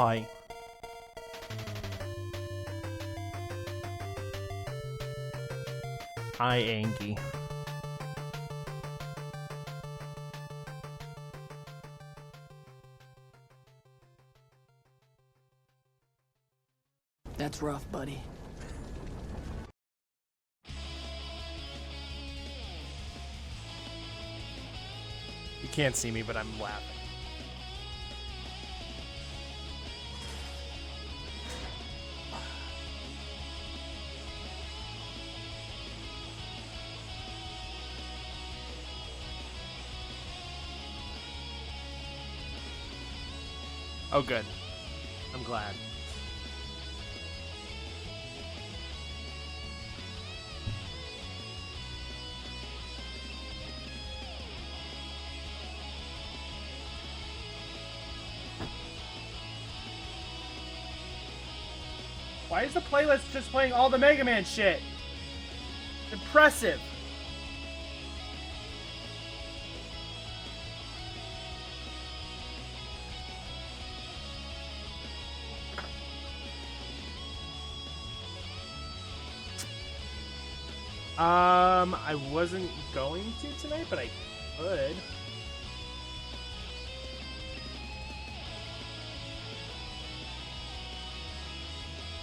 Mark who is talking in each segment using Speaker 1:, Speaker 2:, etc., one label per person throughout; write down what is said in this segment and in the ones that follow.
Speaker 1: Hi. Hi, Angie.
Speaker 2: That's rough, buddy.
Speaker 1: You can't see me, but I'm laughing. Oh, good. I'm glad. Why is the playlist just playing all the Mega Man shit? Impressive. I wasn't going to tonight, but I could.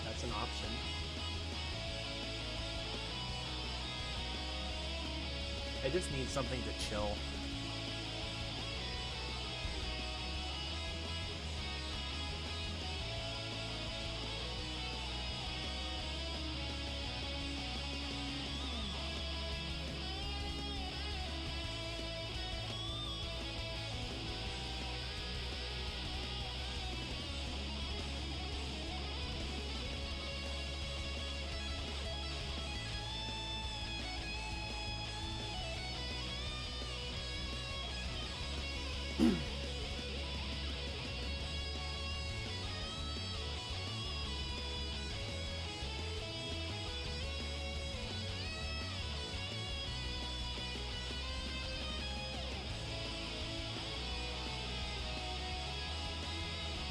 Speaker 1: That's an option. I just need something to chill.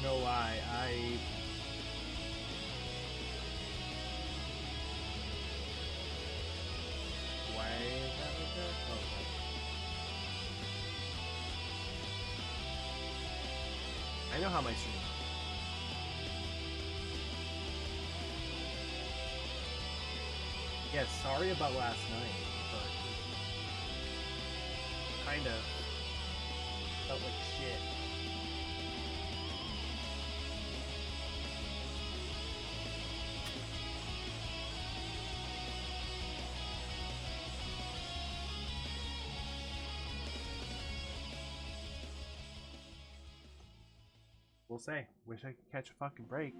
Speaker 1: No lie, why is that like that? Oh, okay. I know how my stream. Yeah, sorry about last night, but kind of felt like shit. We'll say. Wish I could catch a fucking break.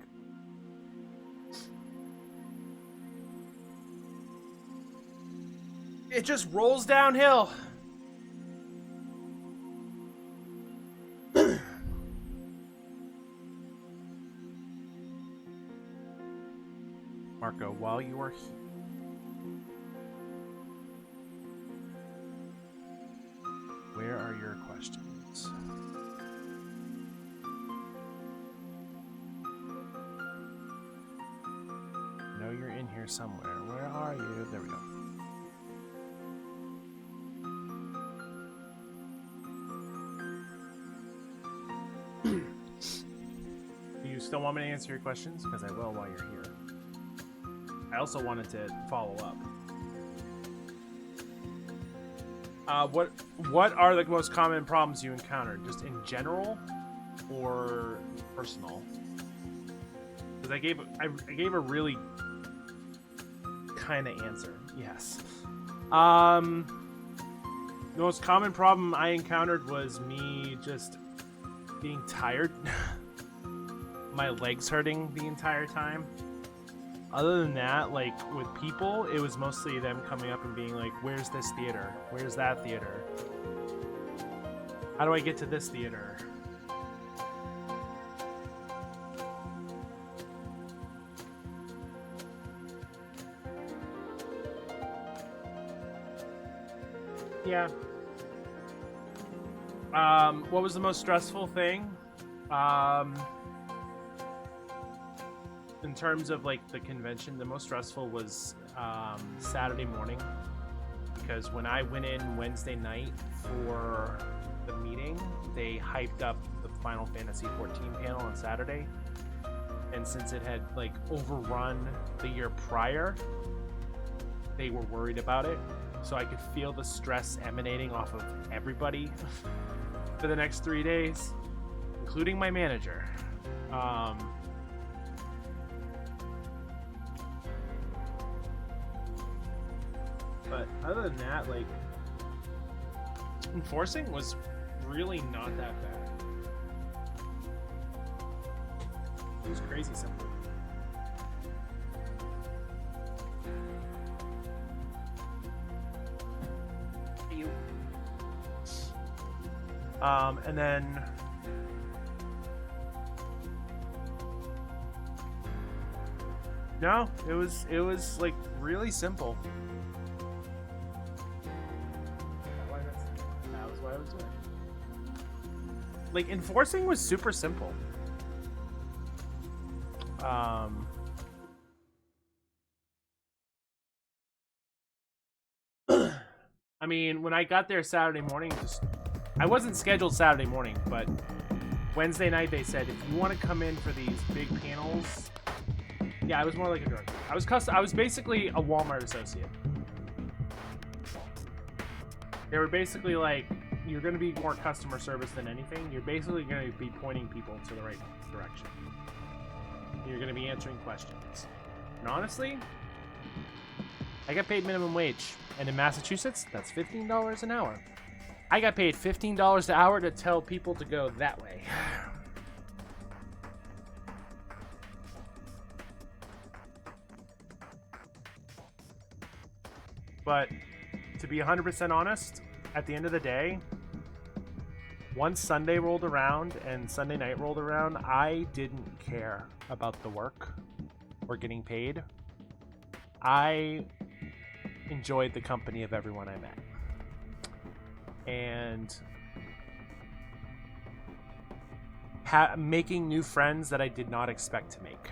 Speaker 1: It just rolls downhill. Marco, while you are here, where are your questions? I know you're in here somewhere. Where are you? There we go. Do you still want me to answer your questions? Because I will while you're here. I also wanted to follow up. What are the most common problems you encountered? Just in general, or personal? Because I gave a really kind of answer. Yes. The most common problem I encountered was me just being tired. My legs hurting the entire time. Other than that, like, with people, it was mostly them coming up and being like, where's this theater? Where's that theater? How do I get to this theater? Yeah. What was the most stressful thing? in terms of like the convention, the most stressful was Saturday morning, because when I went in Wednesday night for the meeting, they hyped up the Final Fantasy 14 panel on Saturday, and since it had like overrun the year prior, they were worried about it, so I could feel the stress emanating off of everybody for the next 3 days, including my manager. But other than that, like, enforcing was really not that bad. It was crazy simple. And then no, it was like really simple. That was what I was doing. Like, enforcing was super simple. I mean, when I got there Saturday morning, I wasn't scheduled Saturday morning, but Wednesday night they said, if you want to come in for these big panels, yeah, I was more like a drug. I was basically a Walmart associate. They were basically like, you're going to be more customer service than anything. You're basically going to be pointing people to the right direction. You're going to be answering questions. And honestly, I got paid minimum wage. And in Massachusetts, that's $15 an hour. I got paid $15 an hour to tell people to go that way. But to be 100% honest, at the end of the day, once Sunday rolled around and Sunday night rolled around, I didn't care about the work or getting paid. I enjoyed the company of everyone I met. And making new friends that I did not expect to make.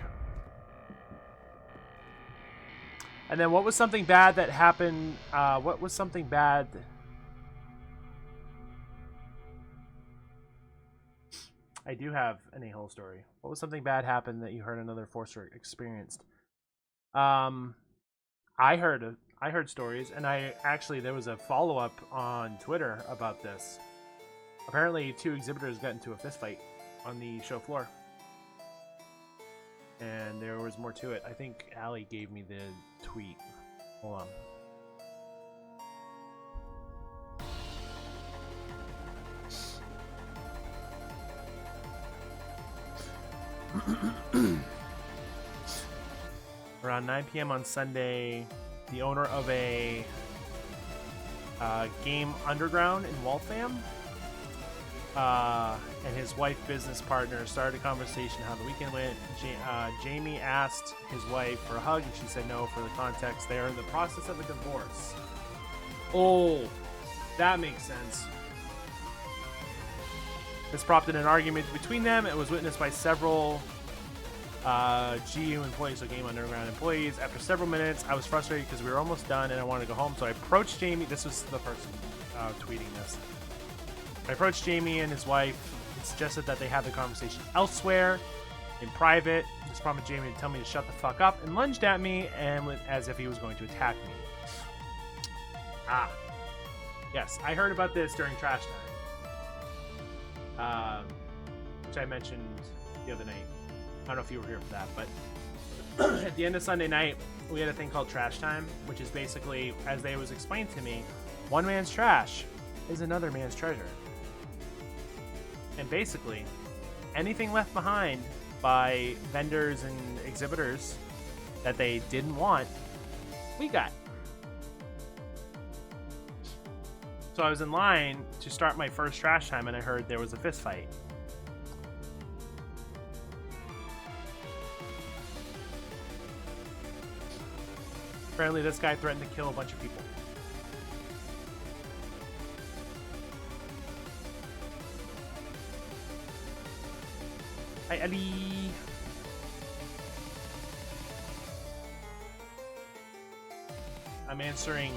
Speaker 1: And then what was something bad that happened? What was something bad? I do have an a-hole story. What was something bad happened that you heard another Forcer experienced? I heard stories, and there was a follow-up on Twitter about this. Apparently, 2 exhibitors got into a fist fight on the show floor. And there was more to it. I think Allie gave me the tweet. Hold on. Around 9 p.m. on Sunday, the owner of a game Underground in Waltham and his wife business partner started a conversation how the weekend went. Jamie asked his wife for a hug and she said no. For the context, they are in the process of a divorce. Oh, that makes sense. This prompted an argument between them. It was witnessed by several GU employees, so Game Underground employees. After several minutes, I was frustrated because we were almost done and I wanted to go home. So I approached Jamie. This was the person tweeting this. I approached Jamie and his wife and suggested that they have the conversation elsewhere, in private. Just promised Jamie to tell me to shut the fuck up and lunged at me as if he was going to attack me. Yes, I heard about this during Trash Time, which I mentioned the other night. I don't know if you were here for that, but at the end of Sunday night, we had a thing called Trash Time, which is basically, as they was explained to me, one man's trash is another man's treasure. And basically, anything left behind by vendors and exhibitors that they didn't want, we got. So I was in line to start my first Trash Time and I heard there was a fist fight. Apparently this guy threatened to kill a bunch of people. Hi, Ellie. I'm answering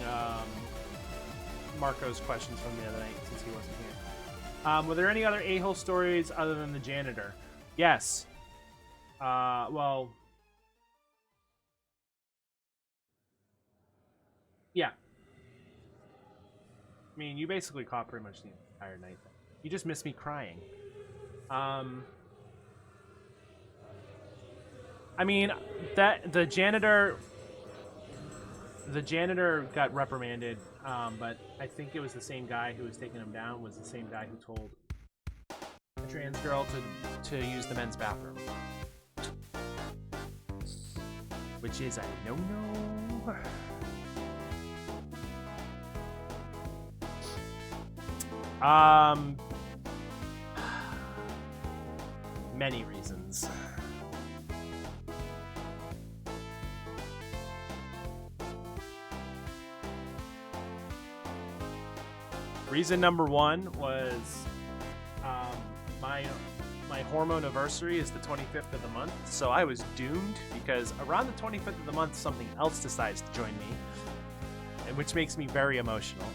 Speaker 1: Marco's questions from the other night since he wasn't here. Were there any other a-hole stories other than the janitor? Yes. Well, yeah. I mean, you basically caught pretty much the entire night. You just missed me crying. I mean, that the janitor got reprimanded, but I think it was the same guy who was taking him down was the same guy who told a trans girl to use the men's bathroom, which is a no-no. Many reasons. Reason number one was my hormone anniversary is the 25th of the month, so I was doomed because around the 25th of the month something else decides to join me, and which makes me very emotional.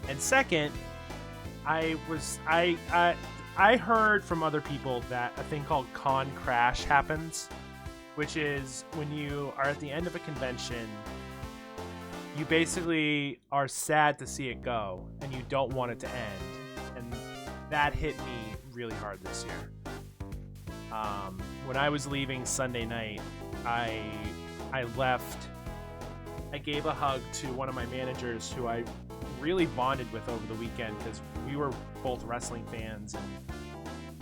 Speaker 1: And second, I heard from other people that a thing called con crash happens, which is when you are at the end of a convention, you basically are sad to see it go and you don't want it to end. And that hit me really hard this year. When I was leaving Sunday night, I left. I gave a hug to one of my managers who I really bonded with over the weekend because we were both wrestling fans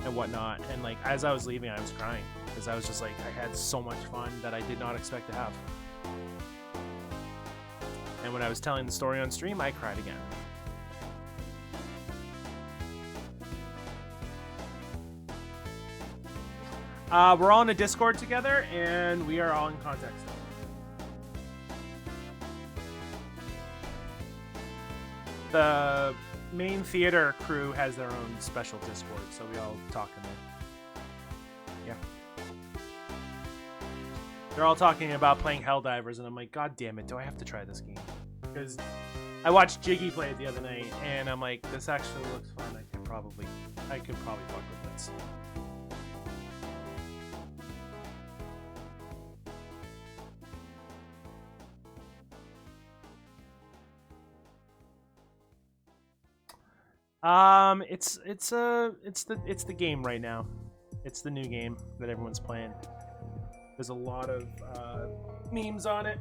Speaker 1: and whatnot. And like as I was leaving, I was crying because I was just like, I had so much fun that I did not expect to have. And when I was telling the story on stream, I cried again. We're all in a Discord together, and we are all in contact still. The main theater crew has their own special Discord, so we all talk in there. Yeah. They're all talking about playing Helldivers, and I'm like, God damn it, do I have to try this game? Because I watched Jiggy play it the other night, and I'm like, this actually looks fun. I could probably fuck with this. It's the game right now. It's the new game that everyone's playing. There's a lot of memes on it.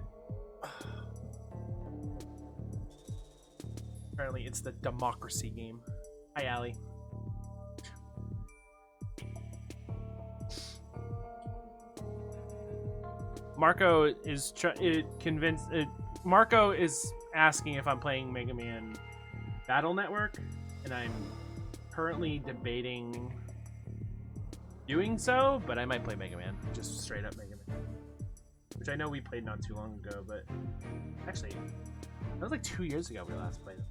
Speaker 1: Apparently, it's the democracy game. Hi, Allie. Marco is convinced. Marco is asking if I'm playing Mega Man Battle Network, and I'm currently debating doing so, but I might play Mega Man, just straight up Mega Man, which I know we played not too long ago, but actually, that was like 2 years ago we last played it.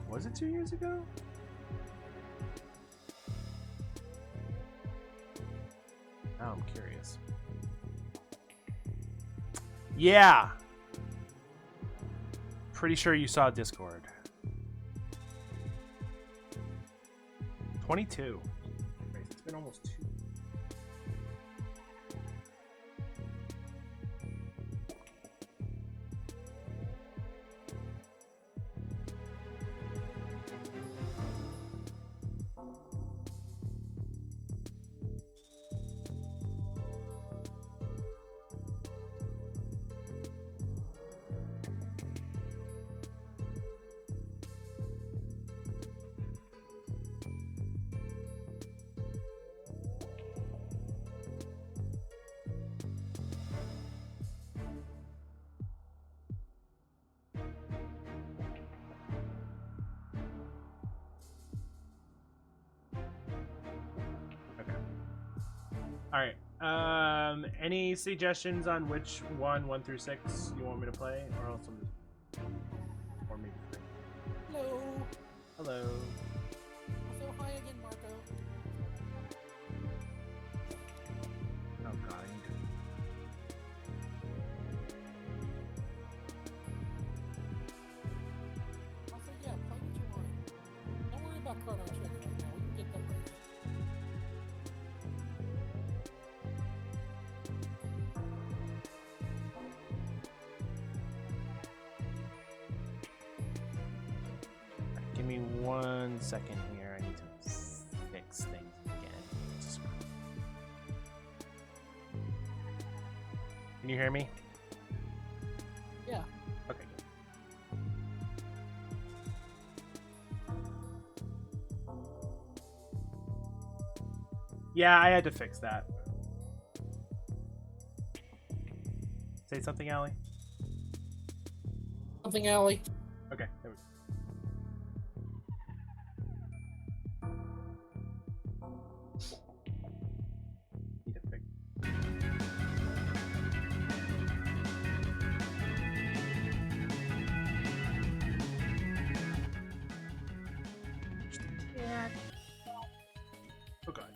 Speaker 1: Was it 2 years ago? Now I'm curious. Yeah! Pretty sure you saw Discord. 22. It's been almost 2. Alright, any suggestions on which one, 1 through 6, you want me to play? Or else I'm just... Or maybe 3.
Speaker 2: Hello!
Speaker 1: Hello.
Speaker 2: Also, hi again, Marco.
Speaker 1: Give me 1 second here. I need to fix things again. Can you hear me?
Speaker 2: Yeah.
Speaker 1: Okay, good. Yeah, I had to fix that. Say something, Allie?
Speaker 2: Something, Allie.
Speaker 1: Okay, there we go. Need to fix. Yeah. Oh god.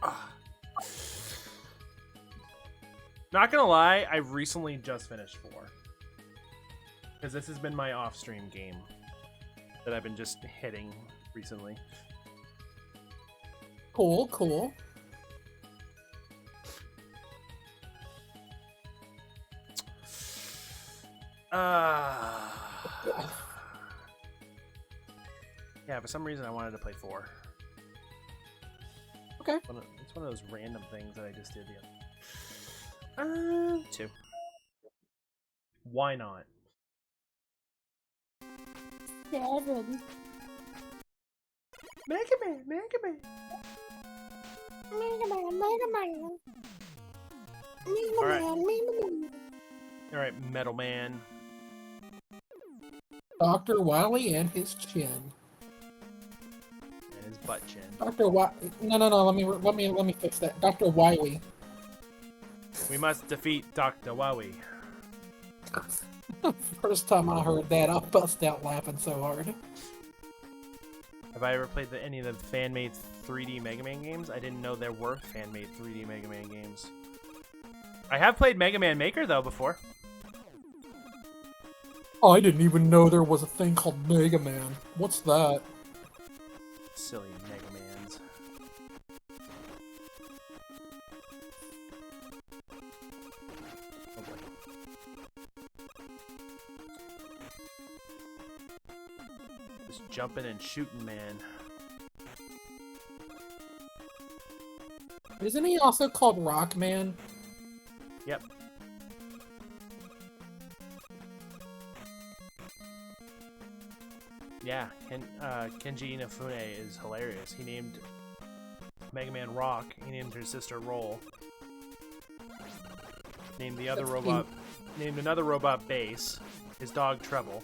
Speaker 1: Ah. Not gonna lie, I recently just finished 4. Because this has been my off-stream game that I've been just hitting recently.
Speaker 2: Cool, cool.
Speaker 1: Yeah, for some reason I wanted to play 4.
Speaker 2: Okay.
Speaker 1: It's one of those random things that I just did the other. 2. Why not?
Speaker 2: 7.
Speaker 1: Mega Man, Mega Man.
Speaker 2: Mega Man, Mega Man.
Speaker 1: All right.
Speaker 2: Mega Man.
Speaker 1: All right, Metal Man.
Speaker 2: Dr. Wily and his chin.
Speaker 1: And his butt chin.
Speaker 2: Dr. Wily. No. Let me fix that. Dr. Wily.
Speaker 1: We must defeat Dr. Wowie.
Speaker 2: First time I heard that, I bust out laughing so hard.
Speaker 1: Have I ever played any of the fan-made 3D Mega Man games? I didn't know there were fan-made 3D Mega Man games. I have played Mega Man Maker, though, before.
Speaker 2: I didn't even know there was a thing called Mega Man. What's that?
Speaker 1: Silly Mega Mans. Oh boy. Just jumping and shooting, man.
Speaker 2: Isn't he also called Rockman?
Speaker 1: Yep. Yeah, Kenji Inafune is hilarious. He named Mega Man Rock. He named her sister Roll. Named the other robot. Named another robot Bass. His dog Treble.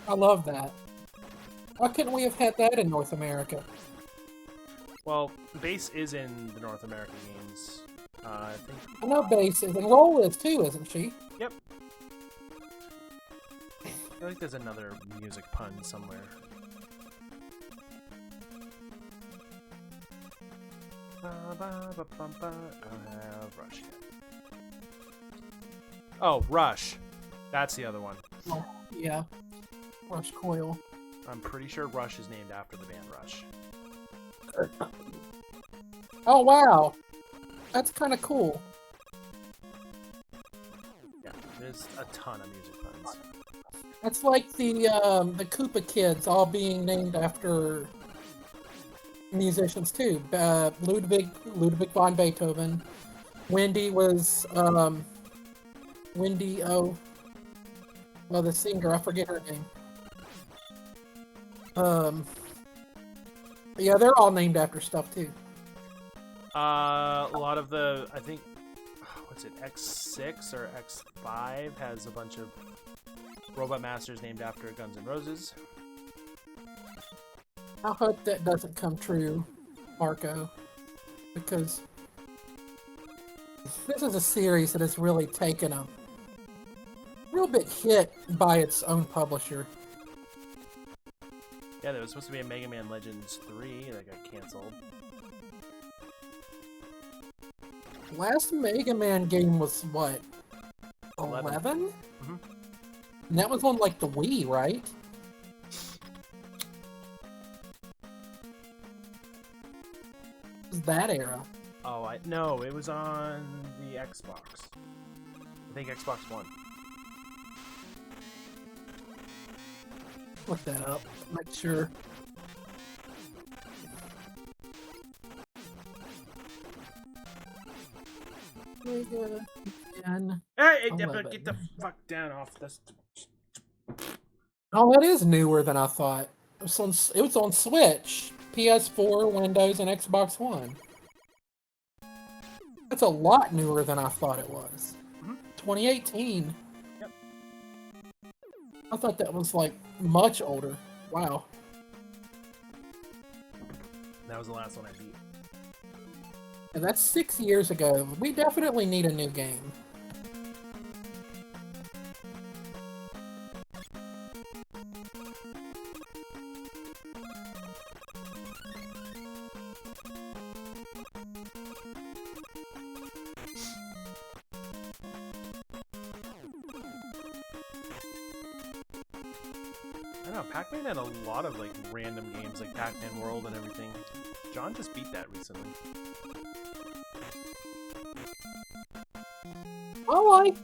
Speaker 2: I love that. Why couldn't we have had that in North America?
Speaker 1: Well, Bass is in the North American games. I think.
Speaker 2: I know Bass is, and Roll is too, isn't she?
Speaker 1: Yep. I feel like there's another music pun somewhere. I don't have Rush yet. Oh, Rush. That's the other one.
Speaker 2: Oh, yeah. Rush Coil.
Speaker 1: I'm pretty sure Rush is named after the band Rush.
Speaker 2: Oh, wow. That's kind of cool.
Speaker 1: Yeah, there's a ton of music puns.
Speaker 2: That's like the Koopa kids all being named after musicians too. Ludwig von Beethoven. Wendy was Wendy. Oh, well, the singer. I forget her name. Yeah, they're all named after stuff too.
Speaker 1: A lot of the, I think, what's it, X6 or X5 has a bunch of Robot Masters named after Guns N' Roses.
Speaker 2: I hope that doesn't come true, Marco, because this is a series that has really taken a real big hit by its own publisher.
Speaker 1: Yeah, there was supposed to be a Mega Man Legends 3 that got canceled.
Speaker 2: Last Mega Man game was what? 11?
Speaker 1: Mm-hmm.
Speaker 2: And that was on like the Wii, right? It was that era.
Speaker 1: Oh, no, it was on the Xbox. I think Xbox One.
Speaker 2: look that up. Make sure. And
Speaker 1: Hey, get
Speaker 2: 11.
Speaker 1: the fuck down off this.
Speaker 2: Oh, that is newer than I thought. It was on Switch, PS4, Windows, and Xbox One. That's a lot newer than I thought it was. 2018.
Speaker 1: Yep.
Speaker 2: I thought that was like much older. Wow.
Speaker 1: That was the last one I beat.
Speaker 2: And that's 6 years ago. We definitely need a new game.
Speaker 1: I know, Pac-Man had a lot of like random games like Pac-Man World and everything. John just beat that recently.
Speaker 2: I like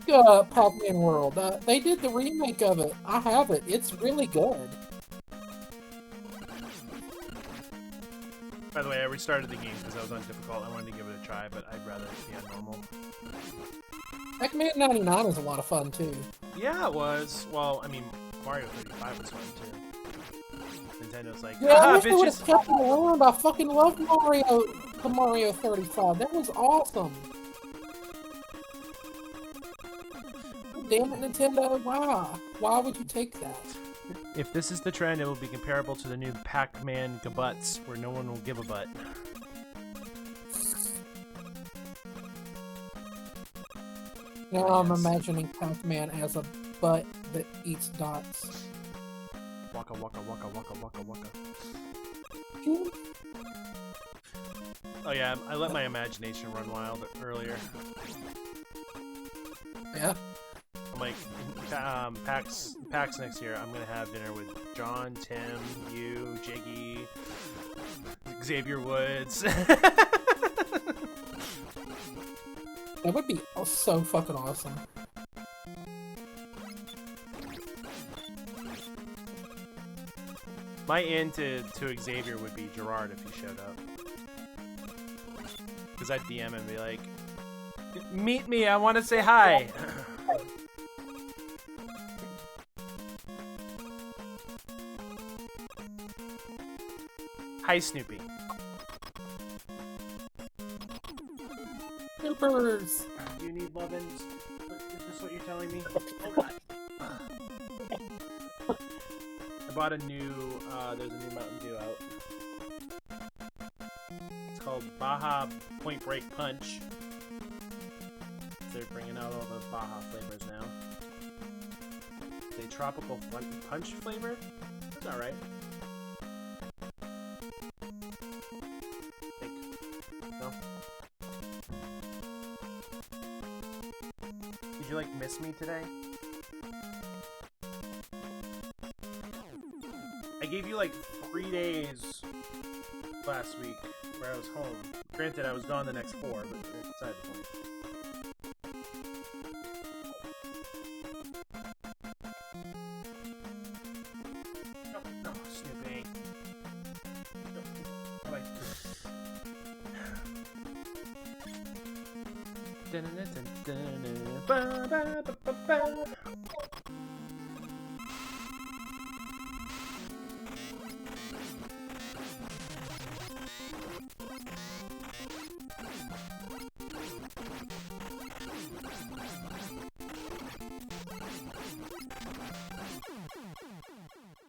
Speaker 2: Pac-Man World. They did the remake of it. I have it. It's really good.
Speaker 1: By the way, I restarted the game because I was on difficult. I wanted to give it a try, but I'd rather it be on normal.
Speaker 2: Pac-Man 99 is a lot of fun too.
Speaker 1: Yeah, it was. Well, I mean, Mario 35 was fun too. Nintendo like,
Speaker 2: Yeah, I
Speaker 1: ah,
Speaker 2: wish they would have
Speaker 1: bitches.
Speaker 2: kept it around. I fucking loved the Mario 35. That was awesome. Damn it, Nintendo. Why would you take that?
Speaker 1: If this is the trend, it will be comparable to the new Pac-Man Gabuts, where no one will give a butt.
Speaker 2: Now I'm imagining Pac-Man as a butt that eats dots.
Speaker 1: Waka waka waka waka waka waka. Oh yeah, I let my imagination run wild earlier.
Speaker 2: Yeah.
Speaker 1: I'm like, PAX next year, I'm gonna have dinner with John, Tim, you, Jiggy, Xavier Woods.
Speaker 2: That would be so fucking awesome.
Speaker 1: My end to Xavier would be Gerard if he showed up. Because I'd DM him and be like, meet me, I want to say hi. Hi, Snoopy.
Speaker 2: Supers!
Speaker 1: Do you need lovin's? Is this what you're telling me? Oh god. I bought a new, there's a new Mountain Dew out. It's called Baja Point Break Punch. They're bringing out all the Baja flavors now. The tropical punch flavor? It's alright. No? Did you, like, miss me today? I gave you, like, 3 days last week where I was home. Granted, I was gone the next 4, but it's beside the point. No, Snoopy. No, bye.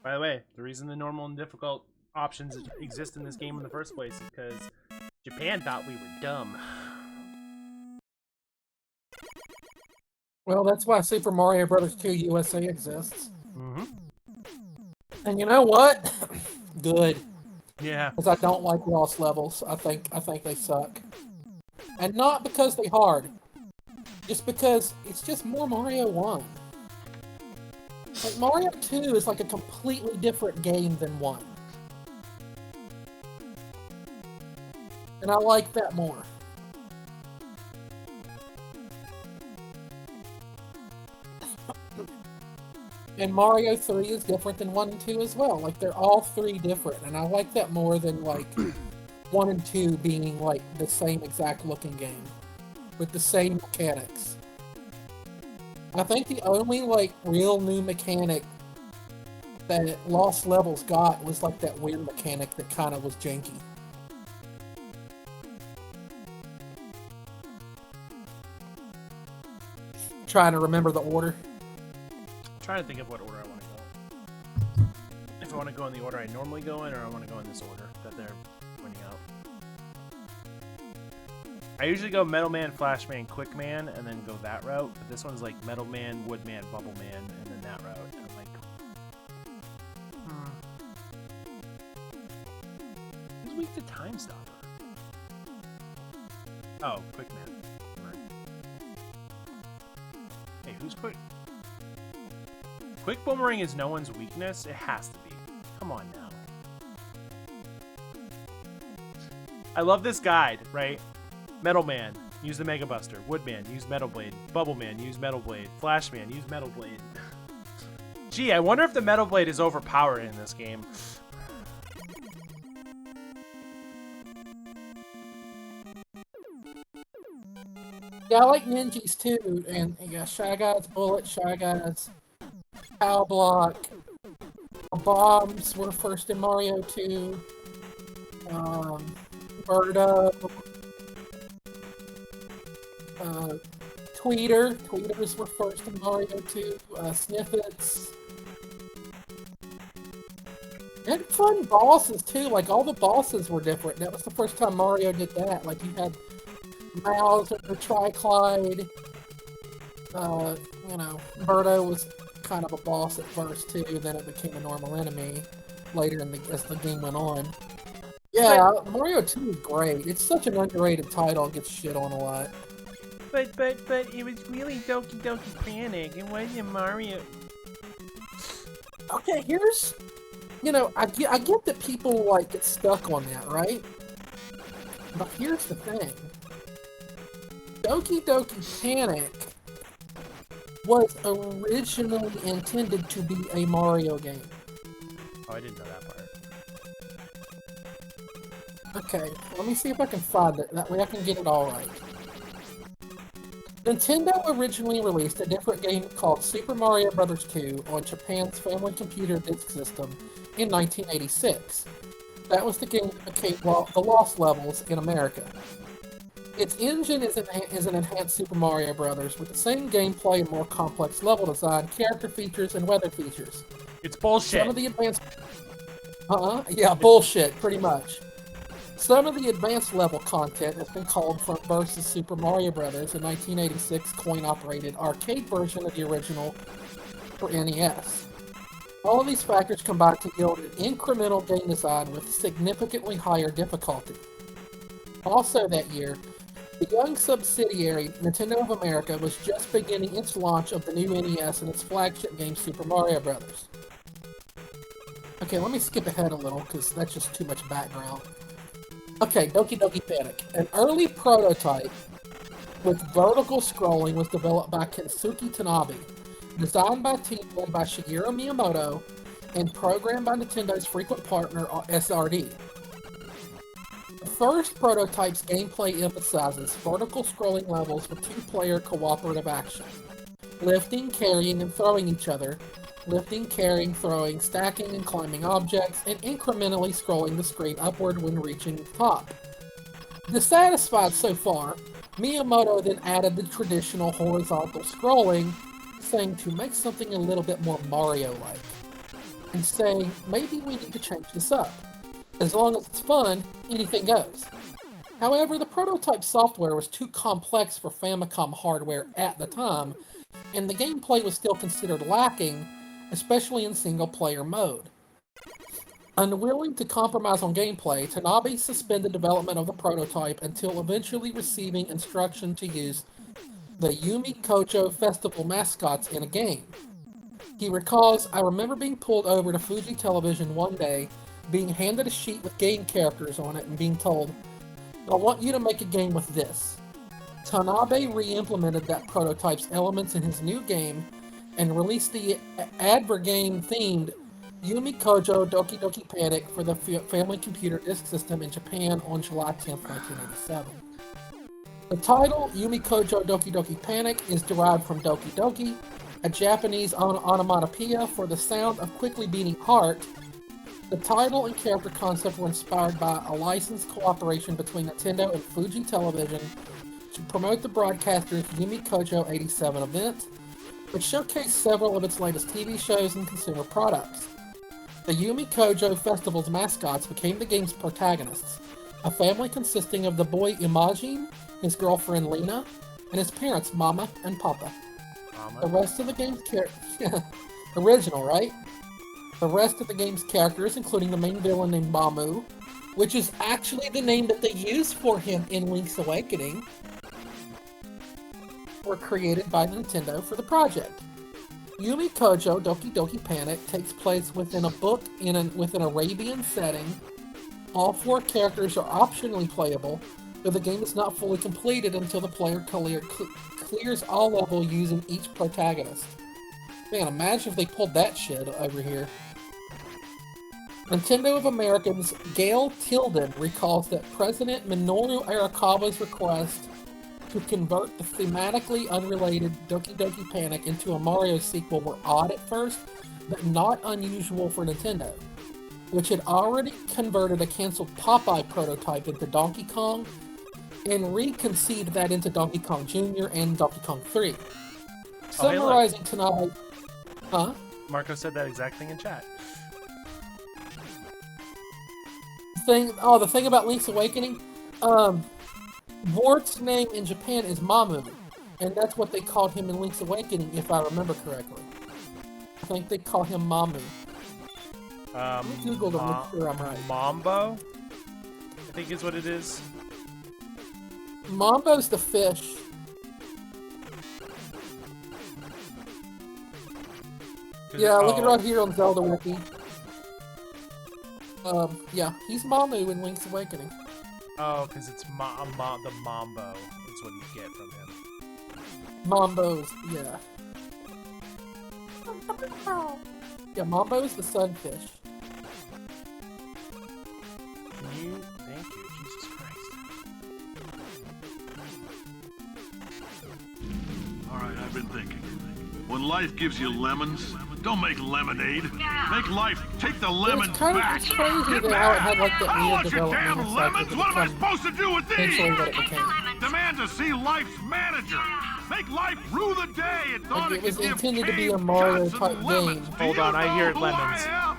Speaker 1: By the way, the reason the normal and difficult options exist in this game in the first place is because Japan thought we were dumb.
Speaker 2: Well, that's why Super Mario Bros. 2 USA exists.
Speaker 1: Mm-hmm.
Speaker 2: And you know what? Good.
Speaker 1: Yeah.
Speaker 2: Because I don't like lost levels. I think they suck. And not because they're hard. Just because it's just more Mario 1. Like, Mario 2 is like a completely different game than 1. And I like that more. And Mario 3 is different than 1 and 2 as well. Like, they're all three different, and I like that more than, like, 1 and 2 being, like, the same exact looking game with the same mechanics. I think the only, like, real new mechanic that Lost Levels got was, like, that wind mechanic that kind of was janky. Trying to remember the order.
Speaker 1: I'm trying to think of what order I want to go. If I want to go in the order I normally go in, or I want to go in this order that they're pointing out. I usually go Metal Man, Flash Man, Quick Man, and then go that route. But this one's like Metal Man, Wood Man, Bubble Man, and then that route. And I'm like, who's weak to Time Stopper? Oh, Quick Man. Hey, who's Quick? Quick Boomerang is no one's weakness? It has to be. Come on now. I love this guide, right? Metal Man, use the Mega Buster. Wood Man, use Metal Blade. Bubble Man, use Metal Blade. Flash Man, use Metal Blade. Gee, I wonder if the Metal Blade is overpowered in this game.
Speaker 2: Yeah, I like ninjas too, and you got Shy Guy's Bullet, Shy Guy's Power Block. Bombs were first in Mario 2. Birdo. Tweeters were first in Mario 2. Snippets. And fun bosses too, like all the bosses were different. That was the first time Mario did that. Like you had Bowser, Triclide. Birdo was kind of a boss at first too. Then it became a normal enemy later as the game went on. Yeah, Mario 2 is great. It's such an underrated title. It gets shit on a lot.
Speaker 1: But it was really Doki Doki Panic. It wasn't Mario.
Speaker 2: Okay, here's, I get that people like get stuck on that, right? But here's the thing. Doki Doki Panic was originally intended to be a Mario game.
Speaker 1: Oh, I didn't know that part.
Speaker 2: Okay, let me see if I can find it. That way I can get it all right. Nintendo originally released a different game called Super Mario Bros. 2 on Japan's Family Computer Disk System in 1986. That was the game that became the Lost Levels in America. Its engine is an enhanced Super Mario Bros. With the same gameplay and more complex level design, character features, and weather features.
Speaker 1: It's bullshit.
Speaker 2: Some of the advanced... Yeah, bullshit, pretty much. Some of the advanced level content has been called from versus Super Mario Bros., a 1986 coin-operated arcade version of the original for NES. All of these factors combined to yield an incremental game design with significantly higher difficulty. Also that year, the young subsidiary, Nintendo of America, was just beginning its launch of the new NES and its flagship game, Super Mario Bros. Okay, let me skip ahead a little, because that's just too much background. Okay, Doki Doki Panic. An early prototype with vertical scrolling was developed by Kensuke Tanabe, designed by a team led by Shigeru Miyamoto, and programmed by Nintendo's frequent partner SRD. The first prototype's gameplay emphasizes vertical scrolling levels with two-player cooperative action. Lifting, carrying, and throwing each other. Lifting, carrying, throwing, stacking, and climbing objects, and incrementally scrolling the screen upward when reaching the top. Dissatisfied so far, Miyamoto then added the traditional horizontal scrolling, saying to make something a little bit more Mario-like, and saying maybe we need to change this up. As long as it's fun, anything goes. However, the prototype software was too complex for Famicom hardware at the time, and the gameplay was still considered lacking, especially in single-player mode. Unwilling to compromise on gameplay, Tanabe suspended development of the prototype until eventually receiving instruction to use the Yumi Kocho Festival mascots in a game. He recalls, "I remember being pulled over to Fuji Television one day, being handed a sheet with game characters on it and being told, 'I want you to make a game with this.' Tanabe re-implemented that prototype's elements in his new game, and released the Advergame themed Yumi Kojo Doki Doki Panic for the Family Computer Disk System in Japan on July 10th, 1987. The title, Yumi Kojo Doki Doki Panic, is derived from Doki Doki, a Japanese onomatopoeia for the sound of quickly beating heart. The title and character concept were inspired by a licensed cooperation between Nintendo and Fuji Television to promote the broadcaster's Yumi Kojo 87 event, which showcased several of its latest TV shows and consumer products. The Yumi Kojo Festival's mascots became the game's protagonists, a family consisting of the boy Imagine, his girlfriend Lena, and his parents Mama and Papa.
Speaker 1: Mama?
Speaker 2: The rest of the game's original, right? The rest of the game's characters, including the main villain named Mamu, which is actually the name that they used for him in Link's Awakening, were created by Nintendo for the project. Yumi Kojo Doki Doki Panic takes place within a book with an Arabian setting. All 4 characters are optionally playable, though the game is not fully completed until the player clears all level using each protagonist. Man, imagine if they pulled that shit over here. Nintendo of America's Gail Tilden recalls that President Minoru Arakawa's request to convert the thematically unrelated Doki Doki Panic into a Mario sequel were odd at first, but not unusual for Nintendo, which had already converted a canceled Popeye prototype into Donkey Kong and reconceived that into Donkey Kong Jr. and Donkey Kong 3. Summarizing Tanabe... Huh?
Speaker 1: Marco said that exact thing in chat.
Speaker 2: The thing about Link's Awakening, Wart's name in Japan is Mamu, and that's what they called him in Link's Awakening, if I remember correctly. I think they call him Mamu. Let me Google to make sure I'm right.
Speaker 1: Mambo? I think is what it is.
Speaker 2: Mambo's the fish. Yeah, look at it right here on Zelda Wiki. Yeah, he's Mamu in Link's Awakening.
Speaker 1: Oh, because it's the Mambo is what you get from him.
Speaker 2: Mambo's, yeah. Yeah, Mambo's the sunfish.
Speaker 1: Thank you, Jesus Christ.
Speaker 3: Alright, I've been thinking. When life gives you lemons, don't make lemonade. Make life take the lemons back.
Speaker 2: It's crazy that how it had like that
Speaker 3: I
Speaker 2: weird
Speaker 3: want your
Speaker 2: development
Speaker 3: damn
Speaker 2: and stuff
Speaker 3: lemons.
Speaker 2: to
Speaker 3: What am I
Speaker 2: become
Speaker 3: supposed to do with these?
Speaker 2: eventually what it became.
Speaker 3: Demand to see life's manager. Make life rue the day it thought
Speaker 2: Like,
Speaker 3: it
Speaker 2: it was
Speaker 3: could give
Speaker 2: intended to be a
Speaker 3: Cave
Speaker 2: Mario
Speaker 3: Johnson
Speaker 2: type
Speaker 3: lemons.
Speaker 2: game.
Speaker 3: Do
Speaker 1: Hold
Speaker 3: you
Speaker 1: on, I
Speaker 3: know
Speaker 1: hear
Speaker 3: who
Speaker 1: lemons.
Speaker 3: I am?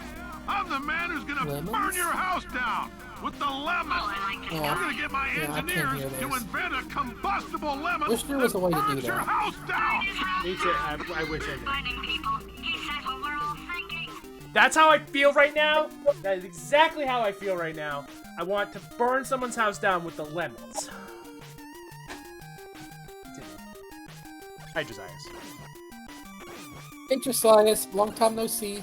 Speaker 3: I'm the man who's gonna
Speaker 2: Lemons?
Speaker 3: burn your house down with the lemon.
Speaker 2: Yeah.
Speaker 3: I'm gonna get my
Speaker 2: Yeah, I can't
Speaker 3: engineers
Speaker 2: hear
Speaker 3: to
Speaker 2: this.
Speaker 3: invent a combustible lemon
Speaker 2: Wish there was a way to
Speaker 3: that
Speaker 2: do
Speaker 3: burns your
Speaker 2: that.
Speaker 3: house down.
Speaker 1: Me too. I wish I did.
Speaker 4: Finding people. He says what we're all thinking.
Speaker 1: That's how I feel right now. That is exactly how I feel right now. I want to burn someone's house down with the lemons. Hi, Josias.
Speaker 2: Hey, Josias, long time no see.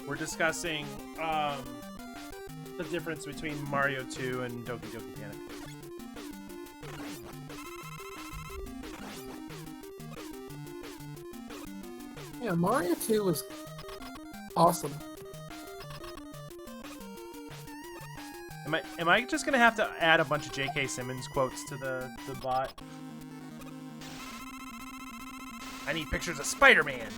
Speaker 1: We're discussing the difference between Mario 2 and Doki Doki Panic.
Speaker 2: Yeah, Mario 2 was awesome.
Speaker 1: Am I just gonna have to add a bunch of J.K. Simmons quotes to the bot? I need pictures of Spider-Man.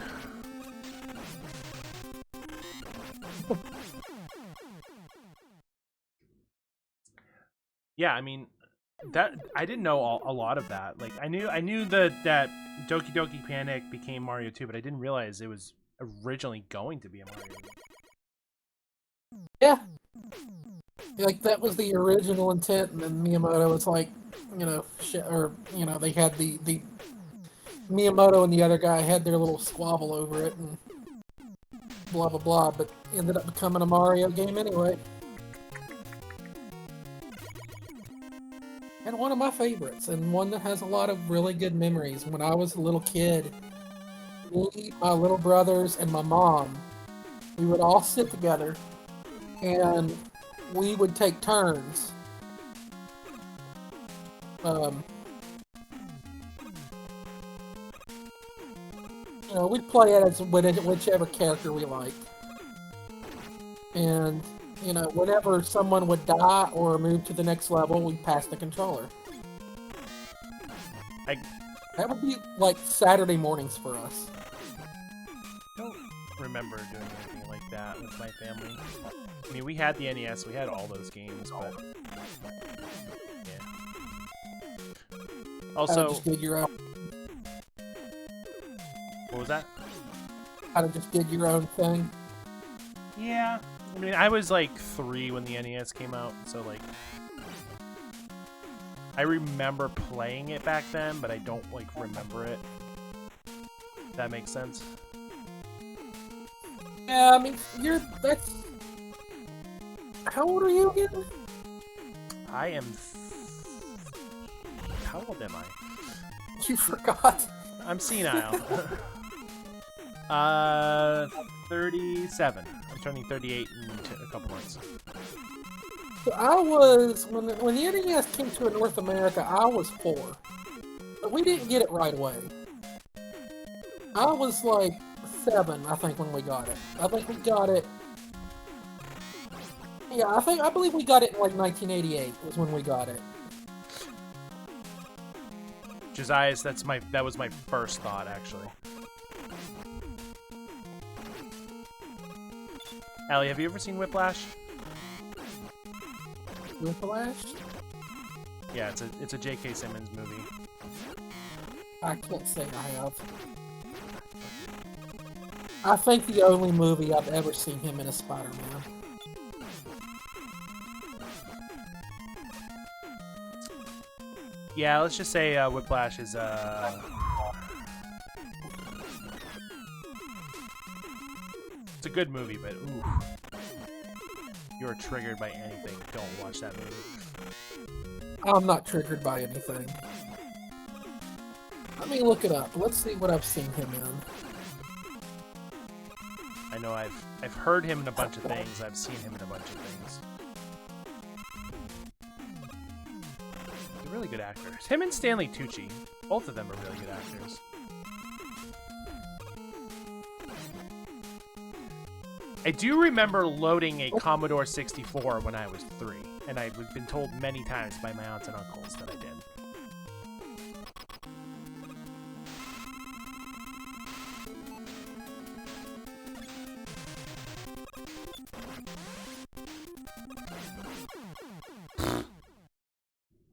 Speaker 1: Yeah, I mean, that I didn't know a lot of that. Like, I knew that Doki Doki Panic became Mario 2, but I didn't realize it was originally going to be a Mario game.
Speaker 2: Yeah. Like, that was the original intent, and then Miyamoto was like, they had the Miyamoto and the other guy had their little squabble over it, and blah, blah, blah, but ended up becoming a Mario game anyway. And one of my favorites, and one that has a lot of really good memories. When I was a little kid, me, my little brothers, and my mom, we would all sit together, and we would take turns we'd play it as whichever character we liked. And, whenever someone would die or move to the next level, we'd pass the controller. That would be like Saturday mornings for us.
Speaker 1: I don't remember doing anything like that with my family. I mean, we had the NES, we had all those games, but yeah. Also,
Speaker 2: just did your own.
Speaker 1: What was that?
Speaker 2: Kind of just did your own thing.
Speaker 1: Yeah, I mean, I was like 3 when the NES came out, so like, I remember playing it back then, but I don't like remember it. If that makes sense.
Speaker 2: Yeah, I mean, that's... How old are you again?
Speaker 1: I am... How old am I?
Speaker 2: You forgot.
Speaker 1: I'm senile. 37. I'm turning 38 in a couple months.
Speaker 2: So I was... When the NES came to North America, I was 4. But we didn't get it right away. I was like 7, I think, when we got it. I think we got it... Yeah, I believe we got it in like 1988 was when we got it.
Speaker 1: Josiah's, that was my first thought, actually. Allie, have you ever seen Whiplash?
Speaker 2: Whiplash?
Speaker 1: Yeah, it's a J.K. Simmons movie.
Speaker 2: I can't say I have. I think the only movie I've ever seen him in is Spider-Man.
Speaker 1: Yeah, let's just say Whiplash is it's a good movie, but ooh, you're triggered by anything. Don't watch that movie.
Speaker 2: I'm not triggered by anything. Let me look it up. Let's see what I've seen him in.
Speaker 1: I know I've heard him in a bunch of things. I've seen him in a bunch of things. He's a really good actor. Him and Stanley Tucci, both of them are really good actors. I do remember loading a Commodore 64 when I was 3, and I've been told many times by my aunts and uncles that I did.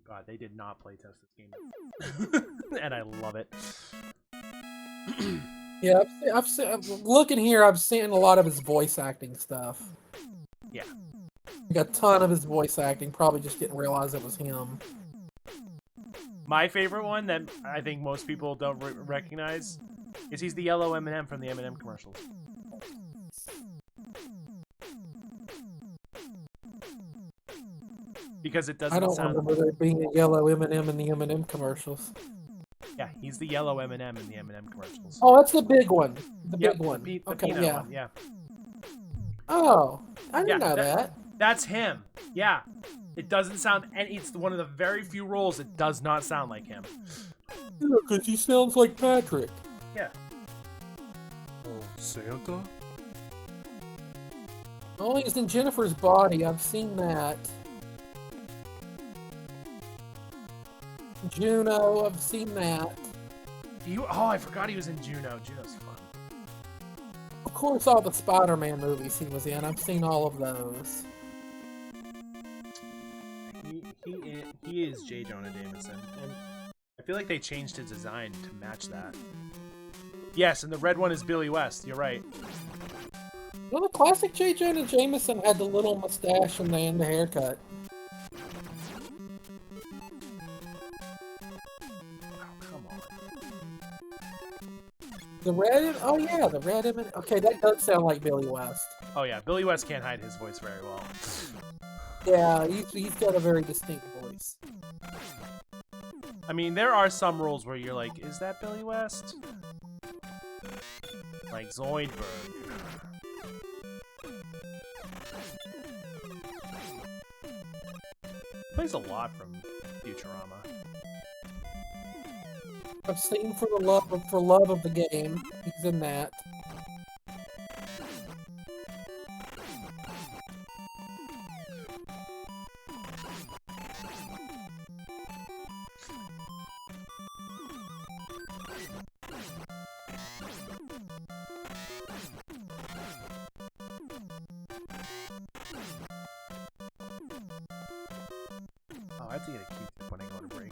Speaker 1: God, they did not playtest this game. And I love it.
Speaker 2: Yeah, I've seen, looking here, I've seen a lot of his voice acting stuff.
Speaker 1: Yeah.
Speaker 2: Like a ton of his voice acting, probably just didn't realize it was him.
Speaker 1: My favorite one that I think most people don't recognize is he's the yellow M&M from the M&M commercials. Because it doesn't sound...
Speaker 2: I don't remember there being a yellow M&M in the M&M commercials.
Speaker 1: Yeah, he's the yellow M&M in the M&M commercials.
Speaker 2: Oh, that's the big one. The big one.
Speaker 1: The
Speaker 2: okay,
Speaker 1: peanut
Speaker 2: yeah.
Speaker 1: one, yeah.
Speaker 2: Oh, I didn't know that.
Speaker 1: That's him. Yeah. It doesn't sound... And it's one of the very few roles that does not sound like him.
Speaker 2: Yeah, because he sounds like Patrick.
Speaker 1: Yeah. Oh, Santa?
Speaker 2: Oh, he's in Jennifer's Body. I've seen that. Juno, I've seen that.
Speaker 1: Oh, I forgot he was in Juno. Juno's fun.
Speaker 2: Of course, all the Spider-Man movies he was in. I've seen all of those.
Speaker 1: He is J. Jonah Jameson, and I feel like they changed his design to match that. Yes, and the red one is Billy West. You're right.
Speaker 2: Well, the classic J. Jonah Jameson had the little mustache and the haircut. The red? Oh yeah, the red. Okay, that does sound like Billy West.
Speaker 1: Oh yeah, Billy West can't hide his voice very well.
Speaker 2: Yeah, he's got a very distinct voice.
Speaker 1: I mean, there are some roles where you're like, is that Billy West? Like Zoidberg. Plays a lot from Futurama.
Speaker 2: I've seen for love of the game. He's in that.
Speaker 1: Oh, I have to get a key when I go to break.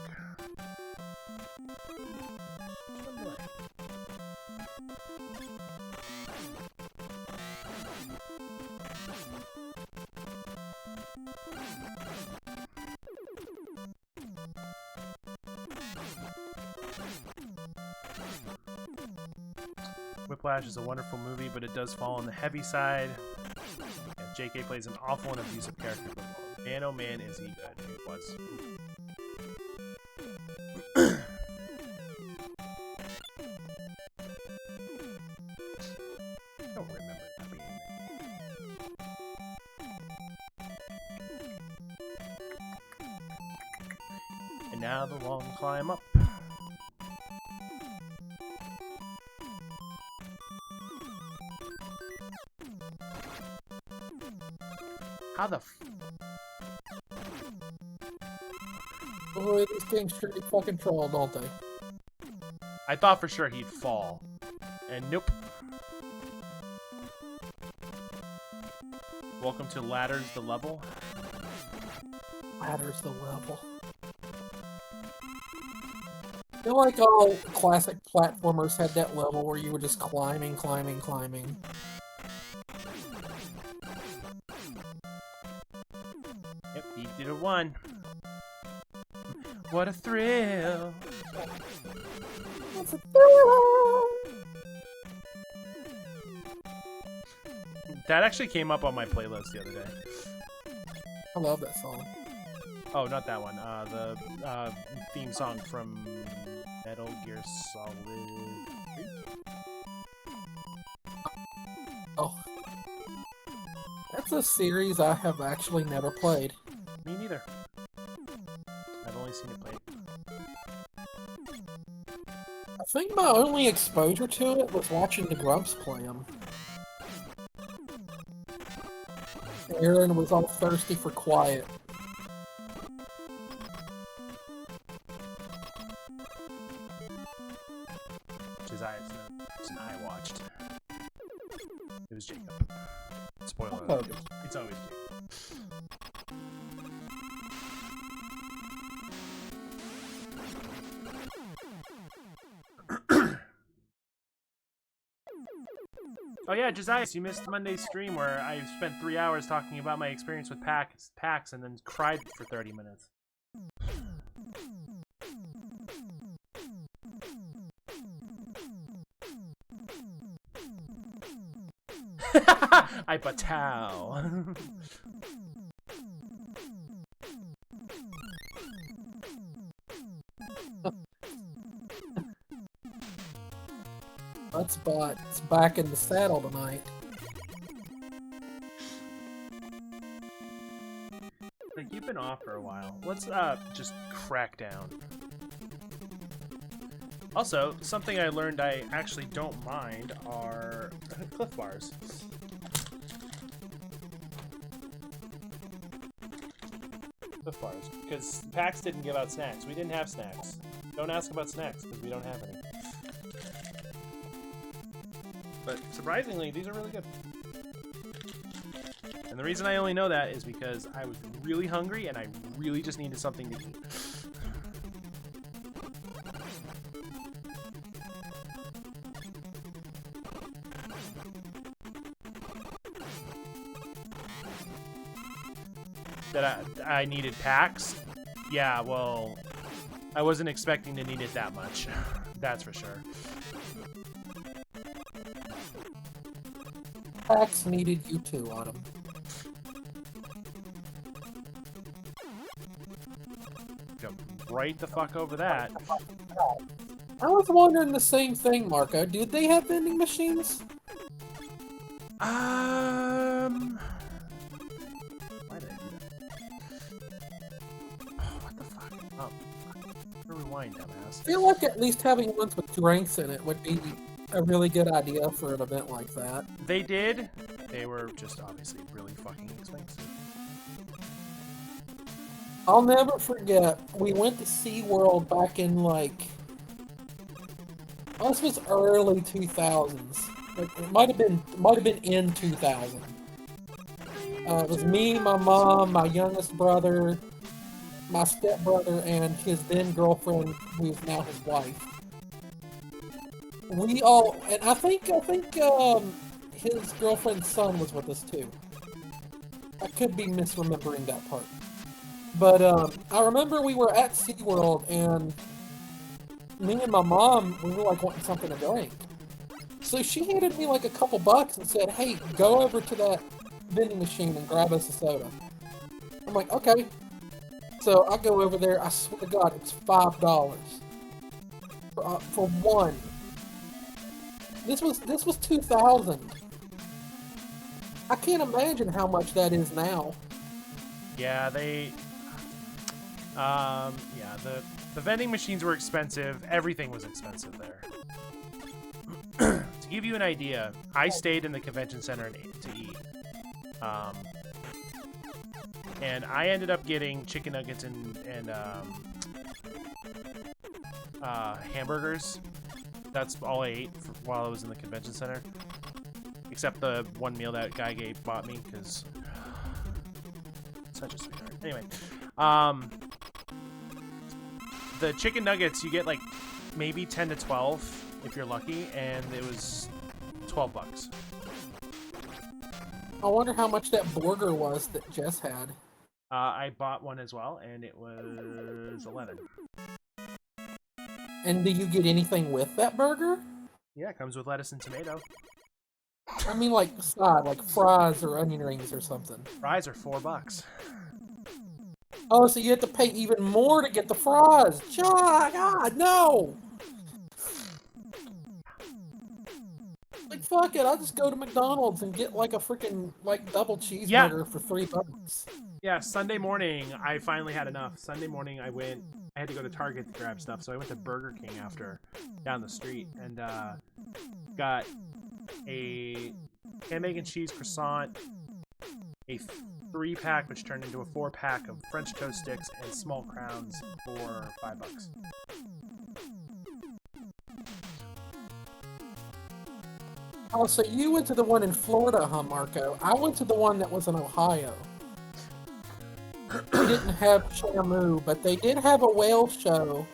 Speaker 1: Whiplash is a wonderful movie, but it does fall on the heavy side. And JK plays an awful and abusive character, but man, oh man, is he good. He was. I don't remember that being there. And now the long climb up. How the
Speaker 2: Boy, these games sure get fucking trolled, don't they?
Speaker 1: I thought for sure he'd fall. And nope. Welcome to Ladders the Level.
Speaker 2: Ladders the level. I feel like all classic platformers had that level where you were just climbing.
Speaker 1: Yep, he did a one. What a thrill!
Speaker 2: It's a thrill.
Speaker 1: That actually came up on my playlist the other day.
Speaker 2: I love that song.
Speaker 1: Oh, not that one. The theme song from Metal Gear Solid 3?
Speaker 2: Oh. That's a series I have actually never played.
Speaker 1: Me neither. I've only seen it played.
Speaker 2: I think my only exposure to it was watching the Grumps play them. Aaron was all thirsty for quiet.
Speaker 1: I watched. It was Jacob. Spoiler
Speaker 2: Oh.
Speaker 1: alert. It's always Jacob. Oh yeah, Josiah, you missed Monday's stream where I spent 3 hours talking about my experience with PAX and then cried for 30 minutes. I patow.
Speaker 2: It's back in the saddle tonight.
Speaker 1: Like, you've been off for a while. Let's just crack down. Also, something I learned I actually don't mind are Cliff Bars. Cliff Bars. Because PAX didn't give out snacks. We didn't have snacks. Don't ask about snacks, because we don't have any. But surprisingly, these are really good. And the reason I only know that is because I was really hungry and I really just needed something to eat. That I needed PAX? Yeah, well, I wasn't expecting to need it that much. That's for sure.
Speaker 2: PAX needed you too, Autumn.
Speaker 1: Jump right the fuck over that.
Speaker 2: I was wondering the same thing, Marco. Did they have vending machines?
Speaker 1: Why did I do that? Oh, what the fuck? Oh, fuck. Where we unwind, dumbass.
Speaker 2: I feel like at least having ones with drinks in it would be a really good idea for an event like that.
Speaker 1: They did. They were just obviously really fucking expensive.
Speaker 2: I'll never forget, we went to SeaWorld back in like, this was early 2000s. Like, it might have been in 2000. It was me, my mom, my youngest brother, my stepbrother, and his then girlfriend, who is now his wife. We all, and I think his girlfriend's son was with us too. I could be misremembering that part. But I remember we were at SeaWorld, and me and my mom, we were like wanting something to drink. So she handed me like a couple bucks and said, hey, go over to that vending machine and grab us a soda. I'm like, okay. So I go over there, I swear to God, it's $5 for one. This was 2000. I can't imagine how much that is now.
Speaker 1: Yeah, the vending machines were expensive. Everything was expensive there. To give you an idea, I stayed in the convention center to eat. And I ended up getting chicken nuggets and hamburgers. That's all I ate while I was in the convention center. Except the one meal that guy bought me, because such a sweetheart. Anyway, the chicken nuggets, you get like maybe 10 to 12 if you're lucky, and it was $12.
Speaker 2: I wonder how much that burger was that Jess had.
Speaker 1: I bought one as well, and it was 11.
Speaker 2: And do you get anything with that burger?
Speaker 1: Yeah, it comes with lettuce and tomato.
Speaker 2: I mean, like side, like fries or onion rings or something.
Speaker 1: Fries are $4.
Speaker 2: Oh, so you have to pay even more to get the fries. God, no! Like, fuck it, I'll just go to McDonald's and get like a freaking like double cheeseburger for $3.
Speaker 1: Yeah, Sunday morning, I finally had enough. Sunday morning, I had to go to Target to grab stuff, so I went to Burger King after, down the street, and got a ham, egg, and cheese croissant, a 3-pack, which turned into a 4-pack of French toast sticks, and small crowns for $5.
Speaker 2: Oh, so you went to the one in Florida, huh, Marco? I went to the one that was in Ohio. They didn't have Shamu, but they did have a whale show.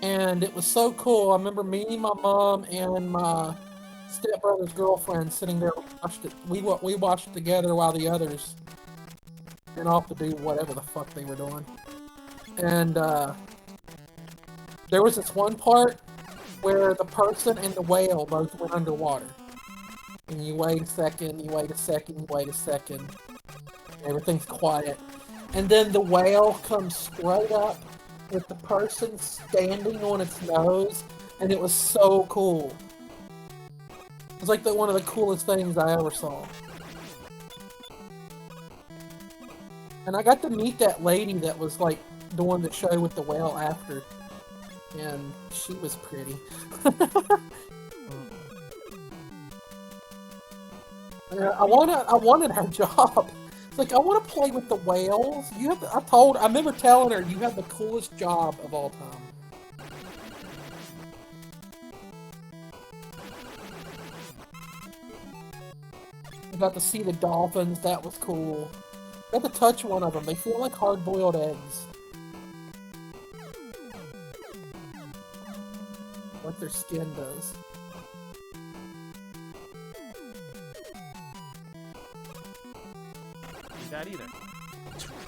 Speaker 2: And it was so cool. I remember me, my mom, and my stepbrother's girlfriend sitting there. We watched it together while the others went off to do whatever the fuck they were doing. And there was this one part where the person and the whale both went underwater. And you wait a second, you wait a second, you wait a second. Everything's quiet. And then the whale comes straight up with the person standing on its nose. And it was so cool. It was like one of the coolest things I ever saw. And I got to meet that lady that was like doing the show with the whale after. And she was pretty. I wanted her job. It's like, I want to play with the whales. I remember telling her, you have the coolest job of all time. I got to see the dolphins. That was cool. Got to touch one of them. They feel like hard-boiled eggs. What their skin does.
Speaker 1: Do that either.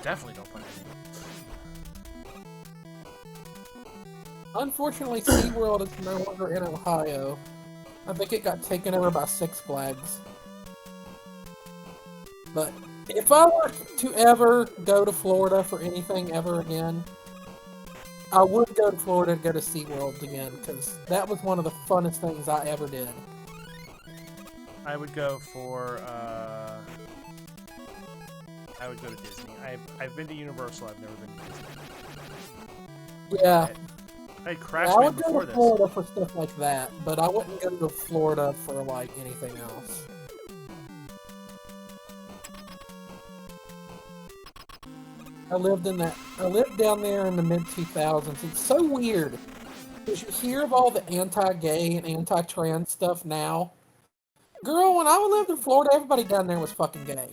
Speaker 1: Definitely don't put anything.
Speaker 2: Unfortunately, SeaWorld is no longer in Ohio. I think it got taken over by Six Flags. But if I were to ever go to Florida for anything ever again, I would go to Florida and go to SeaWorld again, because that was one of the funnest things I ever did.
Speaker 1: I would go for, I would go to Disney. I've been to Universal, I've never been to Disney.
Speaker 2: Yeah.
Speaker 1: I
Speaker 2: I
Speaker 1: crashed
Speaker 2: would go
Speaker 1: before
Speaker 2: to
Speaker 1: this.
Speaker 2: Florida for stuff like that, but I wouldn't go to Florida for like anything else. I lived down there in the mid 2000s. It's so weird because you hear of all the anti-gay and anti-trans stuff now. Girl, when I lived in Florida, everybody down there was fucking gay.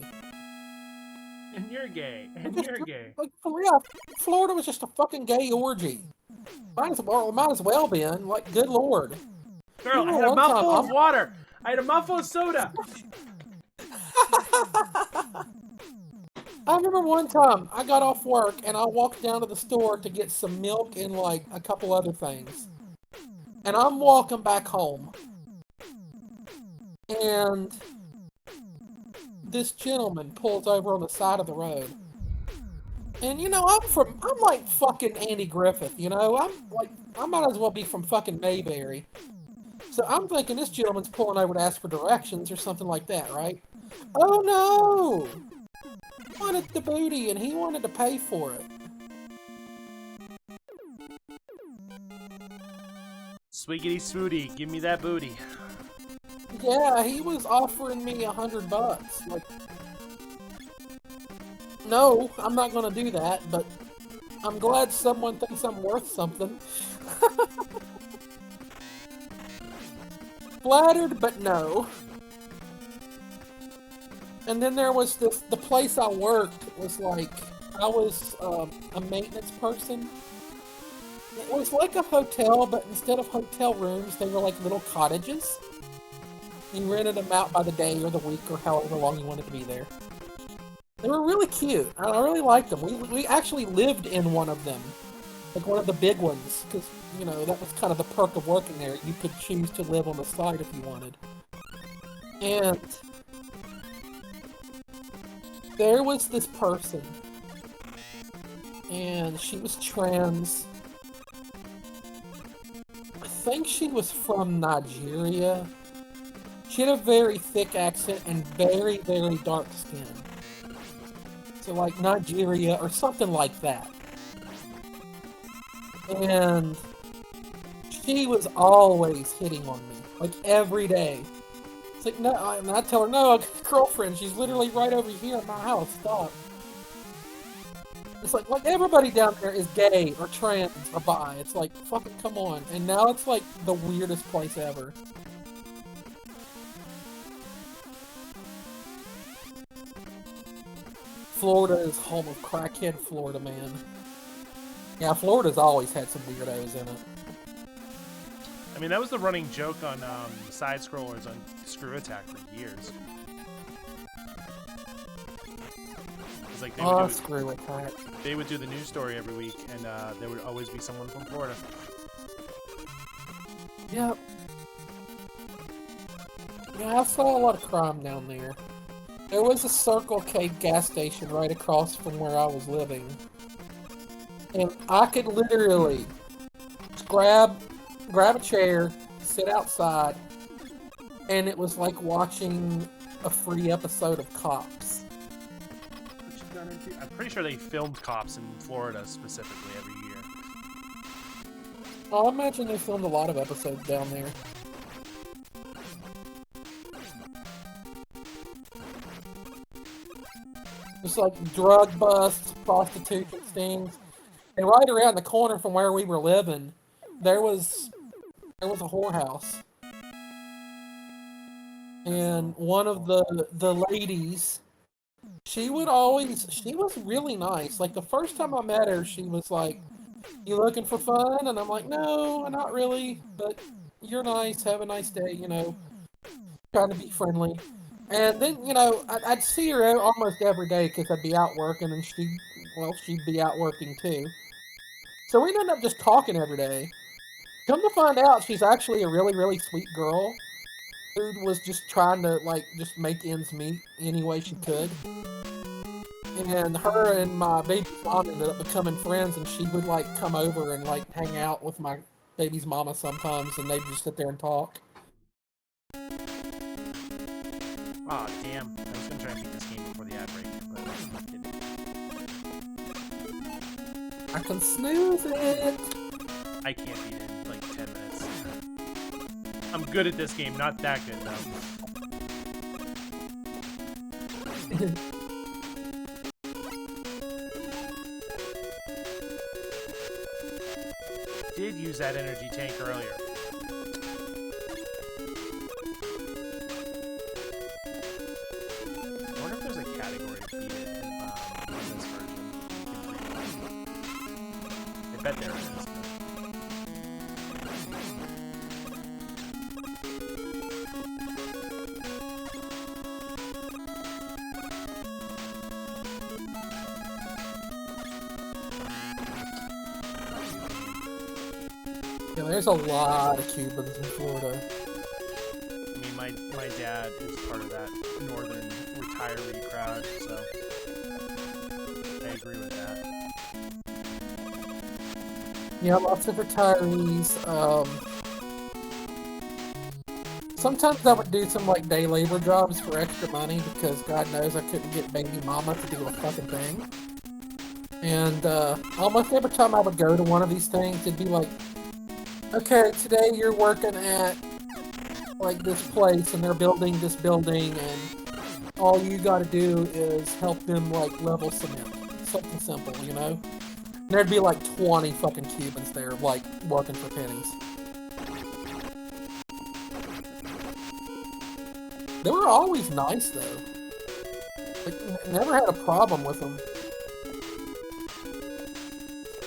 Speaker 1: And you're gay. And
Speaker 2: Just,
Speaker 1: you're gay.
Speaker 2: like, for real, Florida was just a fucking gay orgy. Might as well been. Like, good lord.
Speaker 1: Girl, I
Speaker 2: Remember
Speaker 1: had a
Speaker 2: one time,
Speaker 1: mouthful of water. I had a mouthful of soda.
Speaker 2: I remember one time I got off work and I walked down to the store to get some milk and like a couple other things. And I'm walking back home. And this gentleman pulls over on the side of the road. And you know, I'm like fucking Andy Griffith, you know? I might as well be from fucking Mayberry. So I'm thinking this gentleman's pulling over to ask for directions or something like that, right? Oh no! He wanted the booty and he wanted to pay for it.
Speaker 1: Swiggity swooty, give me that booty.
Speaker 2: Yeah, he was offering me $100. Like, no, I'm not gonna do that, but I'm glad someone thinks I'm worth something. Flattered, but no. And then there was the place I worked was like, I was a maintenance person. It was like a hotel, but instead of hotel rooms, they were like little cottages. You rented them out by the day or the week or however long you wanted to be there. They were really cute. I really liked them. We actually lived in one of them. Like one of the big ones. Because, you know, that was kind of the perk of working there. You could choose to live on the side if you wanted. And there was this person. And she was trans. I think she was from Nigeria. She had a very thick accent and very, very dark skin. So like Nigeria or something like that. And she was always hitting on me. Like every day. It's like, no, and I tell her, no, I got a girlfriend. She's literally right over here at my house. Stop. It's like everybody down there is gay or trans or bi. It's like, fucking come on. And now it's like the weirdest place ever. Florida is home of crackhead Florida, man. Yeah, Florida's always had some weirdos in it.
Speaker 1: I mean, that was the running joke on side scrollers on Screw Attack for years. It's like
Speaker 2: Screw Attack.
Speaker 1: They would do the news story every week, and there would always be someone from Florida.
Speaker 2: Yep. Yeah, I saw a lot of crime down there. There was a Circle K gas station right across from where I was living. And I could literally just grab a chair, sit outside, and it was like watching a free episode of Cops.
Speaker 1: I'm pretty sure they filmed Cops in Florida specifically every year.
Speaker 2: I imagine they filmed a lot of episodes down there. Just like drug busts, prostitution stings. And right around the corner from where we were living, there was a whorehouse. And one of the ladies, she was really nice. Like the first time I met her, she was like, "You looking for fun?" And I'm like, "No, not really, but you're nice. Have a nice day, you know." Trying to be friendly. And then, you know, I'd see her almost every day because I'd be out working and she'd be out working too. So we'd end up just talking every day. Come to find out, she's actually a really, really sweet girl who was just trying to, like, just make ends meet any way she could. And her and my baby's mom ended up becoming friends, and she would, like, come over and, like, hang out with my baby's mama sometimes, and they'd just sit there and talk.
Speaker 1: Aw, damn. I was gonna try and beat this game before the ad break, but I'm not kidding.
Speaker 2: I can snooze it.
Speaker 1: I can't beat it in like 10 minutes. I'm good at this game, not that good though. Did use that energy tank earlier. I wonder if there's a category to beat it in this version. I bet there is.
Speaker 2: Yeah, there's a lot of Cubans in Florida.
Speaker 1: I mean, my dad is part of that northern retiree crowd, so I agree with that.
Speaker 2: Yeah, lots of retirees. Sometimes I would do some like day labor jobs for extra money because God knows I couldn't get baby mama to do a fucking thing. And almost every time I would go to one of these things, it'd be like, okay, today you're working at like this place and they're building this building and all you gotta do is help them like level cement. Something simple, you know? And there'd be like 20 fucking Cubans there like working for pennies. They were always nice though. Like, never had a problem with them.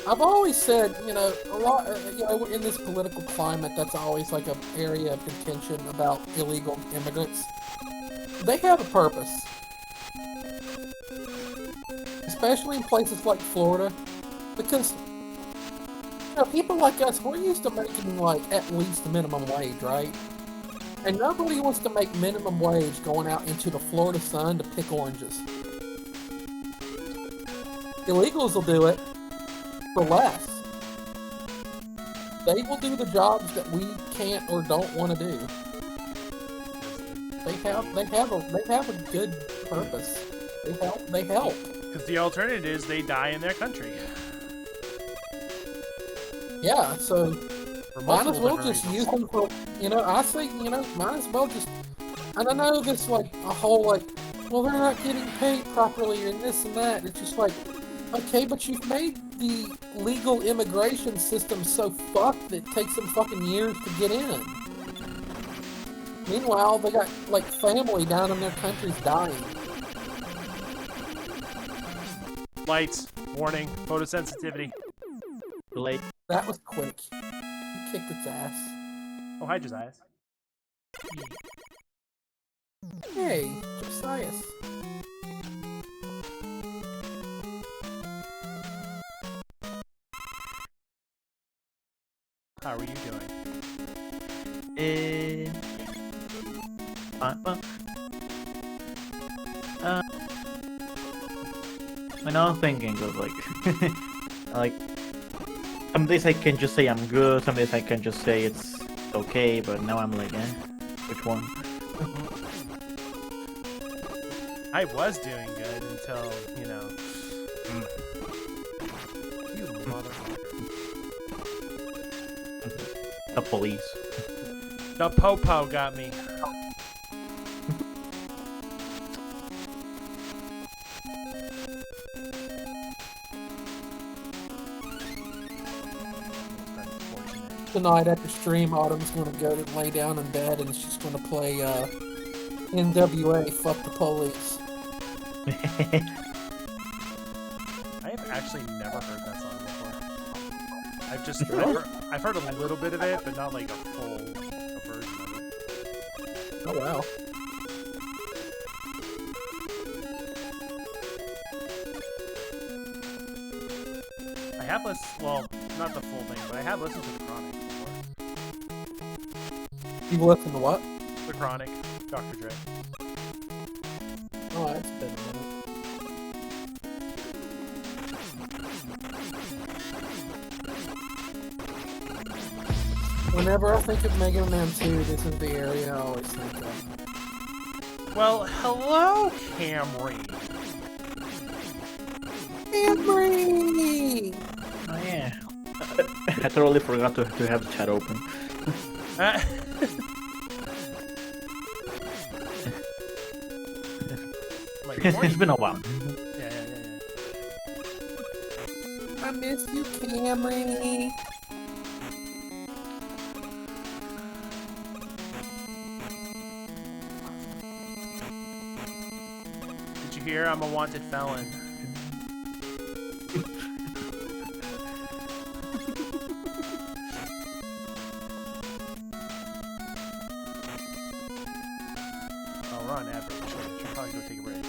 Speaker 2: I've always said, you know, a lot, you know, in this political climate, that's always like an area of contention about illegal immigrants. They have a purpose. Especially in places like Florida. Because, you know, people like us, we're used to making, like, at least minimum wage, right? And nobody wants to make minimum wage going out into the Florida sun to pick oranges. Illegals will do it. For less. They will do the jobs that we can't or don't want to do. They have a good purpose. They help.
Speaker 1: Because the alternative is they die in their country.
Speaker 2: Yeah, so
Speaker 1: For
Speaker 2: might as well
Speaker 1: multiple
Speaker 2: just
Speaker 1: different
Speaker 2: use them for, you know, I think, you know, might as well just, and I know this like a whole like, well, they're not getting paid properly and this and that. It's just like, okay, but you've made the legal immigration system so fucked that it takes them fucking years to get in. Meanwhile, they got, like, family down in their countries dying.
Speaker 1: Lights, warning, photosensitivity.
Speaker 5: Late.
Speaker 2: That was quick. You kicked its ass.
Speaker 1: Oh, hi, Josias.
Speaker 2: Hey, Josias.
Speaker 1: How are you doing?
Speaker 5: Fine. When I'm thinking of like some days I can just say I'm good, some days I can just say it's okay, but now I'm like, which one?
Speaker 1: I was doing good until, you know. You motherfucker.
Speaker 5: The police.
Speaker 1: The po-po got me.
Speaker 2: Tonight after stream, Autumn's going to go to lay down in bed and she's going to play NWA Fuck the Police.
Speaker 1: I have actually never heard that song before.
Speaker 2: Really?
Speaker 1: I've heard a little bit of it, but not like a full version of it.
Speaker 2: Oh wow.
Speaker 1: I have listened, well, not the full thing, but I have listened to the Chronic before.
Speaker 2: You listen to what?
Speaker 1: The Chronic, Dr. Dre.
Speaker 2: Oh, that's been a minute. Whenever I think of Mega Man 2, this is the area I always think of.
Speaker 1: Well, hello, Camry.
Speaker 2: Camry!
Speaker 5: Hi, I totally forgot to have the chat open. It's been a while.
Speaker 1: Yeah.
Speaker 2: I miss you, Camry.
Speaker 1: Did you hear? I'm a wanted felon. Oh, we're on average. Should probably go take a break.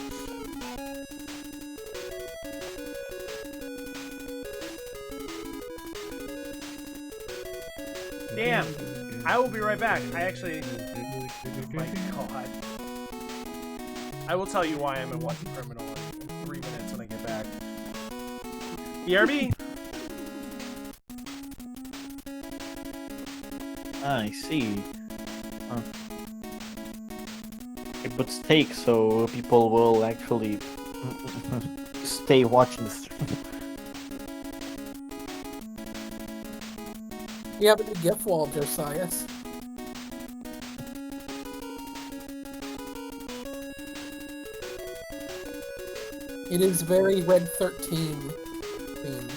Speaker 1: Damn! I will be right back. I actually... My God. I will tell you why I'm a wanted criminal in 3 minutes when I get back. BRB!
Speaker 5: I see. It puts stakes so people will actually stay watching the stream.
Speaker 2: You have a new gift wall, Josias. It is very Red 13 themed.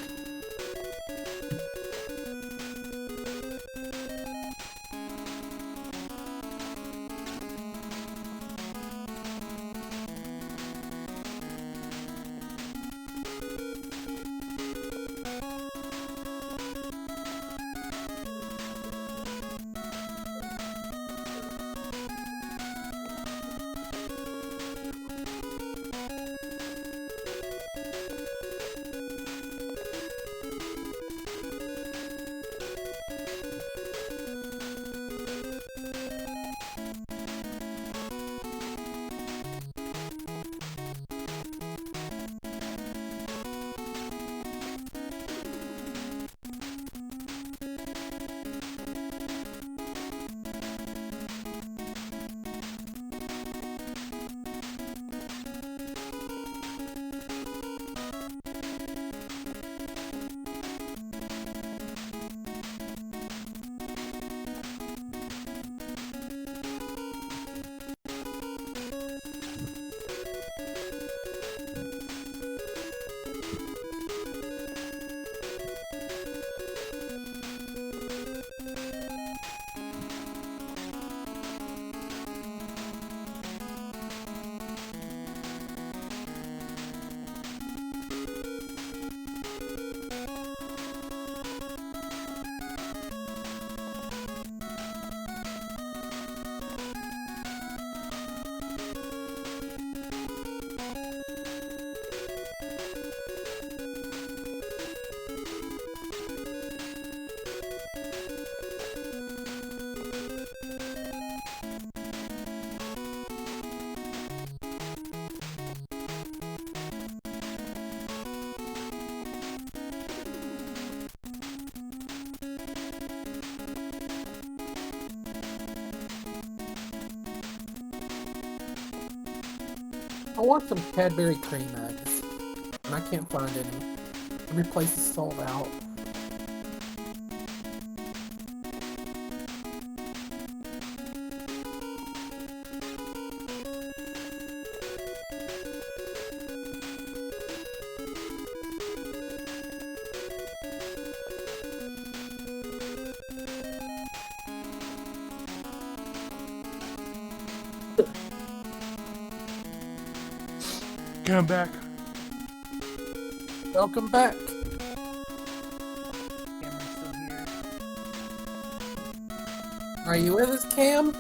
Speaker 2: I want some Cadbury cream eggs, and I can't find any. Every place is sold out.
Speaker 1: Come back.
Speaker 2: Welcome back.
Speaker 1: Cameron's still here.
Speaker 2: Are you with us, Cam?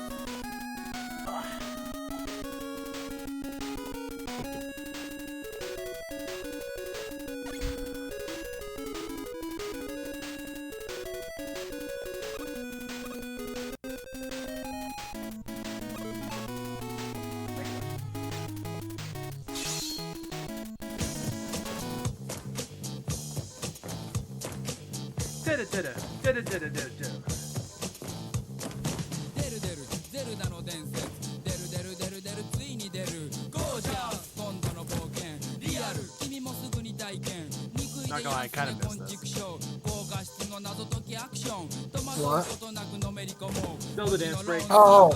Speaker 1: Not gonna lie, I kind of missed this.
Speaker 2: What?
Speaker 1: Build a dance break.
Speaker 2: Oh.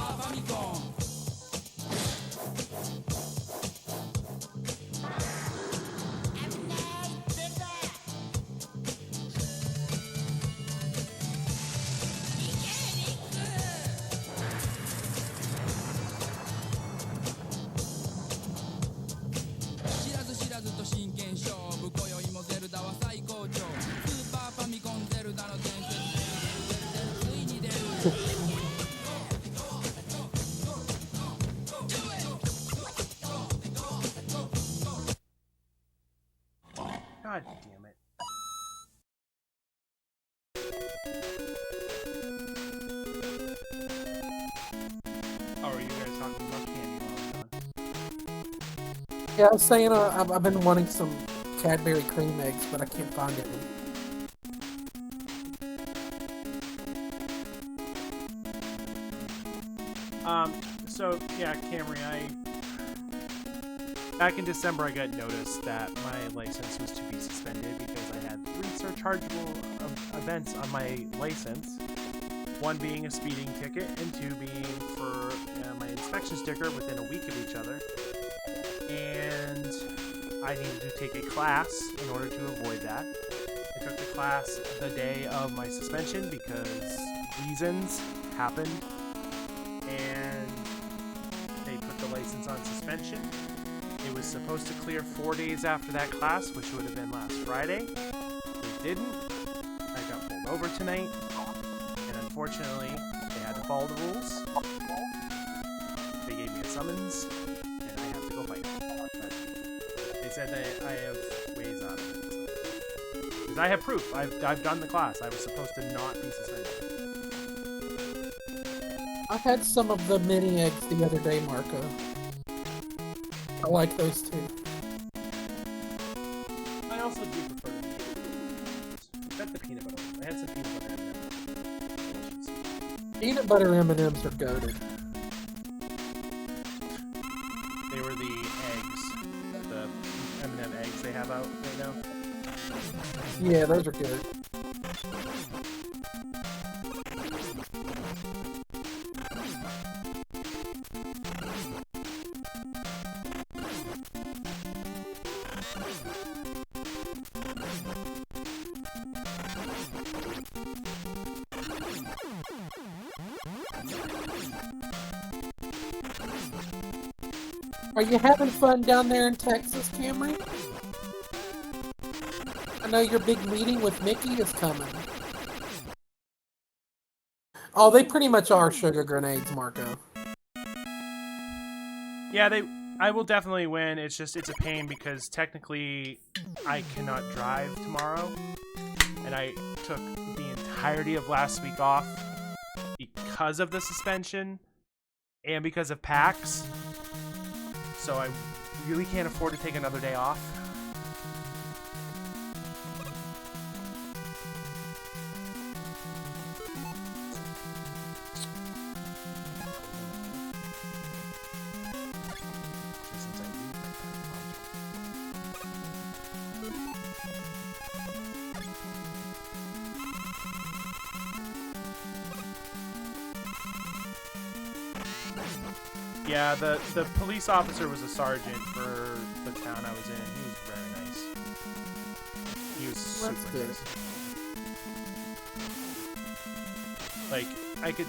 Speaker 1: God damn it. Oh, are you guys talking about candy while I'm gone?
Speaker 2: Yeah, I was saying I've been wanting some Cadbury cream eggs, but I can't find any.
Speaker 1: So yeah, Camry, back in December I got notice that my license was to be suspended because I had 3 surchargeable events on my license. 1 being a speeding ticket, and 2 being for my inspection sticker within a week of each other. And I needed to take a class in order to avoid that. I took the class the day of my suspension because reasons happened, and they put the license on suspension. It was supposed to clear 4 days after that class, which would have been last Friday. It didn't. I got pulled over tonight, and unfortunately, they had to follow the rules. They gave me a summons, and I have to go fight it. But they said that I have ways out of it. Because I have proof. I've done the class. I was supposed to not be suspended.
Speaker 2: I had some of the mini eggs the other day, Marco. I like those too.
Speaker 1: I also do prefer the got the peanut butter. I had some peanut butter M&Ms.
Speaker 2: Peanut butter M&Ms are goated.
Speaker 1: They were the eggs, the M&M eggs they have out right now.
Speaker 2: Yeah, those are good. Are you having fun down there in Texas, Cameron? I know your big meeting with Mickey is coming. Oh, they pretty much are sugar grenades, Marco.
Speaker 1: Yeah, I will definitely win. It's just, it's a pain because technically I cannot drive tomorrow. And I took the entirety of last week off because of the suspension and because of PAX. So I really can't afford to take another day off. Yeah, the police officer was a sergeant for the town I was in. He was very nice. He was super nice. Like, I could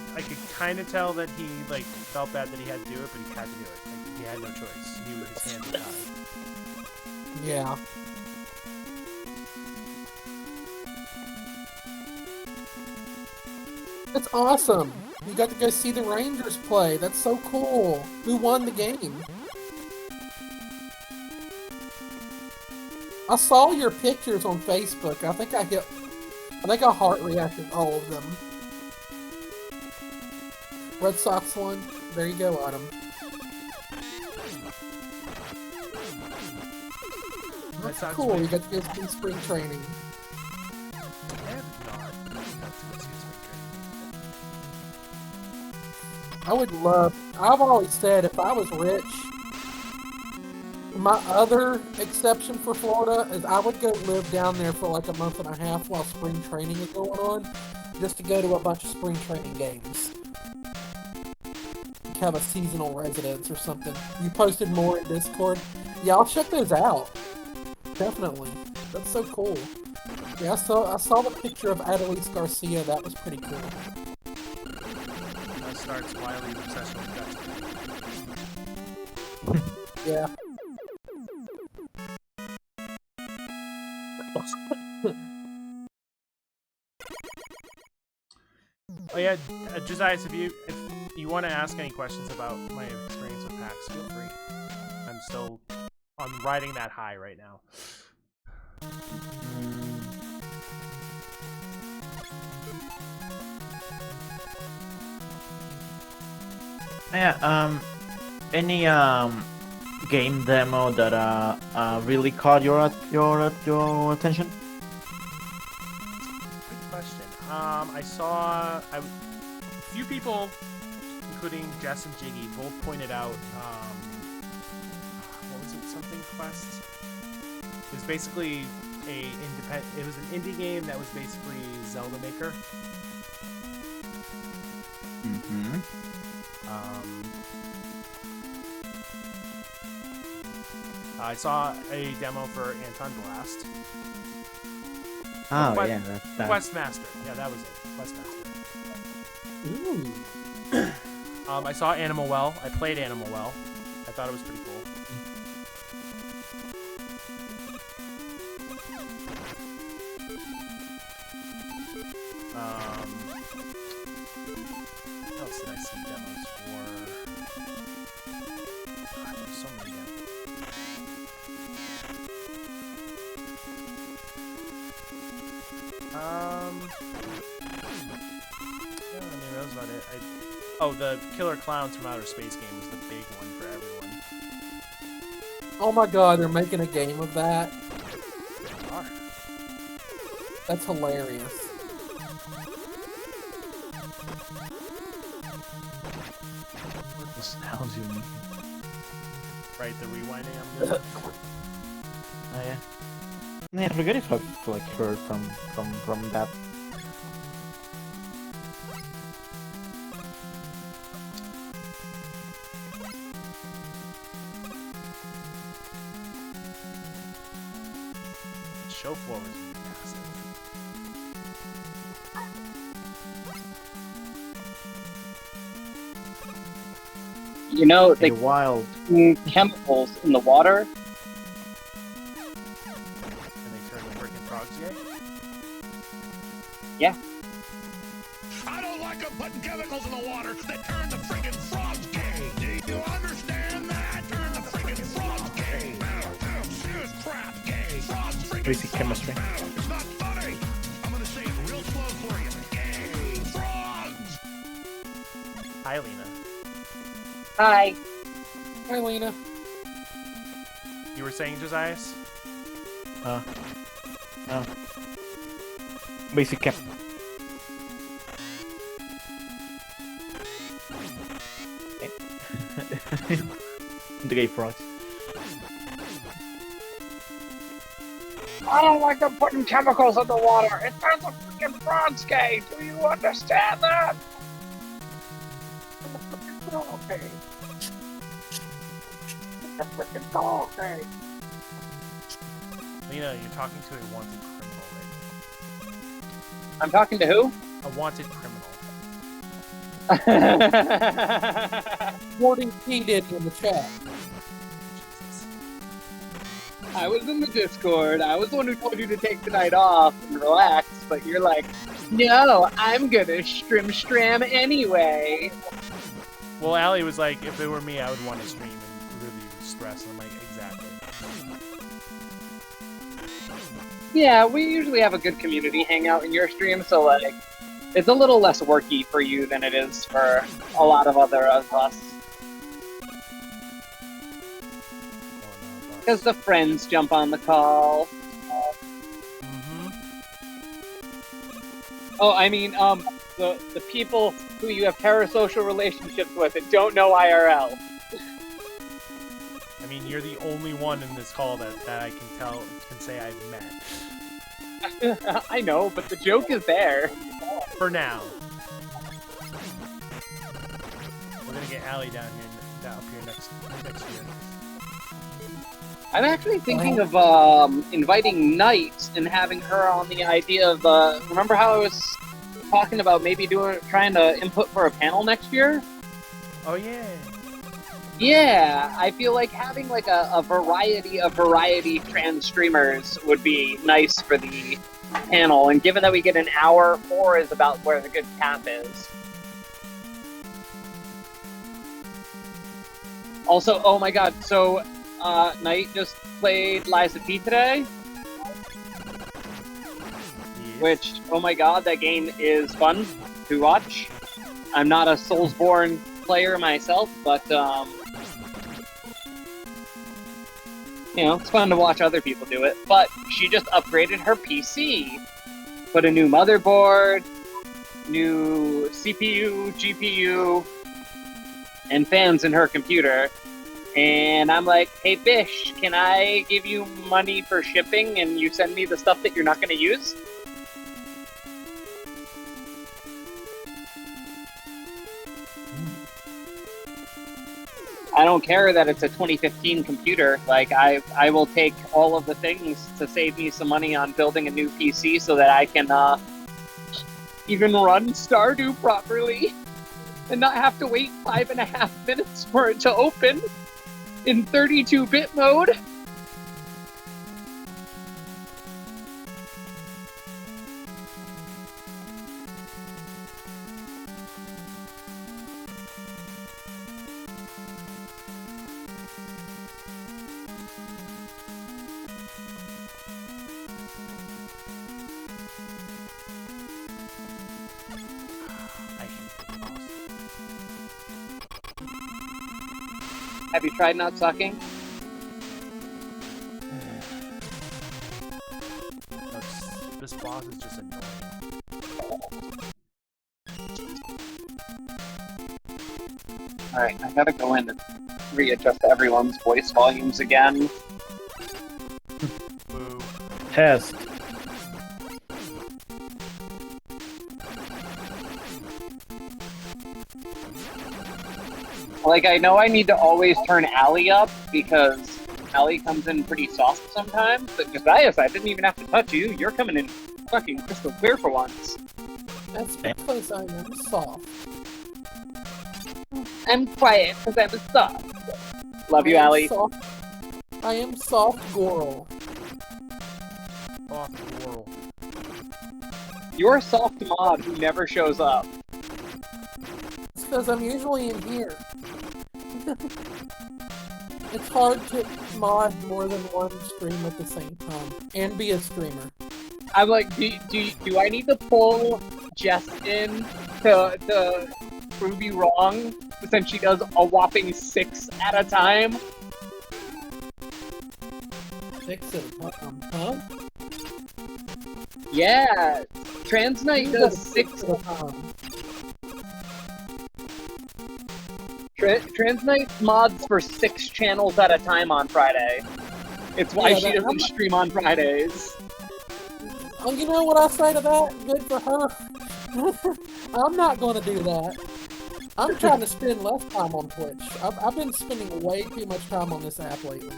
Speaker 1: kind of tell that he like felt bad that he had to do it, but he had to do it. Like, he had no choice. His hands were tied.
Speaker 2: Yeah. That's awesome. You got to go see the Rangers play. That's so cool. Who won the game? I saw your pictures on Facebook. I think I heart reacted all of them. Red Sox won. There you go, Autumn. That's cool. You got to go see spring training. I've always said if I was rich, my other exception for Florida is I would go live down there for like a month and a half while spring training is going on, just to go to a bunch of spring training games. Have a seasonal residence or something. You posted more in Discord. Yeah, I'll check those out. Definitely. That's so cool. Yeah, I saw the picture of Adelise Garcia. That was pretty cool.
Speaker 1: That starts Wiley's obsession with Destiny.
Speaker 2: Yeah.
Speaker 1: Oh yeah, Josiah, if you want to ask any questions about my experience with PAX, feel free. I'm still riding that high right now.
Speaker 5: Yeah, any game demo that really caught your attention?
Speaker 1: Good question. I saw a few people, including Jess and Jiggy, both pointed out what was it? Something Quest. It was basically it was an indie game that was basically Zelda Maker.
Speaker 5: Mm-hmm.
Speaker 1: I saw a demo for Anton Blast.
Speaker 5: Oh, yeah, that's
Speaker 1: Quest Master. Yeah, that was it. Quest Master.
Speaker 2: Ooh.
Speaker 1: I saw Animal Well. I played Animal Well. I thought it was pretty cool. What else did I see demos for? God, there's so many demos. Yeah, I mean, that was about it. Oh, the Killer Clowns from Outer Space game was the big one for everyone.
Speaker 2: Oh my god, they're making a game of that.
Speaker 1: They are.
Speaker 2: That's hilarious.
Speaker 5: What the sounds you mean?
Speaker 1: Right, the rewinding I'm doing.
Speaker 5: Oh yeah. Yeah, I forget if I've like heard from that.
Speaker 1: The show floor was massive.
Speaker 6: You know, they
Speaker 5: Wild.
Speaker 6: chemicals in the water.
Speaker 1: And they turned the freaking frogs gay.
Speaker 6: Yeah.
Speaker 3: I don't like them putting chemicals in the water that turn the friggin' frogs gay. Do you understand that? Turn the friggin' frogs gay. Serious crap gay. Frogs friggin'
Speaker 5: Basic chemistry.
Speaker 3: It's not funny. I'm gonna say it real slow for you. Gay frogs.
Speaker 1: Hi, Lena.
Speaker 6: Hi.
Speaker 2: Hi, Lena.
Speaker 1: You were saying, Josias?
Speaker 5: Basic chem. The gay frogs.
Speaker 6: I don't like them putting chemicals in the water. It turns the freaking frogs gay. Do you understand that? Okay. The freaking dog gay.
Speaker 1: Lena, you're talking to a wanted criminal right
Speaker 6: I'm talking to who?
Speaker 1: now. A wanted criminal.
Speaker 2: Warden P did in the chat.
Speaker 1: Jesus.
Speaker 6: I was in the Discord. I was the one who told you to take the night off and relax, but you're like, no, I'm gonna stram anyway.
Speaker 1: Well, Allie was like, if it were me, I would want to stream and relieve stress. And I'm like, exactly.
Speaker 6: Yeah, we usually have a good community hangout in your stream, so like, it's a little less worky for you than it is for a lot of other of us. Because the friends jump on the call.
Speaker 1: Mm-hmm.
Speaker 6: Oh, I mean, the people who you have parasocial relationships with and don't know IRL.
Speaker 1: I mean, you're the only one in this call that I can say I've met.
Speaker 6: I know, but the joke is there.
Speaker 1: For now. We're gonna get Allie down up here next year.
Speaker 6: I'm actually thinking of inviting Knight and having her on the idea of remember how I was talking about maybe trying to input for a panel next year?
Speaker 1: Oh yeah.
Speaker 6: Yeah, I feel like having like a variety trans streamers would be nice for the panel, and given that we get an hour, 4 is about where the good cap is. Also, oh my god, so Knight just played Lies of P today, which, oh my god, that game is fun to watch. I'm not a Soulsborne player myself, but you know, it's fun to watch other people do it. But she just upgraded her PC, put a new motherboard, new CPU, GPU, and fans in her computer. And I'm like, hey Bish, can I give you money for shipping and you send me the stuff that you're not going to use? I don't care that it's a 2015 computer. Like, I will take all of the things to save me some money on building a new PC so that I can even run Stardew properly and not have to wait 5.5 minutes for it to open in 32-bit mode. Have you tried not sucking?
Speaker 1: This boss is just annoying.
Speaker 6: Alright, I gotta go in and readjust everyone's voice volumes again.
Speaker 1: Boo.
Speaker 5: Test.
Speaker 6: Like, I know I need to always turn Allie up, because Allie comes in pretty soft sometimes, but Josias, I didn't even have to touch you. You're coming in fucking crystal clear for once.
Speaker 2: That's because I am soft.
Speaker 6: I'm quiet, because I'm soft. Love you,
Speaker 2: I am
Speaker 6: Allie.
Speaker 2: soft. I am soft Goral.
Speaker 1: Off the world.
Speaker 6: You're a soft mod who never shows up.
Speaker 2: It's because I'm usually in here. It's hard to mod more than one stream at the same time and be a streamer.
Speaker 6: I'm like, do I need to pull Jess in to prove you wrong, since she does a whopping 6 at a time?
Speaker 2: 6 at a time, huh?
Speaker 6: Yeah, Trans Knight does 6
Speaker 2: at a time.
Speaker 6: Trans Knight mods for 6 channels at a time on Friday. It's why she doesn't stream on Fridays.
Speaker 2: Oh, you know what I say to that? Good for her. I'm not going to do that. I'm trying to spend less time on Twitch. I've been spending way too much time on this app lately.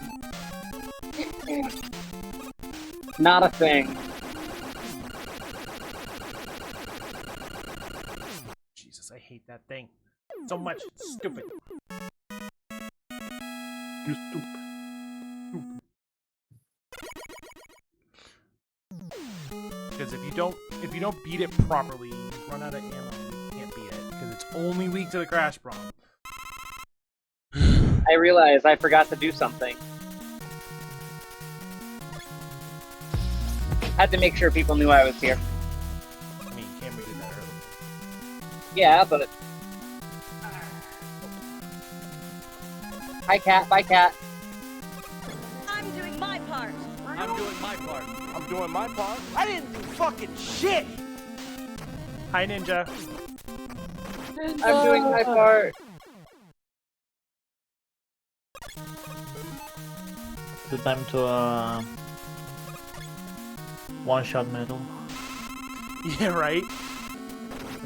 Speaker 6: Not a thing.
Speaker 1: Jesus, I hate that thing so much. It's stupid.
Speaker 5: You stupid.
Speaker 1: Because if you don't beat it properly, you run out of ammo and you can't beat it. Because it's only weak to the crash problem.
Speaker 6: I realized I forgot to do something. Had to make sure people knew I was here.
Speaker 1: I mean, Camry did that earlier.
Speaker 6: Yeah, but... Hi, Cat. Bye, Cat.
Speaker 4: I'm doing my part.
Speaker 7: I'm doing my part. I'm doing my part. I didn't do fucking shit!
Speaker 1: Hi, Ninja.
Speaker 6: I'm doing my part.
Speaker 5: Is it time to one-shot medal?
Speaker 1: Yeah, right?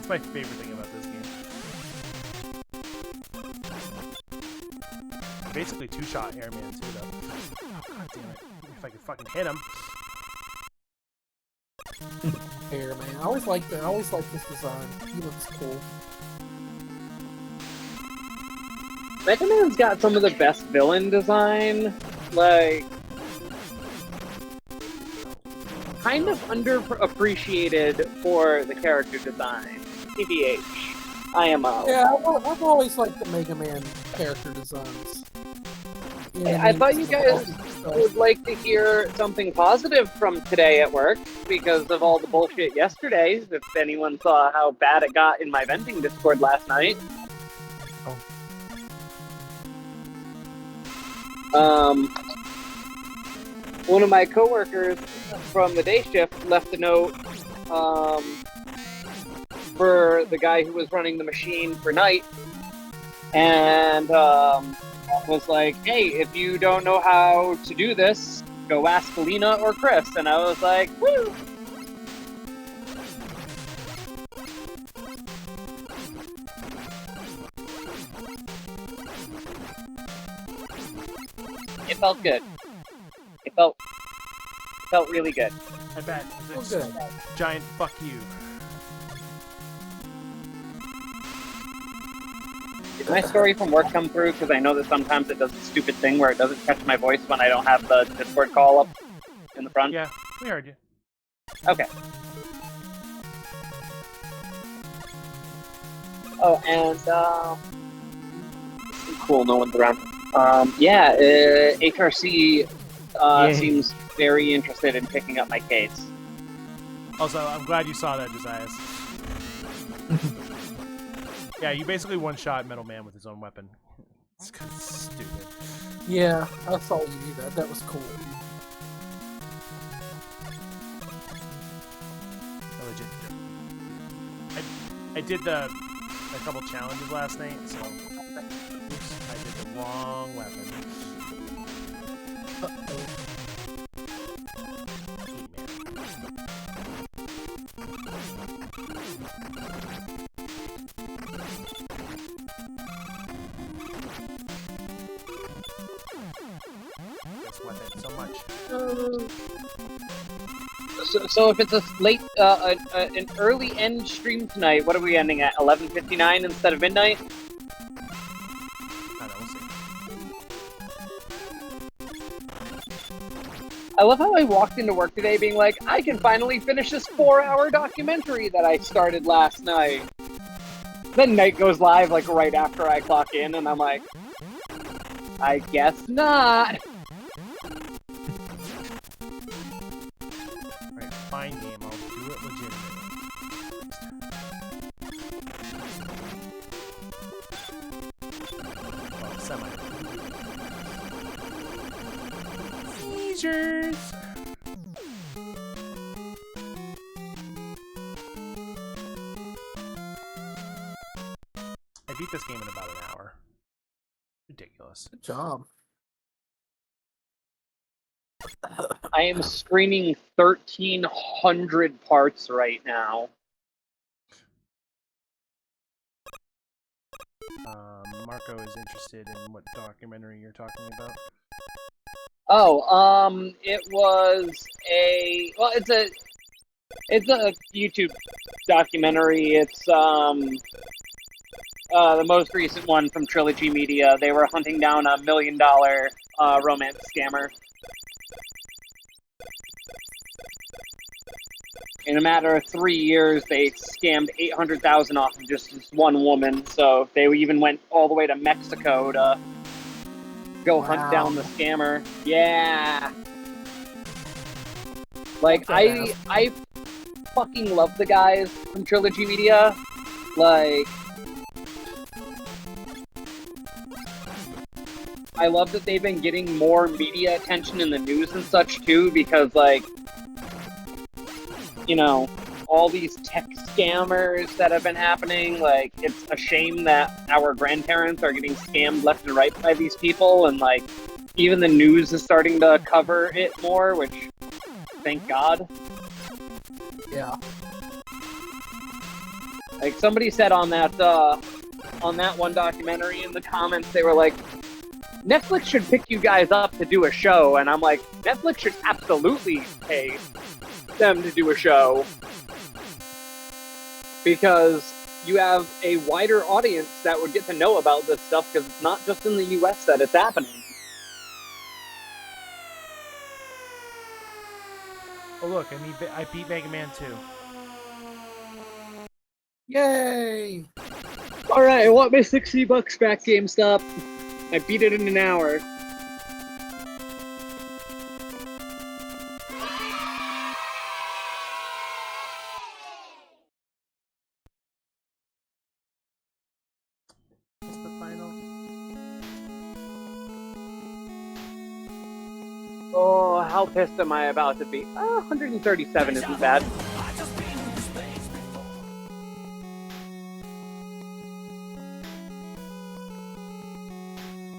Speaker 1: That's my favorite thing about this game. Basically two-shot airman too, though. Oh, God damn it! If I could fucking hit him.
Speaker 2: Airman. I always like that. I always like this design. He looks cool.
Speaker 6: Mega Man's got some of the best villain design. Like, kind of underappreciated for the character design. TBH. IMO.
Speaker 2: Yeah, I've always liked the Mega Man character designs. You know what
Speaker 6: I thought you
Speaker 2: Some
Speaker 6: guys
Speaker 2: stuff.
Speaker 6: would like to hear something positive from today at work because of all the bullshit yesterday. If anyone saw how bad it got in my venting Discord last night. One of my coworkers from the day shift left a note for the guy who was running the machine for night, and was like, "Hey, if you don't know how to do this, go ask Alina or Chris." And I was like, "Woo!" It felt good. It felt really good.
Speaker 1: I bet.
Speaker 2: Oh,
Speaker 1: It's
Speaker 2: good.
Speaker 1: a giant fuck you.
Speaker 6: Did my story from work come through? Because I know that sometimes it does a stupid thing where it doesn't catch my voice when I don't have the Discord call up in the front.
Speaker 1: Yeah, we heard you.
Speaker 6: Okay. Oh, and cool. No one's around. Yeah. HRC seems very interested in picking up my case.
Speaker 1: Also, I'm glad you saw that, Josias. Yeah, you basically one-shot Metal Man with his own weapon. It's kind of stupid.
Speaker 2: Yeah, I saw you do that. That was cool.
Speaker 1: I legit. I did a couple challenges last night, so oops, I did the wrong weapon.
Speaker 2: Uh-oh.
Speaker 1: This weapon so much.
Speaker 6: So if it's a late, an early end stream tonight, what are we ending at? 11:59 instead of midnight?
Speaker 1: I don't know, we'll see.
Speaker 6: I love how I walked into work today being like, I can finally finish this 4-hour documentary that I started last night. Then night goes live like right after I clock in, and I'm like, I guess not.
Speaker 1: Alright, fine game, I'll do it legitimately. Well, semi. Seizures! I beat this game in about an hour. Ridiculous.
Speaker 2: Good job.
Speaker 6: I am screening 1,300 parts right now.
Speaker 1: Marco is interested in what documentary you're talking about.
Speaker 6: Oh, it was it's a YouTube documentary. It's the most recent one from Trilogy Media. They were hunting down a $1 million romance scammer. In a matter of 3 years, they scammed $800,000 off of just this one woman. So they even went all the way to Mexico to go hunt down the scammer. Yeah. Like, I fucking love the guys from Trilogy Media. Like, I love that they've been getting more media attention in the news and such too, because like, you know, all these tech scammers that have been happening, like, it's a shame that our grandparents are getting scammed left and right by these people, and like, even the news is starting to cover it more, which, thank God.
Speaker 2: Yeah.
Speaker 6: Like somebody said on that one documentary in the comments, they were like, Netflix should pick you guys up to do a show, and I'm like, Netflix should absolutely pay them to do a show because you have a wider audience that would get to know about this stuff because it's not just in the US that it's happening.
Speaker 1: Oh look, I beat Mega Man 2.
Speaker 2: Yay!
Speaker 6: All right, I want my $60 back, GameStop. I beat it in an hour.
Speaker 1: What's the final?
Speaker 6: Oh, how pissed am I about to be? 137 isn't bad.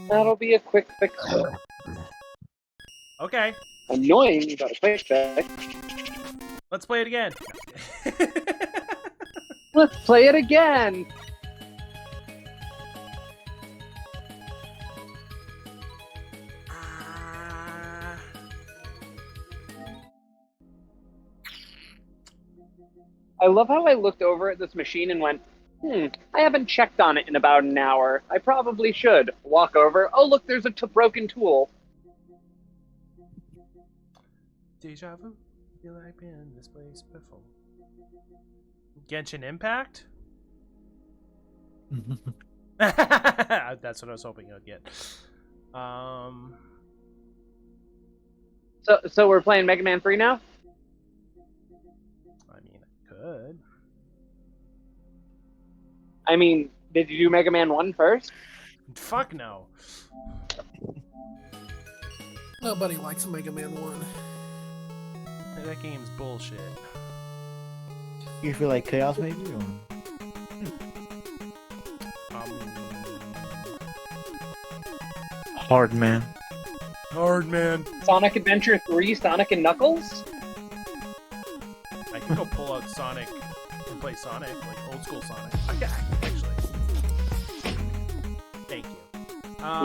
Speaker 6: That'll be a quick fix.
Speaker 1: Okay,
Speaker 6: Annoying, but a quick fix.
Speaker 1: let's play it again.
Speaker 6: Let's play it again. I love how I looked over at this machine and went, I haven't checked on it in about an hour. I probably should. Walk over. Oh, look, there's a broken tool.
Speaker 1: Deja vu. Feel like I've been in this place before. Genshin Impact? That's what I was hoping I'd get.
Speaker 6: So we're playing Mega Man 3 now?
Speaker 1: I mean, I could.
Speaker 6: I mean, did you do Mega Man 1 first?
Speaker 1: Fuck no.
Speaker 2: Nobody likes Mega Man 1.
Speaker 1: That game's bullshit.
Speaker 5: You feel like Chaos maybe? Or... Hard man.
Speaker 1: Hard man.
Speaker 6: Sonic Adventure 3, Sonic and Knuckles?
Speaker 1: I can go pull out Sonic and play Sonic, like old school Sonic. Okay, actually. Thank you.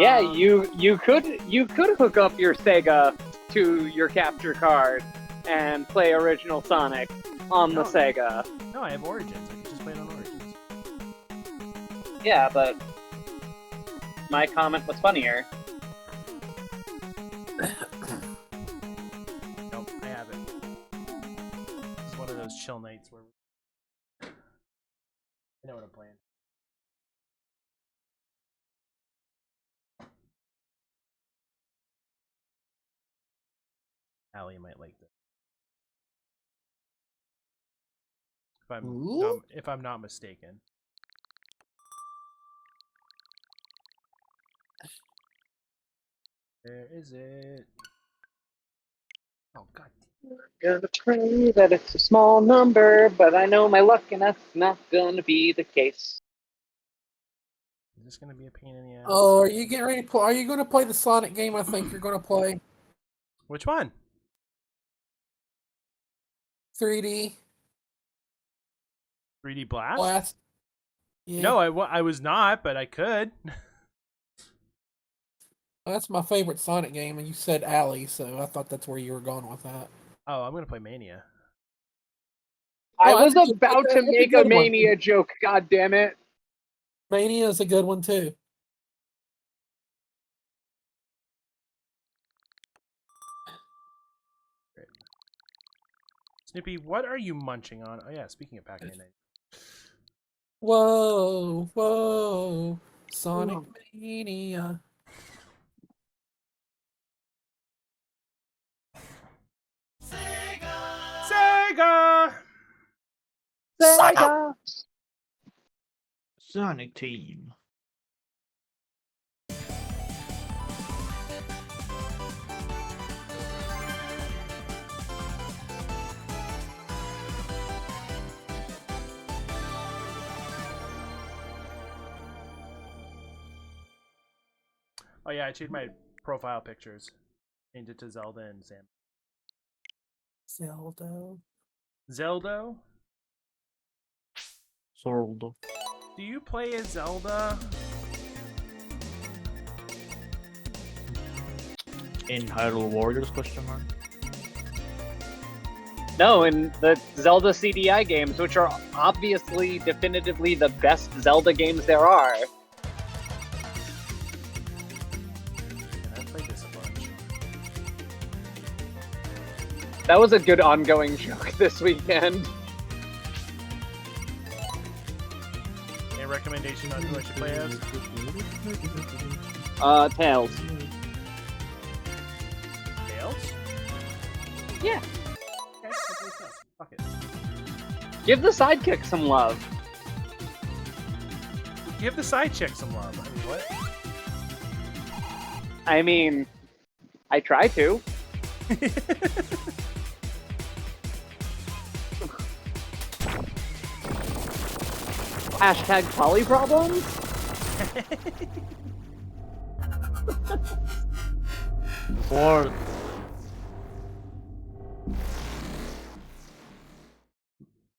Speaker 6: Yeah, you could hook up your Sega to your capture card and play original Sonic on the Sega.
Speaker 1: No, I have Origins. I can just play it on Origins.
Speaker 6: Yeah, but my comment was funnier.
Speaker 1: Nope, I haven't. This is one of those chill nights where I know what I'm playing. Allie might like this. If I'm not mistaken. Where is it? Oh god.
Speaker 6: Gonna pray that it's a small number, but I know my luck and that's not gonna be the case.
Speaker 1: Is this gonna be a pain in the ass?
Speaker 2: Oh, are you getting ready to play? Are you going to play the Sonic game I think you're going to play?
Speaker 1: Which one?
Speaker 2: 3D
Speaker 1: 3D Blast?
Speaker 2: Blast? Yeah.
Speaker 1: No, I was not, but I could.
Speaker 2: That's my favorite Sonic game, and you said Alley, so I thought that's where you were going with that.
Speaker 1: Oh, I'm gonna play Mania.
Speaker 6: I
Speaker 2: Oh,
Speaker 6: was
Speaker 2: that's a-
Speaker 6: about
Speaker 2: that's
Speaker 6: to
Speaker 2: a
Speaker 6: make
Speaker 2: good
Speaker 6: a
Speaker 2: one.
Speaker 6: Mania joke, god damn it.
Speaker 2: Mania is a good one too.
Speaker 1: Great. Snippy, what are you munching on? Oh yeah, speaking of Pac-Man.
Speaker 2: Whoa, whoa, Sonic Mania.
Speaker 1: Sega!
Speaker 6: Sega!
Speaker 5: Sonic Team.
Speaker 1: Oh yeah, I changed my profile pictures. Changed it to Zelda and Sam.
Speaker 2: Zelda.
Speaker 1: Zelda?
Speaker 5: Sort of.
Speaker 1: Do you play as Zelda?
Speaker 5: In Hyrule Warriors, question mark?
Speaker 6: No, in the Zelda CDI games, which are obviously, definitively the best Zelda games there are.
Speaker 1: I played this a bunch.
Speaker 6: That was a good ongoing joke this weekend.
Speaker 1: Any recommendation on who I should play as?
Speaker 6: Tails.
Speaker 1: Tails?
Speaker 6: Yeah.
Speaker 1: Okay, I'll play Tails. Fuck it.
Speaker 6: Give the sidekick some love.
Speaker 1: Give the side chick some love. I mean, what?
Speaker 6: I mean, I try to. Hashtag poly problems?
Speaker 5: Or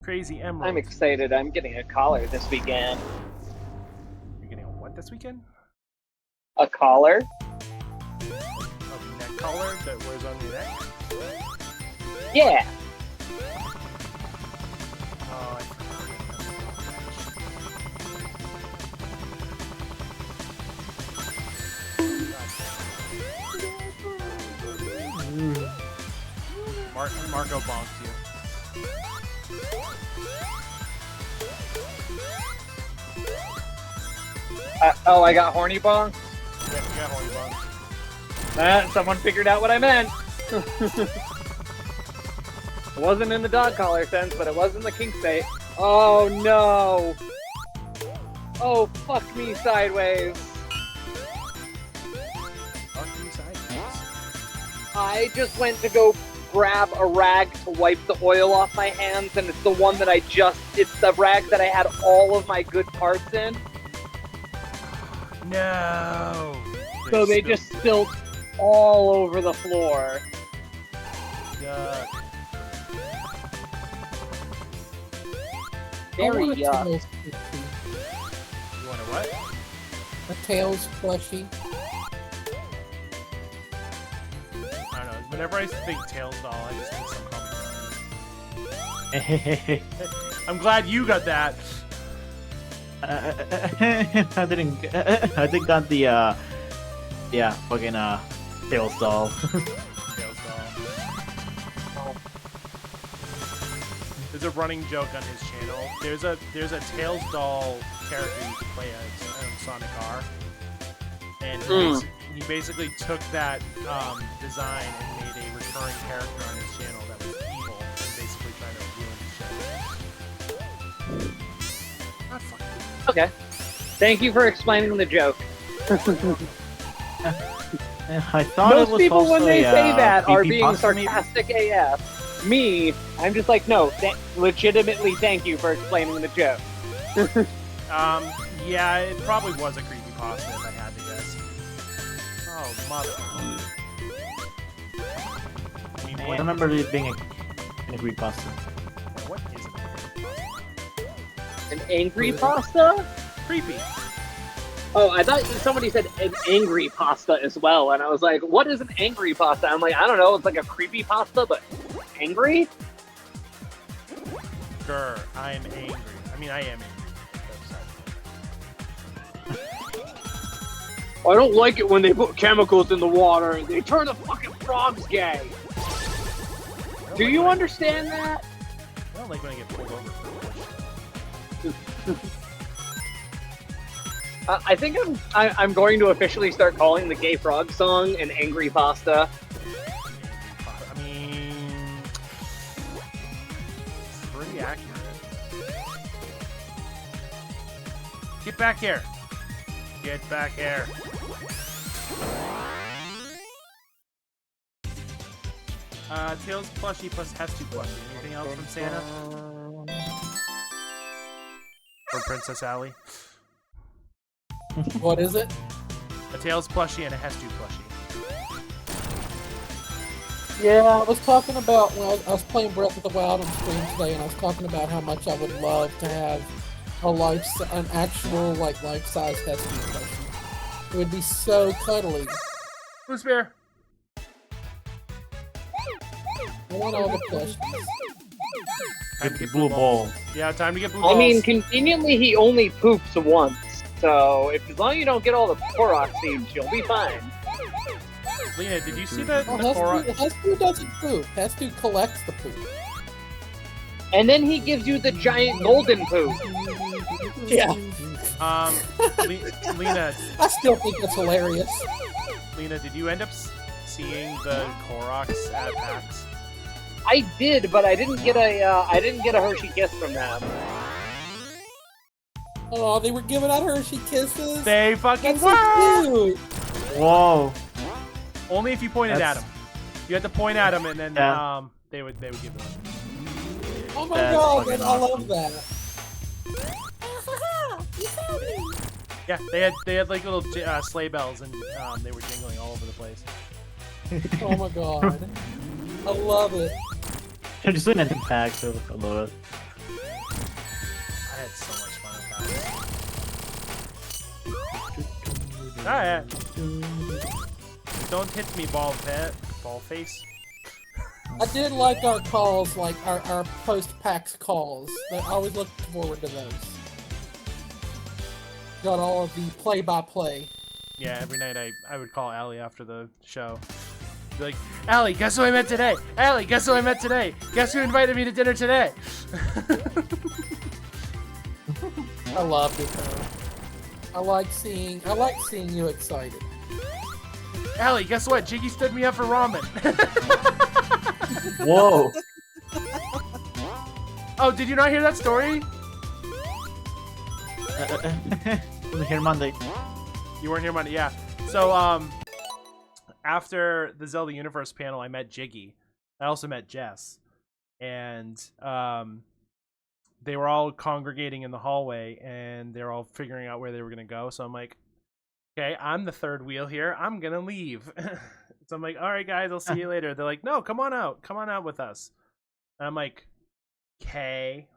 Speaker 1: Crazy Emerald.
Speaker 6: I'm excited. I'm getting a collar this weekend.
Speaker 1: You're getting a what this weekend?
Speaker 6: A collar?
Speaker 1: A neck collar that wears on your neck?
Speaker 6: Yeah.
Speaker 1: Oh, Marco bonked you.
Speaker 6: Oh, I got horny bonk?
Speaker 1: Yeah, you got horny bonk.
Speaker 6: Someone figured out what I meant. It wasn't in the dog collar sense, but it was in the kink state. Oh no! Oh, fuck me sideways.
Speaker 1: Fuck you sideways.
Speaker 6: I just went to go grab a rag to wipe the oil off my hands, and it's the one that it's the rag that I had all of my good parts in.
Speaker 1: No.
Speaker 6: So they just spilled all over the floor.
Speaker 1: Yuck.
Speaker 6: Very
Speaker 2: I want a
Speaker 6: yuck.
Speaker 2: Tails plushie.
Speaker 1: You want a what?
Speaker 2: A Tails plushie.
Speaker 1: I don't know. Whenever I think Tails doll, I just think some comic. I'm glad you got that.
Speaker 5: I didn't. I think got the yeah, fucking Tails doll.
Speaker 1: Tails doll. There's a running joke on his channel. There's a Tails doll character you can play as Sonic R, and he basically took that design and made a recurring character on his channel that was evil and basically trying to ruin his show. Not fucking.
Speaker 6: Okay. Thank you for explaining the joke.
Speaker 5: I thought it
Speaker 6: Most
Speaker 5: was
Speaker 6: people, when they
Speaker 5: also
Speaker 6: say
Speaker 5: a
Speaker 6: that, are
Speaker 5: PP
Speaker 6: being
Speaker 5: pasta, maybe?
Speaker 6: sarcastic AF. Me, I'm just like, no, legitimately thank you for explaining the joke.
Speaker 1: Yeah, it probably was a creepypasta if I had to guess. Oh, mother. I mean,
Speaker 5: I
Speaker 1: what,
Speaker 5: remember it being a Greek pasta.
Speaker 1: what is it?
Speaker 6: An angry pasta?
Speaker 1: Creepy.
Speaker 6: Oh, I thought somebody said an angry pasta as well, and I was like, what is an angry pasta? I'm like, I don't know, it's like a creepy pasta, but angry?
Speaker 1: Grr, I'm angry. I mean, I am angry.
Speaker 6: I don't like it when they put chemicals in the water and they turn the fucking frogs gay. Do you understand that?
Speaker 1: I don't like when I get pulled over for bullshit.
Speaker 6: I think I'm going to officially start calling the gay frog song an angry pasta.
Speaker 1: I mean, it's pretty accurate. Get back here. Get back here. Tails plushie plus Hestu plushie. Anything else from Santa? From Princess Allie?
Speaker 2: What is it?
Speaker 1: A Tails plushie and a Hestu plushie.
Speaker 2: Yeah, I was talking about when I was playing Breath of the Wild on stream today, and I was talking about how much I would love to have an actual like life-size Hesky plushie. It would be so cuddly.
Speaker 1: Who's fair?
Speaker 2: I want all the plushies.
Speaker 1: Time to
Speaker 5: Get
Speaker 1: get
Speaker 5: blue ball.
Speaker 1: Yeah, time to get blue
Speaker 6: I
Speaker 1: balls.
Speaker 6: mean, conveniently, he only poops once. So, as long as you don't get all the Korok seeds, you'll be fine.
Speaker 1: Lena, did you see the
Speaker 2: Well,
Speaker 1: Korok?
Speaker 2: Hesky doesn't poop. Hesky collects the poop.
Speaker 6: And then he gives you the giant golden poop.
Speaker 2: Yeah.
Speaker 1: Lena,
Speaker 2: I still think it's hilarious.
Speaker 1: Lena, did you end up seeing the Koroks at PAX?
Speaker 6: I did, but I didn't get a Hershey kiss from them.
Speaker 2: Oh, they were giving out Hershey kisses.
Speaker 1: They fucking
Speaker 2: That's
Speaker 1: were!
Speaker 2: so cute.
Speaker 5: Whoa.
Speaker 1: Only if you pointed at
Speaker 5: That's-
Speaker 1: him. You had to point at him, and then
Speaker 5: Yeah.
Speaker 1: they would give it.
Speaker 2: Oh my
Speaker 5: That's
Speaker 2: god,
Speaker 5: fucking
Speaker 2: I love
Speaker 5: awesome.
Speaker 2: that.
Speaker 1: Yeah, they had like little sleigh bells, and they were jingling all over the place.
Speaker 2: Oh my god. I love it.
Speaker 5: I'm just doing anything pack, so I love it.
Speaker 1: I had so much fun with that. Alright. Don't hit me, ball face.
Speaker 2: I did like our calls, like our post-PAX calls. I always look forward to those. Got all of the play-by-play.
Speaker 1: Yeah, every night I would call Allie after the show. Be like, Allie, guess who I met today? Allie, guess who I met today? Guess who invited me to dinner today?
Speaker 2: I loved it though. I like seeing you excited.
Speaker 1: Allie, guess what? Jiggy stood me up for ramen.
Speaker 5: Whoa.
Speaker 1: Oh, did you not hear that story?
Speaker 5: Wasn't here Monday.
Speaker 1: You weren't here Monday, yeah. So, after the Zelda Universe panel, I met Jiggy. I also met Jess. And, they were all congregating in the hallway, and they were all figuring out where they were going to go. So I'm like, okay, I'm the third wheel here. I'm going to leave. So I'm like, all right, guys, I'll see you later. They're like, no, come on out. Come on out with us. And I'm like, okay.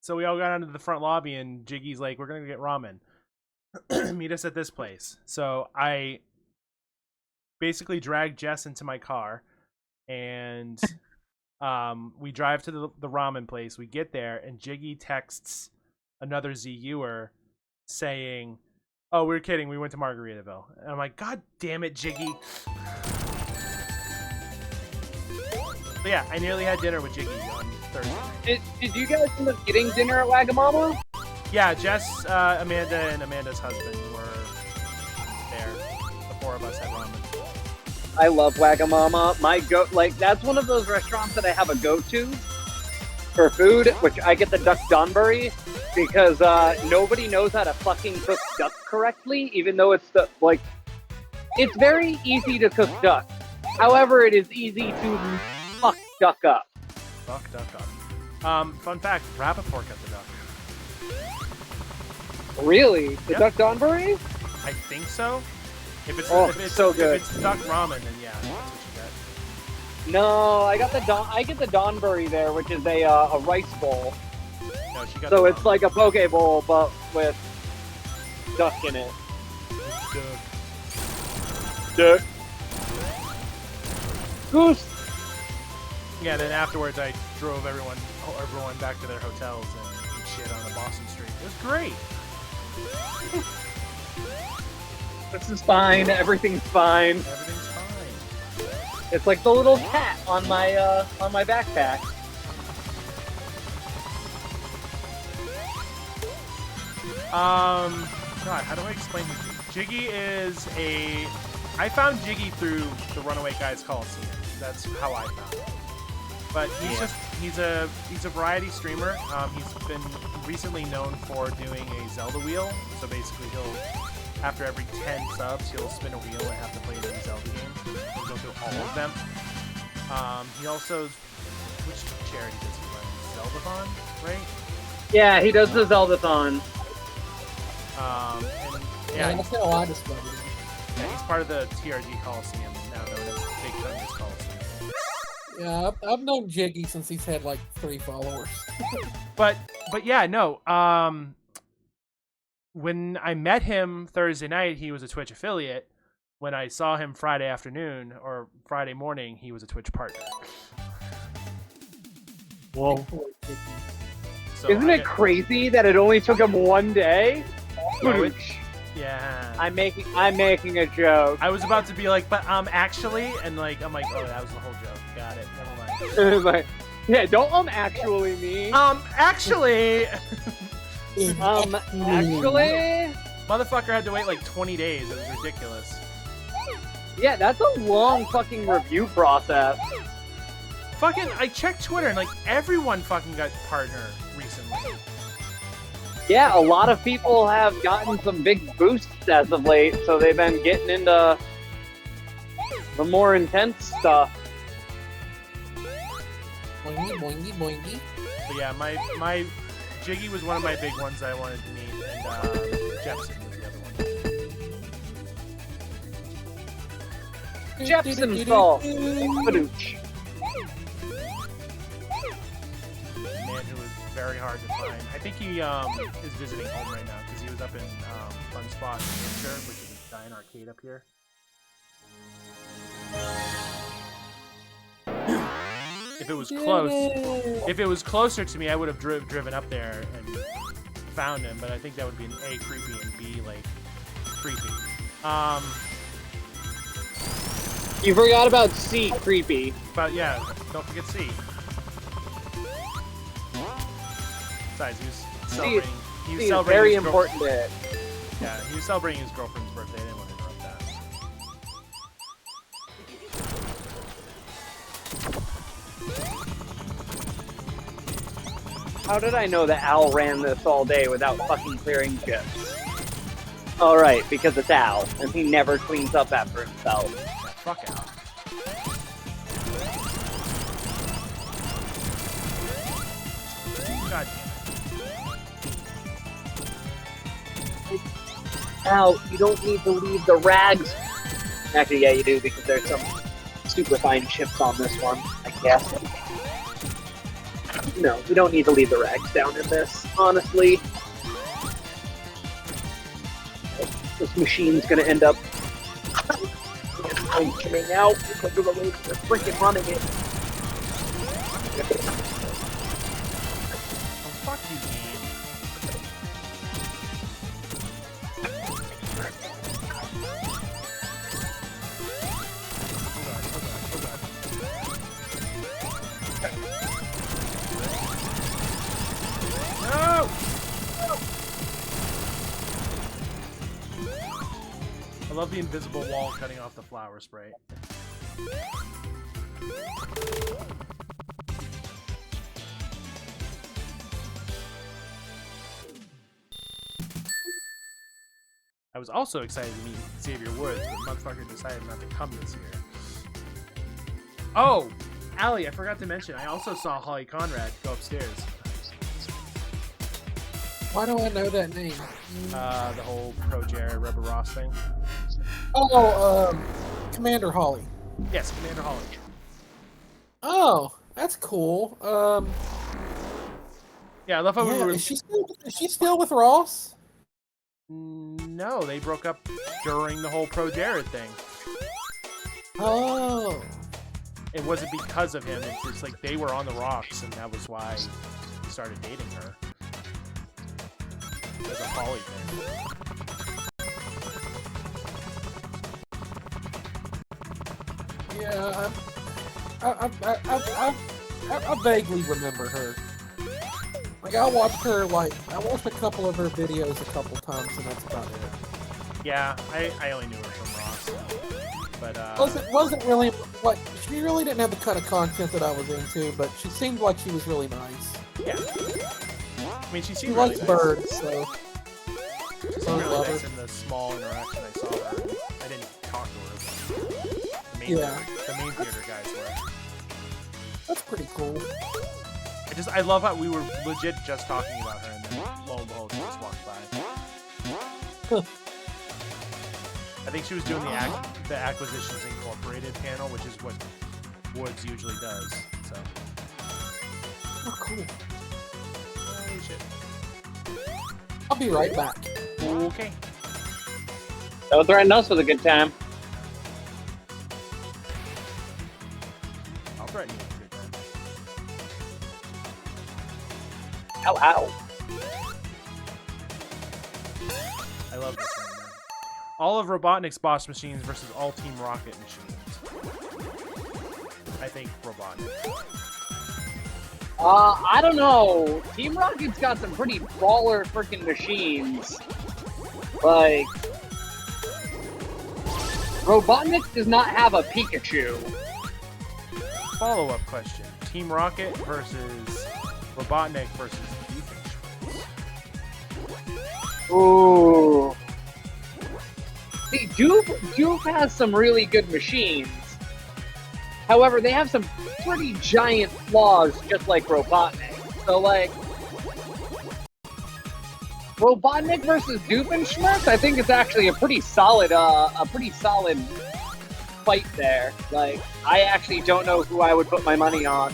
Speaker 1: So we all got onto the front lobby, and Jiggy's like, we're going to get ramen. Meet us at this place. So I basically dragged Jess into my car, and we drive to the ramen place. We get there, and Jiggy texts another ZUer saying, oh, we're kidding. We went to Margaritaville. And I'm like, God damn it, Jiggy. But yeah, I nearly had dinner with Jiggy on Thursday night.
Speaker 6: Did you guys end up getting dinner at Wagamama?
Speaker 1: Yeah, Jess, Amanda, and Amanda's husband were there. The four of us had ramen.
Speaker 6: I love Wagamama. That's one of those restaurants that I have a go-to for food, which I get the duck donburi because nobody knows how to fucking cook duck correctly, even though it's it's very easy to cook duck. However, it is easy to fuck duck up.
Speaker 1: Fuck duck up. Fun fact, Rappaport got the duck.
Speaker 6: Really? The
Speaker 1: Yep.
Speaker 6: duck donburi?
Speaker 1: I think so. If it's
Speaker 6: so good.
Speaker 1: If it's duck ramen, then yeah, that's what you
Speaker 6: No, I get the donburi there, which is a rice bowl.
Speaker 1: get. No, she got
Speaker 6: So
Speaker 1: the
Speaker 6: it's like a poke bowl, but with duck in it.
Speaker 1: duck.
Speaker 6: Duck. Goose.
Speaker 1: Yeah, then afterwards I drove everyone back to their hotels and eat shit on the Boston Street. It was great.
Speaker 6: This is fine. Everything's fine.
Speaker 1: Everything's fine.
Speaker 6: It's like the little cat on my backpack.
Speaker 1: God, how do I explain Jiggy? Jiggy is I found Jiggy through the Runaway Guys Coliseum. That's how I found him. But he's a variety streamer. He's been recently known for doing a Zelda wheel. So basically after every 10 subs, he'll spin a wheel and have to play a Zelda game. He'll go through all of them. He also, which charity does he run? Zeldathon, right?
Speaker 6: Yeah, he does the Zeldathon.
Speaker 1: And
Speaker 2: Yeah, that's how I discovered it.
Speaker 1: yeah, he's part of the TRG Coliseum, now known as Big Thunder's Coliseum.
Speaker 2: Yeah, I've known Jiggy since he's had like 3 followers.
Speaker 1: But yeah, no. When I met him Thursday night, he was a Twitch affiliate. When I saw him Friday afternoon or Friday morning, he was a Twitch partner.
Speaker 5: Whoa.
Speaker 1: So
Speaker 6: Isn't it crazy that it only took him one day?
Speaker 1: No, yeah.
Speaker 6: I'm making a joke.
Speaker 1: I was about to be like, but actually, and like I'm like, oh, that was the whole joke. Got it. Never mind.
Speaker 6: Like, yeah, don't actually me.
Speaker 1: Actually,
Speaker 6: actually.
Speaker 1: motherfucker had to wait like 20 days. It was ridiculous.
Speaker 6: Yeah, that's a long fucking review process.
Speaker 1: Fucking, I checked Twitter and like everyone fucking got partner recently.
Speaker 6: Yeah, a lot of people have gotten some big boosts as of late, so they've been getting into the more intense stuff.
Speaker 2: Boingy, boingy, boingy.
Speaker 1: But yeah, my Jiggy was one of my big ones that I wanted to meet, and Jepson was the other one.
Speaker 6: Jepson Salt. Badooch.
Speaker 1: Man who was very hard to find. I think he is visiting home right now because he was up in Fun Spot in Hampshire, which is a giant arcade up here. If it was closer to me, I would have driven up there and found him. But I think that would be an A, creepy, and B, like creepy.
Speaker 6: You forgot about C, creepy.
Speaker 1: But yeah, don't forget C. Besides, he was celebrating. He was celebrating
Speaker 6: very
Speaker 1: his
Speaker 6: important bit.
Speaker 1: Yeah, he was celebrating his girlfriend's birthday. I didn't want to interrupt that.
Speaker 6: How did I know that Al ran this all day without fucking clearing chips? Alright, because it's Al, and he never cleans up after himself.
Speaker 1: Yeah, fuck out. God damn it.
Speaker 6: Al, you don't need to leave the rags. Actually, yeah, you do, because there's some super fine chips on this one, I guess. No, you don't need to leave the rags down in this, honestly. This machine's gonna end up functioning out because of the way they're freaking running it.
Speaker 1: Oh, fuck you, game. No! I love the invisible wall cutting off the flower spray. I was also excited to meet Xavier Woods, but motherfucker decided not to come this year. Oh! Allie, I forgot to mention, I also saw Holly Conrad go upstairs.
Speaker 2: Why do I know that name?
Speaker 1: The whole Pro Jared Rebel Ross thing.
Speaker 2: Oh, Commander Holly.
Speaker 1: Yes, Commander Holly.
Speaker 2: Oh, that's cool.
Speaker 1: Yeah, I love how we were...
Speaker 2: Is she still with Ross?
Speaker 1: No, they broke up during the whole Pro Jared thing.
Speaker 2: Oh.
Speaker 1: It wasn't because of him, it's just like they were on the rocks, and that was why he started dating her. As a Holly thing.
Speaker 2: Yeah, I vaguely remember her. Like I watched a couple of her videos a couple times, and that's about it.
Speaker 1: Yeah, I only knew her from Ross. But
Speaker 2: wasn't really like she really didn't have the kind of content that I was into, but she seemed like she was really nice.
Speaker 1: Yeah. I mean, she
Speaker 2: She
Speaker 1: seemed really
Speaker 2: likes
Speaker 1: nice.
Speaker 2: birds, so.
Speaker 1: She seemed really nice in the small interaction I saw her. I didn't talk to her. The main theater guys were.
Speaker 2: That's pretty cool.
Speaker 1: I love how we were legit just talking about her, and then lo and behold, she just walked by. I think she was doing the Acquisitions Incorporated panel, which is what Woods usually does. So.
Speaker 2: Oh, cool.
Speaker 1: Holy shit.
Speaker 2: I'll be right back.
Speaker 1: Okay.
Speaker 6: Don't threaten us with a good time.
Speaker 1: I'll threaten you with a good time.
Speaker 6: Ow, ow.
Speaker 1: I love this one, man. All of Robotnik's boss machines versus all Team Rocket machines. I think Robotnik.
Speaker 6: I don't know. Team Rocket's got some pretty baller freaking machines. Like, Robotnik does not have a Pikachu.
Speaker 1: Follow-up question. Team Rocket versus Robotnik versus Doofenshmirtz.
Speaker 6: Ooh. See, Doof has some really good machines. However, they have some pretty giant flaws, just like Robotnik. So, like, Robotnik versus Doofenshmirtz, I think it's actually a pretty solid fight there. Like, I actually don't know who I would put my money on.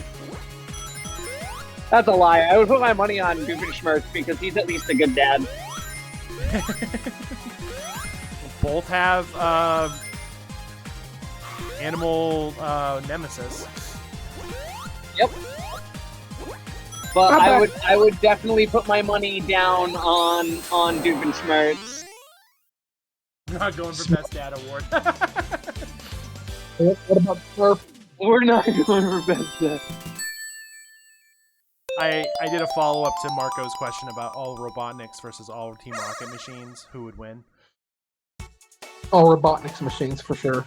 Speaker 6: That's a lie. I would put my money on Doofenshmirtz because he's at least a good dad.
Speaker 1: Both have animal nemesis.
Speaker 6: Yep. But I would definitely put my money down on Doofenshmirtz.
Speaker 1: We're not going for best dad award.
Speaker 2: What about Smurf?
Speaker 6: We're not going for best dad.
Speaker 1: I did a follow-up to Marco's question about all Robotniks versus all Team Rocket machines. Who would win?
Speaker 2: All Robotnik's machines for sure.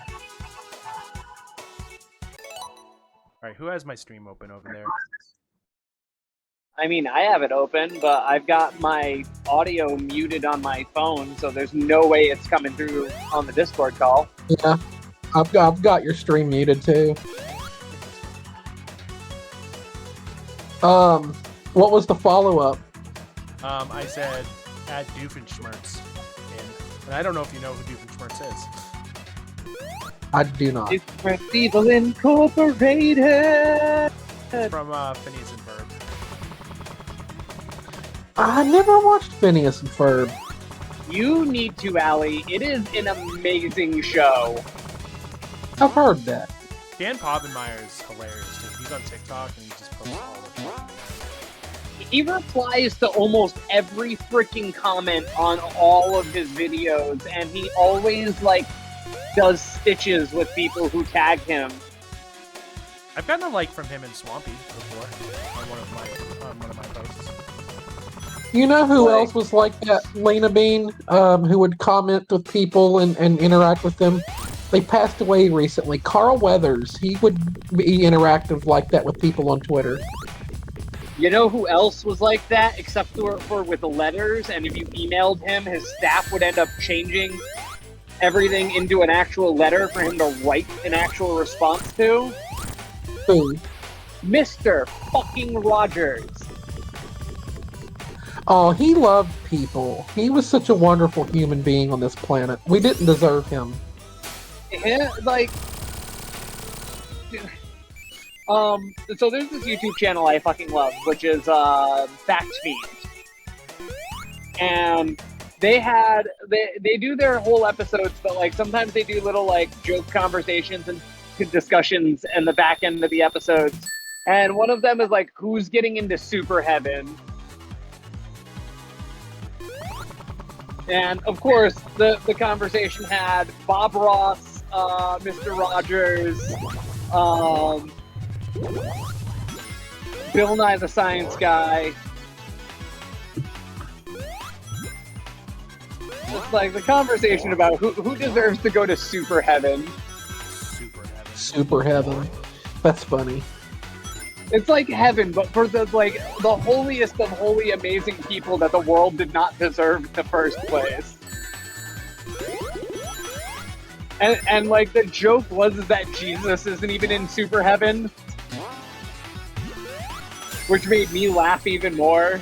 Speaker 1: Alright, who has my stream open over there?
Speaker 6: I mean, I have it open, but I've got my audio muted on my phone, so there's no way it's coming through on the Discord call.
Speaker 2: Yeah, I've got your stream muted too. What was the follow-up?
Speaker 1: I said add Doofenshmirtz in. And I don't know if you know who Doofenshmirtz is.
Speaker 2: I do not.
Speaker 6: Different Evil Incorporated!
Speaker 1: From Phineas and Ferb.
Speaker 2: I never watched Phineas and Ferb.
Speaker 6: You need to, Allie. It is an amazing show.
Speaker 2: I've heard that.
Speaker 1: Dan Povenmire is hilarious too. He's on TikTok and he just posts all the time.
Speaker 6: He replies to almost every freaking comment on all of his videos, and he always, like, does stitches with people who tag him.
Speaker 1: I've gotten a like from him and Swampy before on one of my posts.
Speaker 2: You know who else was like that? Lena Bean, who would comment with people and interact with them. They passed away recently. Carl Weathers, he would be interactive like that with people on Twitter.
Speaker 6: You know who else was like that, except for with the letters, and if you emailed him, his staff would end up changing everything into an actual letter for him to write an actual response to?
Speaker 2: Who?
Speaker 6: Mr. fucking Rogers.
Speaker 2: Oh, he loved people. He was such a wonderful human being on this planet. We didn't deserve him.
Speaker 6: Yeah, like... so there's this YouTube channel I fucking love, which is, Fact Feed. And they do their whole episodes, but, like, sometimes they do little, like, joke conversations and discussions in the back end of the episodes. And one of them is, like, who's getting into Super Heaven? And, of course, the conversation had Bob Ross, Mr. Rogers, Bill Nye the Science Guy. It's like the conversation about who deserves to go to Super Heaven.
Speaker 2: Super Heaven. That's funny.
Speaker 6: It's like heaven, but for the holiest of holy, amazing people that the world did not deserve in the first place. And like the joke was that Jesus isn't even in Super Heaven, which made me laugh even more.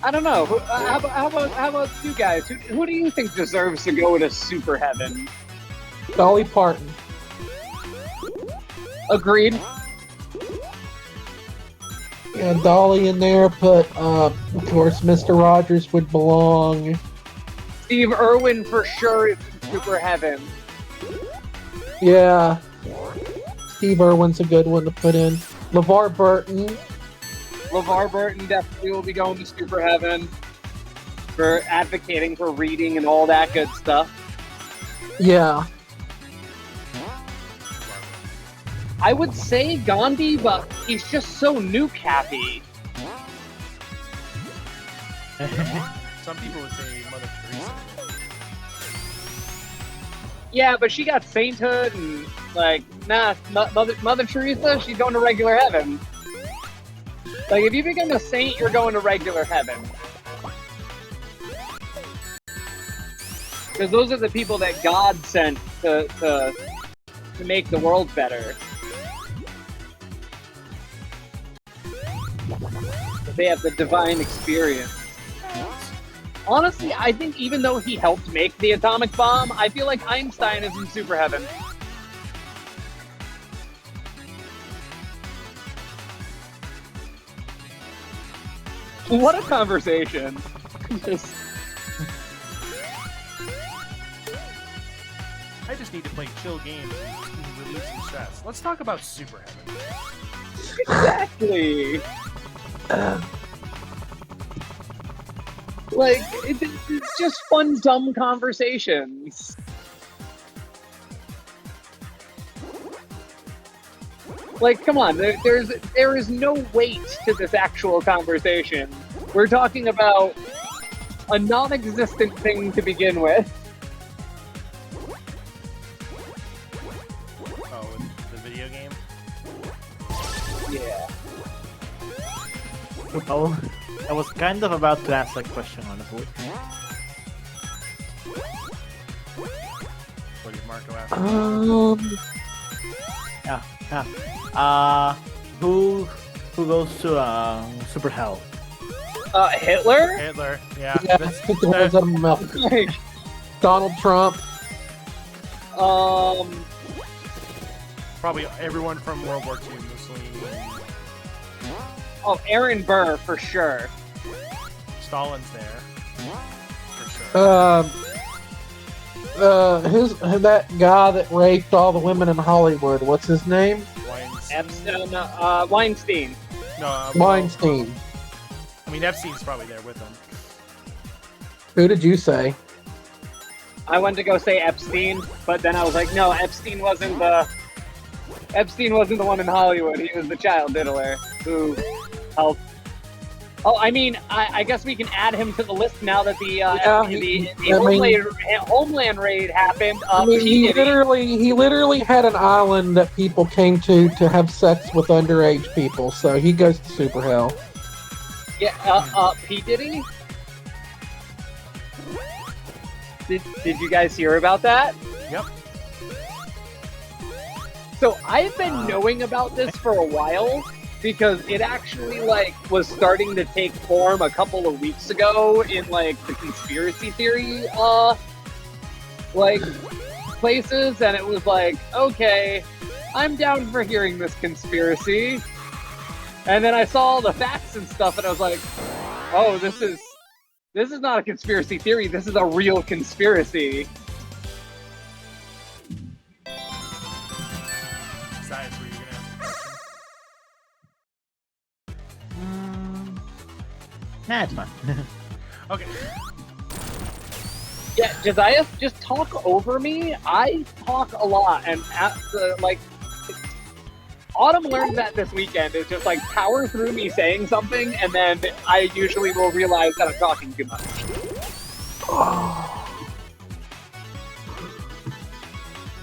Speaker 6: I don't know. How about you guys? Who do you think deserves to go to Super Heaven?
Speaker 2: Dolly Parton.
Speaker 6: Agreed.
Speaker 2: Yeah, Dolly in there, but of course Mr. Rogers would belong.
Speaker 6: Steve Irwin for sure is in Super Heaven.
Speaker 2: Yeah. Steve Irwin's a good one to put in. LeVar Burton.
Speaker 6: LeVar Burton definitely will be going to Super Heaven for advocating for reading and all that good stuff.
Speaker 2: Yeah.
Speaker 6: I would say Gandhi, but he's just so nuke happy.
Speaker 1: Some people would say Mother Teresa.
Speaker 6: Yeah, but she got sainthood and like, nah, Mother Teresa, she's going to regular heaven. Like, if you become a saint, you're going to regular heaven. Because those are the people that God sent to make the world better. They have the divine experience. Honestly, I think even though he helped make the atomic bomb, I feel like Einstein is in Super Heaven. What a conversation.
Speaker 1: I just need to play chill games and release some stress. Let's talk about Super Heaven.
Speaker 6: Exactly. Like, it's just fun, dumb conversations. Like, come on, there is no weight to this actual conversation. We're talking about a non-existent thing to begin with.
Speaker 1: Oh, the video game?
Speaker 6: Yeah.
Speaker 5: Oh, I was kind of about to ask that question, honestly.
Speaker 1: What did Marco ask?
Speaker 5: Who goes to Super Hell?
Speaker 6: Hitler?
Speaker 1: Hitler, yeah.
Speaker 2: Yeah, took the words out of my mouth.
Speaker 6: Like,
Speaker 2: Donald Trump.
Speaker 1: Probably everyone from World War II, Mussolini,
Speaker 6: oh, Aaron Burr, for sure.
Speaker 1: Stalin's there. For sure.
Speaker 2: Who's that guy that raped all the women in Hollywood? What's his name?
Speaker 6: Weinstein.
Speaker 1: No,
Speaker 2: Weinstein.
Speaker 1: I mean, Epstein's probably there with him.
Speaker 2: Who did you say?
Speaker 6: I went to go say Epstein, but then I was like, no, Epstein wasn't the one in Hollywood. He was the child diddler who helped. Oh, I mean, I guess we can add him to the list now that the Homeland raid happened.
Speaker 2: I mean, he literally had an island that people came to have sex with underage people, so he goes to Super Hell.
Speaker 6: Yeah, P. Diddy? Did you guys hear about that?
Speaker 1: Yep.
Speaker 6: So I've been knowing about this for a while because it actually was starting to take form a couple of weeks ago in the conspiracy theory places, and it was like, okay, I'm down for hearing this conspiracy. And then I saw all the facts and stuff, and I was like, oh, this is not a conspiracy theory, this is a real conspiracy.
Speaker 1: Science, were you gonna ask a question?
Speaker 5: Nah, it's fine.
Speaker 1: Okay.
Speaker 6: Yeah, Josiah, just talk over me. I talk a lot, and Autumn learned that this weekend is just power through me saying something, and then I usually will realize that I'm talking too much.
Speaker 1: Is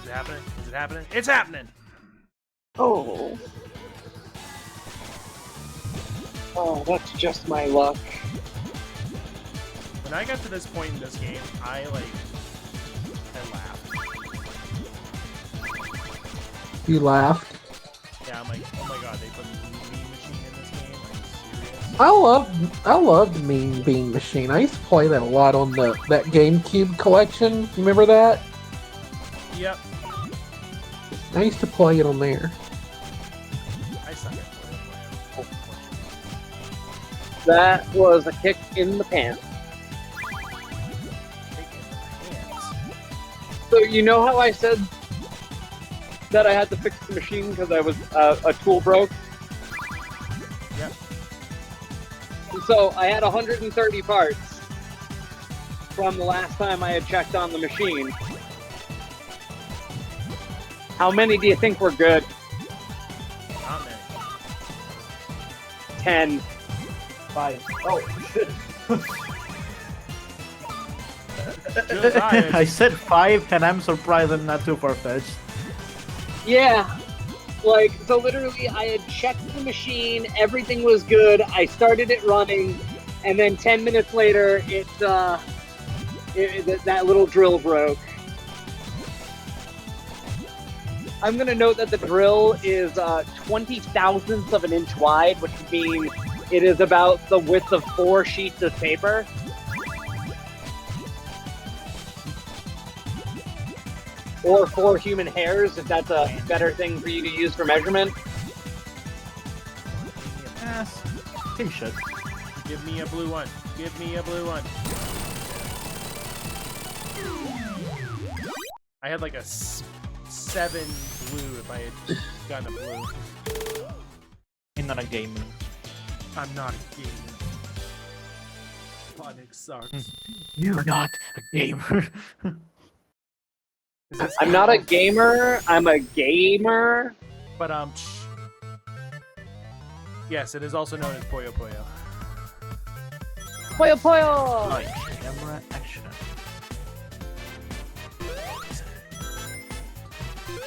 Speaker 1: it happening? Is it happening? It's happening!
Speaker 6: Oh, that's just my luck.
Speaker 1: When I got to this point in this game, I laughed.
Speaker 2: You laughed.
Speaker 1: Yeah, I'm like, oh my god, they put the meme machine in this game? Are you serious?
Speaker 2: I loved Mean Bean Machine. I used to play that a lot on that GameCube collection. Remember that?
Speaker 1: Yep.
Speaker 2: I used to play it on there.
Speaker 1: I suck at it.
Speaker 6: That was a kick in the pants. So you know how I said that I had to fix the machine because I was a tool broke?
Speaker 1: Yep.
Speaker 6: So I had 130 parts from the last time I had checked on the machine. How many do you think were good?
Speaker 1: Not many.
Speaker 6: 10.
Speaker 5: 5. Oh, shit.
Speaker 1: Josiah,
Speaker 5: I said 5, and I'm surprised I'm not too far-fetched.
Speaker 6: Yeah. Like, so literally I had checked the machine, everything was good, I started it running, and then 10 minutes later, that little drill broke. I'm gonna note that the drill is 20 thousandths of an inch wide, which would mean it is about the width of 4 sheets of paper. Or 4 human hairs, if that's a better thing for you to use for measurement.
Speaker 5: Yes. Same shit.
Speaker 1: give me a blue one. Give me a blue one. I had like a 7 blue if I had gotten a blue.
Speaker 5: I'm not a gamer.
Speaker 1: I'm not a gamer. Sonic sucks.
Speaker 5: You're not a gamer.
Speaker 6: I'm not a gamer, I'm a gamer.
Speaker 1: But yes, it is also known as Puyo Puyo.
Speaker 6: Puyo Puyo!
Speaker 5: Like camera action.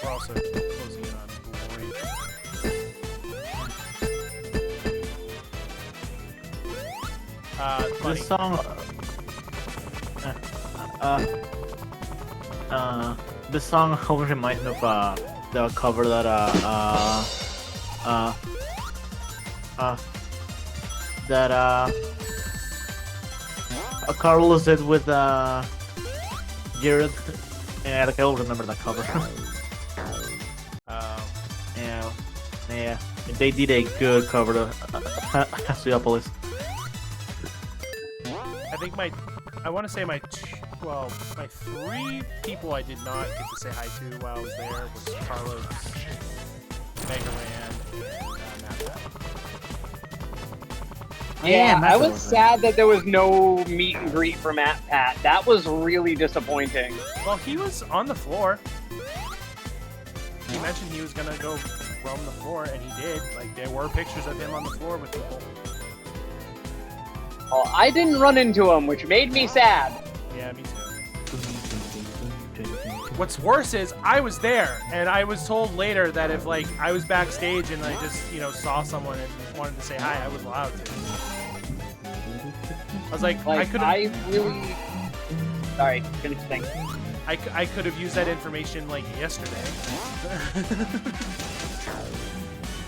Speaker 1: We're also closing in on great. Funny.
Speaker 5: This song. This song always reminds me of the cover that Carlos did with Jared. Yeah, like I don't remember that cover. Yeah, they did a good cover to Asiopolis.
Speaker 1: I think I want to say my 3 people I did not get to say hi to while I was there was Carlos, Mega Man, and Matt.
Speaker 6: Yeah,
Speaker 5: Matt
Speaker 6: I was
Speaker 5: was
Speaker 6: sad that there was no meet and greet for Matt Pat. That was really disappointing.
Speaker 1: Well, he was on the floor. He mentioned he was gonna go roam the floor, and he did. Like, there were pictures of him on the floor with people.
Speaker 6: Well, I didn't run into him, which made me sad.
Speaker 1: Yeah, me too. What's worse is I was there, and I was told later that if like I was backstage and I just saw someone and wanted to say hi, I was allowed to. I was like I could have.
Speaker 6: Sorry, finish the thing.
Speaker 1: I could have used that information like yesterday.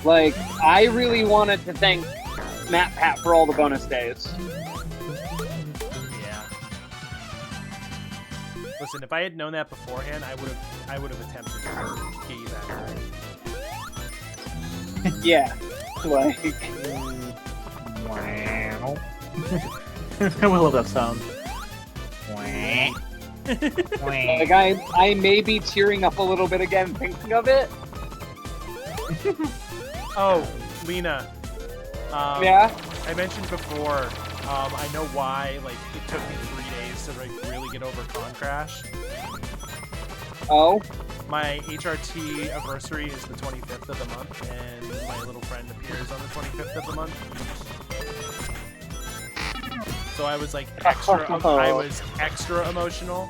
Speaker 6: Like, I really wanted to thank Matt Pat for all the bonus days.
Speaker 1: Yeah. Listen, if I had known that beforehand, I would have attempted to get you that.
Speaker 6: Yeah. Like,
Speaker 5: Wow. I will love that sound.
Speaker 6: like I may be tearing up a little bit again thinking of it.
Speaker 1: Oh, Lena.
Speaker 6: Yeah?
Speaker 1: I mentioned before, I know why, like, it took me 3 days to like, really get over Con Crash.
Speaker 6: Oh?
Speaker 1: My HRT anniversary is the 25th of the month, and my little friend appears on the 25th of the month. So I was like extra emotional.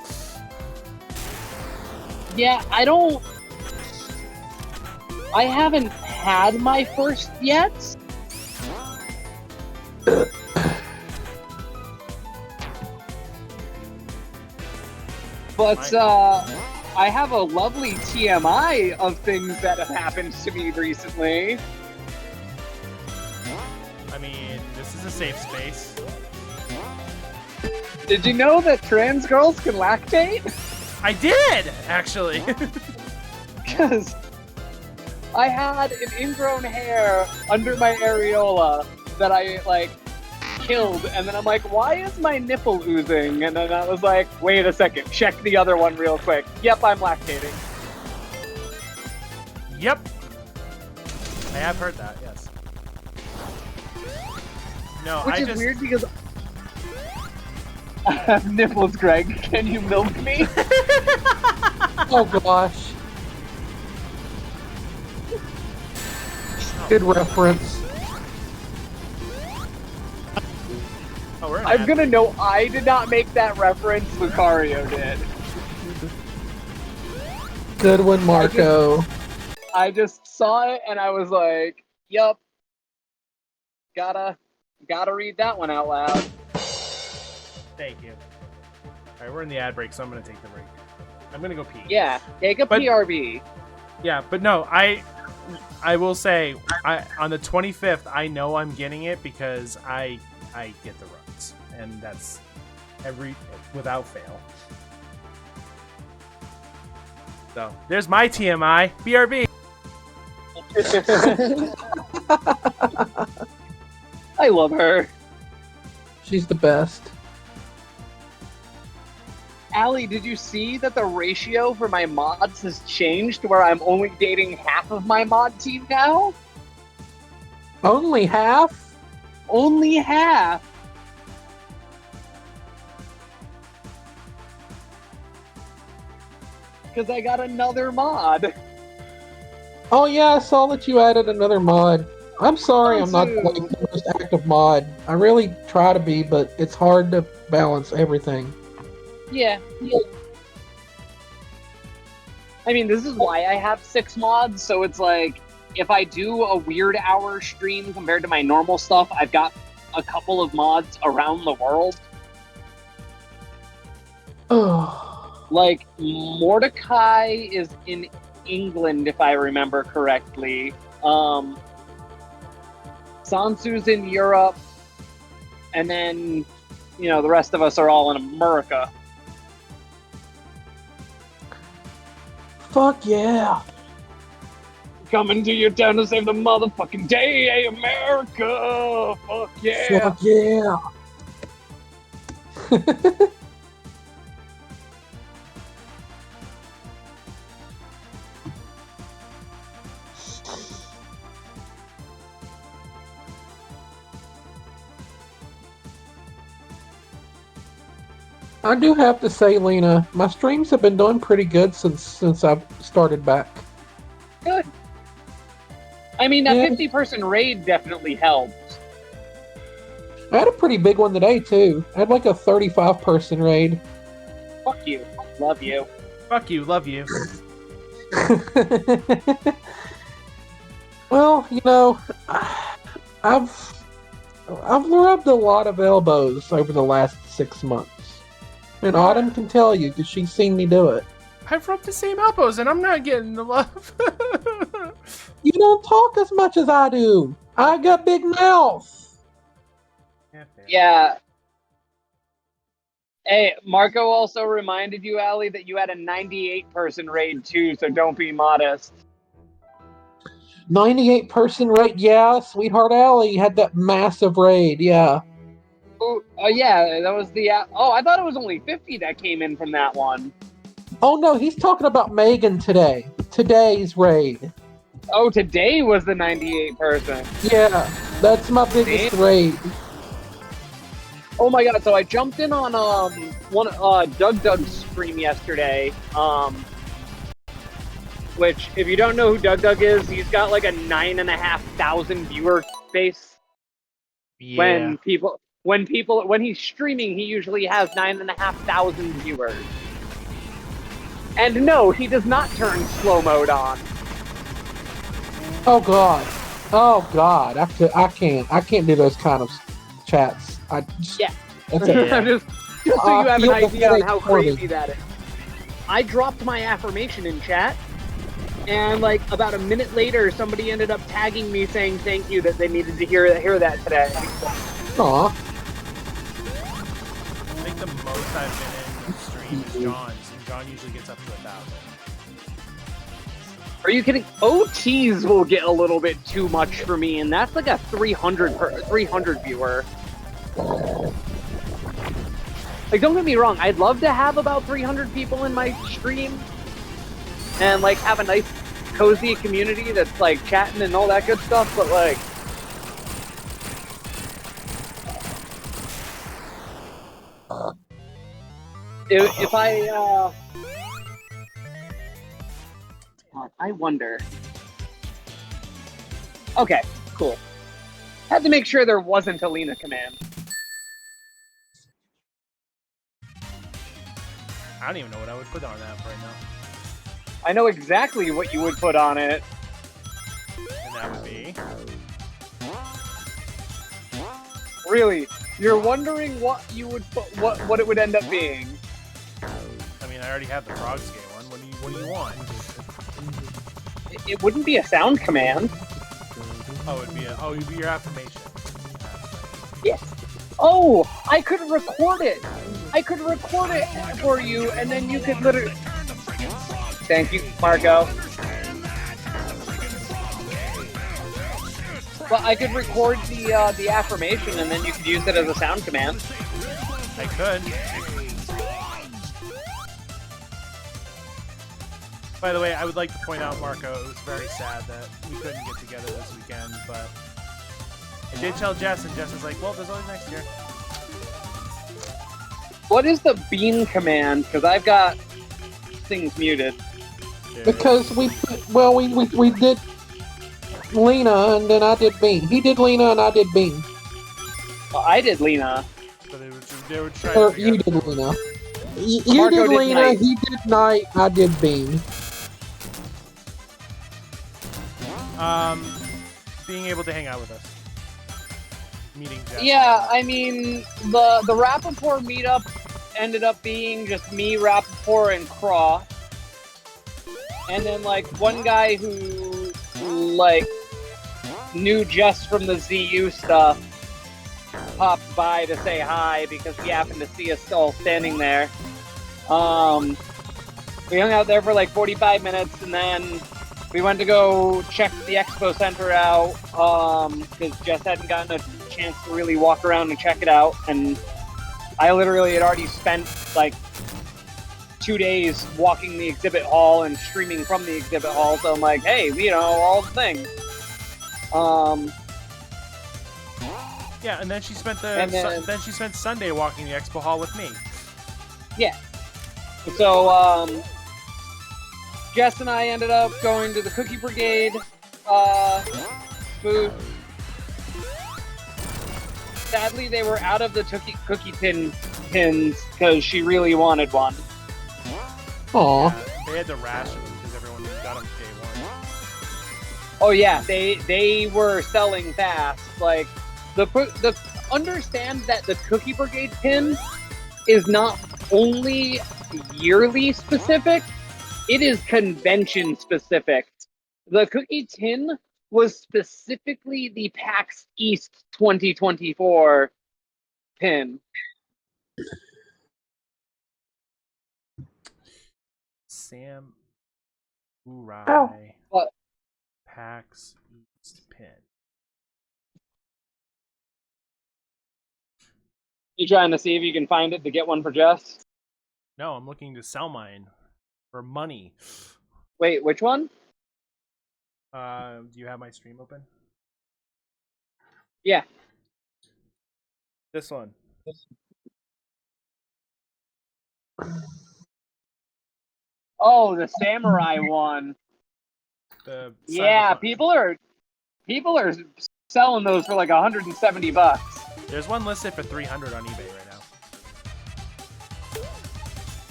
Speaker 6: Yeah, I haven't had my first yet. But, I have a lovely TMI of things that have happened to me recently.
Speaker 1: I mean, this is a safe space.
Speaker 6: Did you know that trans girls can lactate?
Speaker 1: I did, actually.
Speaker 6: Because I had an ingrown hair under my areola that I, like, killed, and then I'm like, why is my nipple oozing? And then I was like, wait a second, check the other one real quick. Yep, I'm lactating.
Speaker 1: Yep. I have heard that, yes. No,
Speaker 6: Which
Speaker 1: I
Speaker 6: is
Speaker 1: just...
Speaker 6: weird because I have nipples, Greg. Can you milk me?
Speaker 2: Oh gosh. Good reference.
Speaker 1: Oh, we're in
Speaker 6: I'm
Speaker 1: ad-
Speaker 6: gonna know I did not make that reference, Lucario did.
Speaker 2: Good one, Marco.
Speaker 6: I just saw it and I was like, yup. Gotta read that one out loud.
Speaker 1: Thank you. Alright, we're in the ad break, so I'm gonna take the break. I'm gonna go pee.
Speaker 6: Yeah, take a
Speaker 1: But-
Speaker 6: PRB.
Speaker 1: Yeah, but no, I will say, on the 25th, I know I'm getting it because I get the runs, and that's without fail. So there's my TMI. BRB.
Speaker 6: I love her.
Speaker 2: She's the best.
Speaker 6: Allie, did you see that the ratio for my mods has changed where I'm only dating half of my mod team now?
Speaker 2: Only half?
Speaker 6: Only half. Because I got another mod.
Speaker 2: Oh yeah, I saw that you added another mod. I'm sorry I'm not
Speaker 6: Too.
Speaker 2: like the most active mod. I really try to be, but it's hard to balance everything.
Speaker 6: Yeah. I mean, this is why I have 6 mods, so it's like, if I do a weird hour stream compared to my normal stuff, I've got a couple of mods around the world.
Speaker 2: Oh,
Speaker 6: Like, Mordecai is in England, if I remember correctly. Sansu's in Europe. And then, you know, the rest of us are all in America.
Speaker 2: fuck yeah.
Speaker 6: Coming to your town to save the motherfucking day, hey, America! Fuck yeah!
Speaker 2: Fuck yeah. I do have to say, Lena, my streams have been doing pretty good since I've started back.
Speaker 6: Good. I mean, that
Speaker 2: Yeah.
Speaker 6: 50-person raid definitely helped.
Speaker 2: I had a pretty big one today, too. I had like a 35-person raid.
Speaker 6: Fuck you. Love you.
Speaker 1: Fuck you. Love you.
Speaker 2: Well, you know, I've rubbed a lot of elbows over the last 6 months. And Autumn can tell you, because she's seen me do it.
Speaker 1: I've rubbed the same elbows, and I'm not getting the love.
Speaker 2: You don't talk as much as I do. I got big mouth.
Speaker 6: Yeah. Hey, Marco also reminded you, Allie, that you had a 98-person raid too, so don't be modest.
Speaker 2: 98-person raid, yeah. Sweetheart Alley had that massive raid, yeah.
Speaker 6: Oh, yeah, that was the... oh, I thought it was only 50 that came in from that one.
Speaker 2: Oh no, he's talking about Megan today. Today's raid.
Speaker 6: Oh, today was the 98-person.
Speaker 2: Yeah, that's my biggest raid.
Speaker 6: Oh my god, so I jumped in on Doug's stream yesterday. Which, if you don't know who Doug is, he's got like a 9,500 viewer base.
Speaker 1: Yeah.
Speaker 6: When he's streaming, he usually has 9,500 viewers. And no, he does not turn slow mode on.
Speaker 2: Oh god. Oh god. I can't do those kind of chats.
Speaker 6: Yeah.
Speaker 2: That's it.
Speaker 1: Yeah.
Speaker 6: just so you have an
Speaker 2: feel the
Speaker 6: idea on how
Speaker 2: headache for me.
Speaker 6: crazy that is. I dropped my affirmation in chat, And like about a minute later, somebody ended up tagging me saying thank you, that they needed to hear that today.
Speaker 2: Aw.
Speaker 1: I think the most I've been in stream is John's, and John usually gets up to 1,000.
Speaker 6: Are you kidding? OTs will get a little bit too much for me, and that's like a 300 viewer. Like, don't get me wrong, I'd love to have about 300 people in my stream, and like have a nice, cozy community that's like chatting and all that good stuff. But like, if I wonder. Okay, cool. Had to make sure there wasn't a Lena command.
Speaker 1: I don't even know what I would put on that right now.
Speaker 6: I know exactly what you would put on it.
Speaker 1: And that would be...
Speaker 6: Really? You're wondering what you would put, what it would end up being?
Speaker 1: I mean, I already have the frog scale one. What do you want?
Speaker 6: It wouldn't be a sound command.
Speaker 1: Oh, it'd be your affirmation.
Speaker 6: Yes. Oh, I could record it. I could record it for you, and then you could literally... Thank you, Marco. Well, I could record the affirmation, and then you could use it as a sound command.
Speaker 1: I could. By the way, I would like to point out, Marco, it was very sad that we couldn't get together this weekend, but I did tell Jess, and Jess was like, well, there's always next year.
Speaker 6: What is the bean command? Because I've got things muted.
Speaker 2: Because we did Lena and then I did Bean. He did Lena and I did Bean.
Speaker 6: Well, I did Lena.
Speaker 1: So they were trying
Speaker 2: Or
Speaker 1: to
Speaker 2: you did Lena. You
Speaker 6: Marco
Speaker 2: did
Speaker 6: did
Speaker 2: Lena,
Speaker 6: Night.
Speaker 2: he did Night, I did Bean.
Speaker 1: being able to hang out with us. Meeting Jess.
Speaker 6: Yeah, I mean, the Rappaport meetup ended up being just me, Rappaport, and Craw. And then, like, one guy who, like, knew Jess from the ZU stuff popped by to say hi because he happened to see us all standing there. We hung out there for like 45 minutes, and then we went to go check the expo center out because Jess hadn't gotten a chance to really walk around and check it out, and I literally had already spent like 2 days walking the exhibit hall and streaming from the exhibit hall, so I'm like, hey, you know, all the things.
Speaker 1: Yeah, and then she spent then she spent Sunday walking the expo hall with me.
Speaker 6: Yeah. So, Jess and I ended up going to the Cookie Brigade booth. Sadly, they were out of the cookie tin pins because she really wanted one.
Speaker 2: Aw.
Speaker 1: Yeah, they had to ration them because everyone got them day one.
Speaker 6: Oh yeah, they were selling fast. Like the understand that the Cookie Brigade pin is not only yearly specific, it is convention specific. The Cookie Tin was specifically the PAX East 2024 pin.
Speaker 1: Sam Urai
Speaker 6: What?
Speaker 1: PAX East pin.
Speaker 6: You trying to see if you can find it to get one for Jess?
Speaker 1: No, I'm looking to sell mine for money.
Speaker 6: Wait, which one?
Speaker 1: Do you have my stream open?
Speaker 6: Yeah.
Speaker 1: This one.
Speaker 6: Oh, the samurai one.
Speaker 1: The
Speaker 6: Yeah,
Speaker 1: Cyberpunk.
Speaker 6: people are selling those for like $170.
Speaker 1: There's one listed for 300 on eBay right now.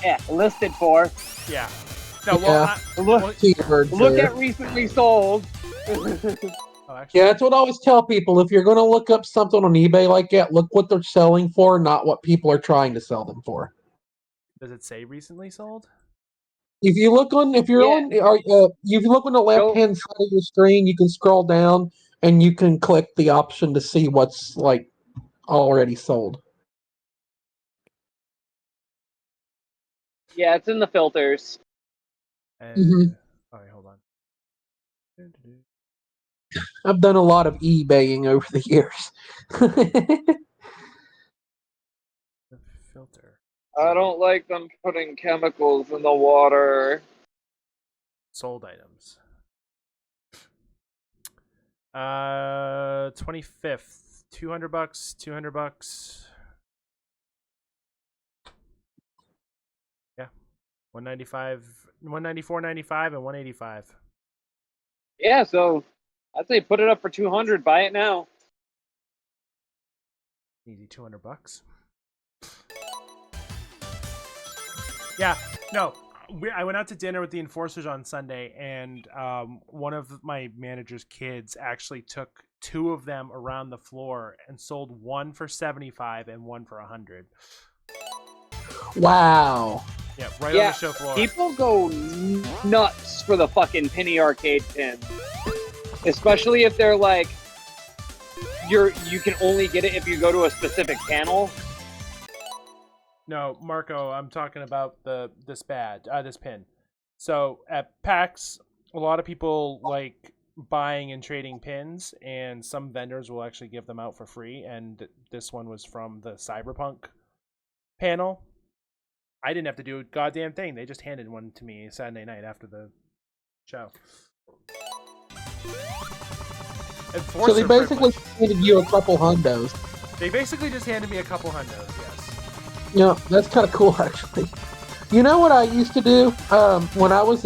Speaker 6: Yeah, listed for.
Speaker 1: Yeah. No, well,
Speaker 2: Yeah. Keyword
Speaker 6: Look
Speaker 2: there.
Speaker 6: at recently sold.
Speaker 1: oh, actually,
Speaker 2: Yeah, that's what I always tell people. If you're going to look up something on eBay like that, look what they're selling for, not what people are trying to sell them for.
Speaker 1: does it say recently sold?
Speaker 2: If you look on, if you're
Speaker 6: Yeah.
Speaker 2: on, if you look on the left hand side of your screen, you can scroll down and you can click the option to see what's like already sold.
Speaker 6: Yeah, it's in the filters.
Speaker 2: Mhm.
Speaker 1: All right, hold on.
Speaker 2: I've done a lot of eBaying over the years.
Speaker 1: The filter.
Speaker 6: I don't like them putting chemicals in the water.
Speaker 1: Sold items. 25th. $200. $200. Yeah. 195, 194.95, and 185.
Speaker 6: Yeah, so I'd say put it up for 200. Buy it now.
Speaker 1: Easy $200. Yeah, no. I went out to dinner with the enforcers on Sunday, and one of my manager's kids actually took two of them around the floor and sold one for 75 and one for 100.
Speaker 2: Wow.
Speaker 1: Yeah, right on the show floor.
Speaker 6: People go nuts for the fucking penny arcade pins, especially if they're like you can only get it if you go to a specific panel.
Speaker 1: No, Marco, I'm talking about this pin. So at PAX, a lot of people like buying and trading pins, and some vendors will actually give them out for free. And this one was from the Cyberpunk panel. I didn't have to do a goddamn thing. They just handed one to me Saturday night after the show.
Speaker 2: So they basically handed you a couple hundos.
Speaker 1: They basically just handed me a couple hundos, yes.
Speaker 2: Yeah, that's kind of cool, actually. You know what I used to do when I was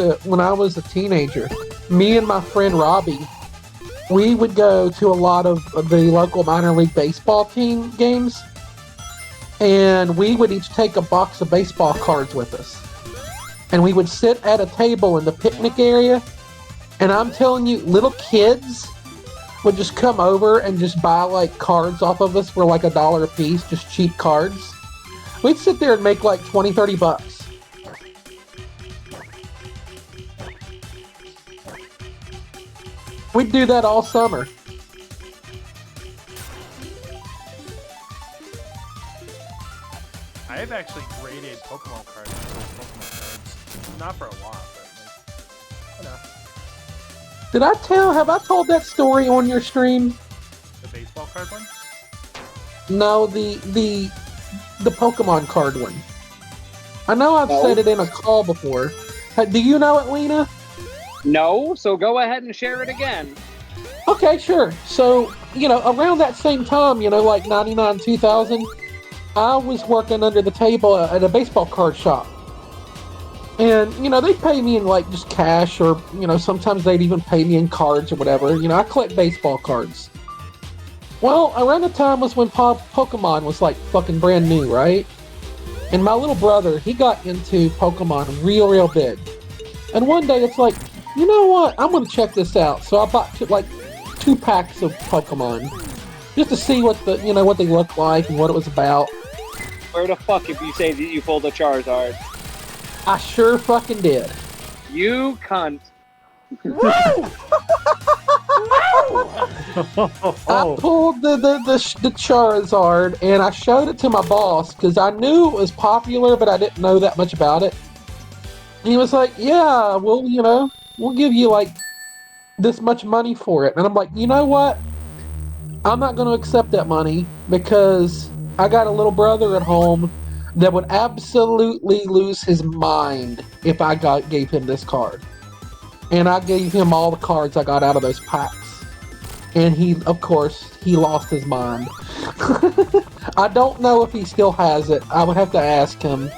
Speaker 2: a teenager? Me and my friend Robbie, we would go to a lot of the local minor league baseball team games, and we would each take a box of baseball cards with us, and we would sit at a table in the picnic area. And I'm telling you, little kids would just come over and just buy like cards off of us for like $1 a piece, just cheap cards. We'd sit there and make like $20-$30. We'd do that all summer.
Speaker 1: I have actually graded Pokemon cards. Not for a lot, but like, you know.
Speaker 2: Have I told that story on your stream?
Speaker 1: The baseball card one?
Speaker 2: No, the Pokemon card one. I know I've said it in a call before. Do you know it, Lena?
Speaker 6: No, so go ahead and share it again.
Speaker 2: Okay, sure. So, around that same time, like 99, 2000, I was working under the table at a baseball card shop. And, they pay me in, like, just cash or, sometimes they'd even pay me in cards or whatever. I collect baseball cards. Well, around the time was when Pokemon was, like, fucking brand new, right? And my little brother, he got into Pokemon real big. And one day it's like, you know what? I'm going to check this out. So I bought, 2 packs of Pokemon. Just to see what what they look like and what it was about.
Speaker 6: Where the fuck if you say that you pulled a Charizard?
Speaker 2: I sure fucking did.
Speaker 6: You cunt.
Speaker 2: I pulled the Charizard and I showed it to my boss because I knew it was popular, but I didn't know that much about it. And he was like, "Yeah, well, we'll give you like this much money for it." And I'm like, "You know what? I'm not going to accept that money because I got a little brother at home that would absolutely lose his mind if I gave him this card." And I gave him all the cards I got out of those packs. And he lost his mind. I don't know if he still has it. I would have to ask him.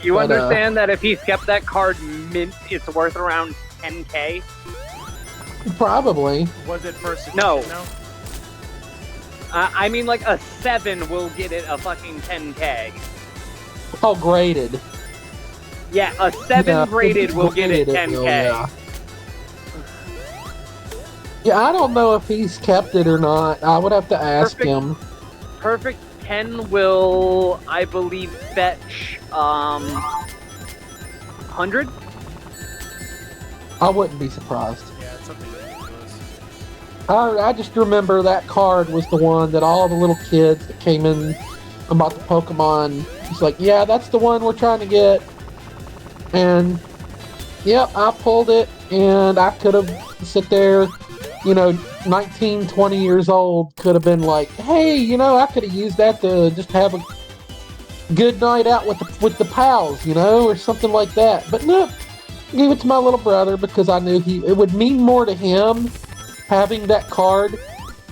Speaker 6: You understand that if he's kept that card mint, it's worth around 10K?
Speaker 2: Probably.
Speaker 1: Was it first edition?
Speaker 6: No.
Speaker 1: No?
Speaker 6: I mean, like, a 7 will get it a fucking 10K.
Speaker 2: Oh, graded.
Speaker 6: Yeah, a 7 graded will get it 10K.
Speaker 2: Yeah, I don't know if he's kept it or not. I would have to ask him.
Speaker 6: Perfect 10 will, I believe, fetch, 100?
Speaker 2: I wouldn't be surprised.
Speaker 1: Yeah, it's something ridiculous.
Speaker 2: I just remember that card was the one that all the little kids that came in about the Pokemon, it's like, yeah, that's the one we're trying to get. And, yep, I pulled it, and I could have sit there, 19, 20 years old, could have been like, hey, I could have used that to just have a good night out with the pals, or something like that. But no, gave it to my little brother because I knew it would mean more to him having that card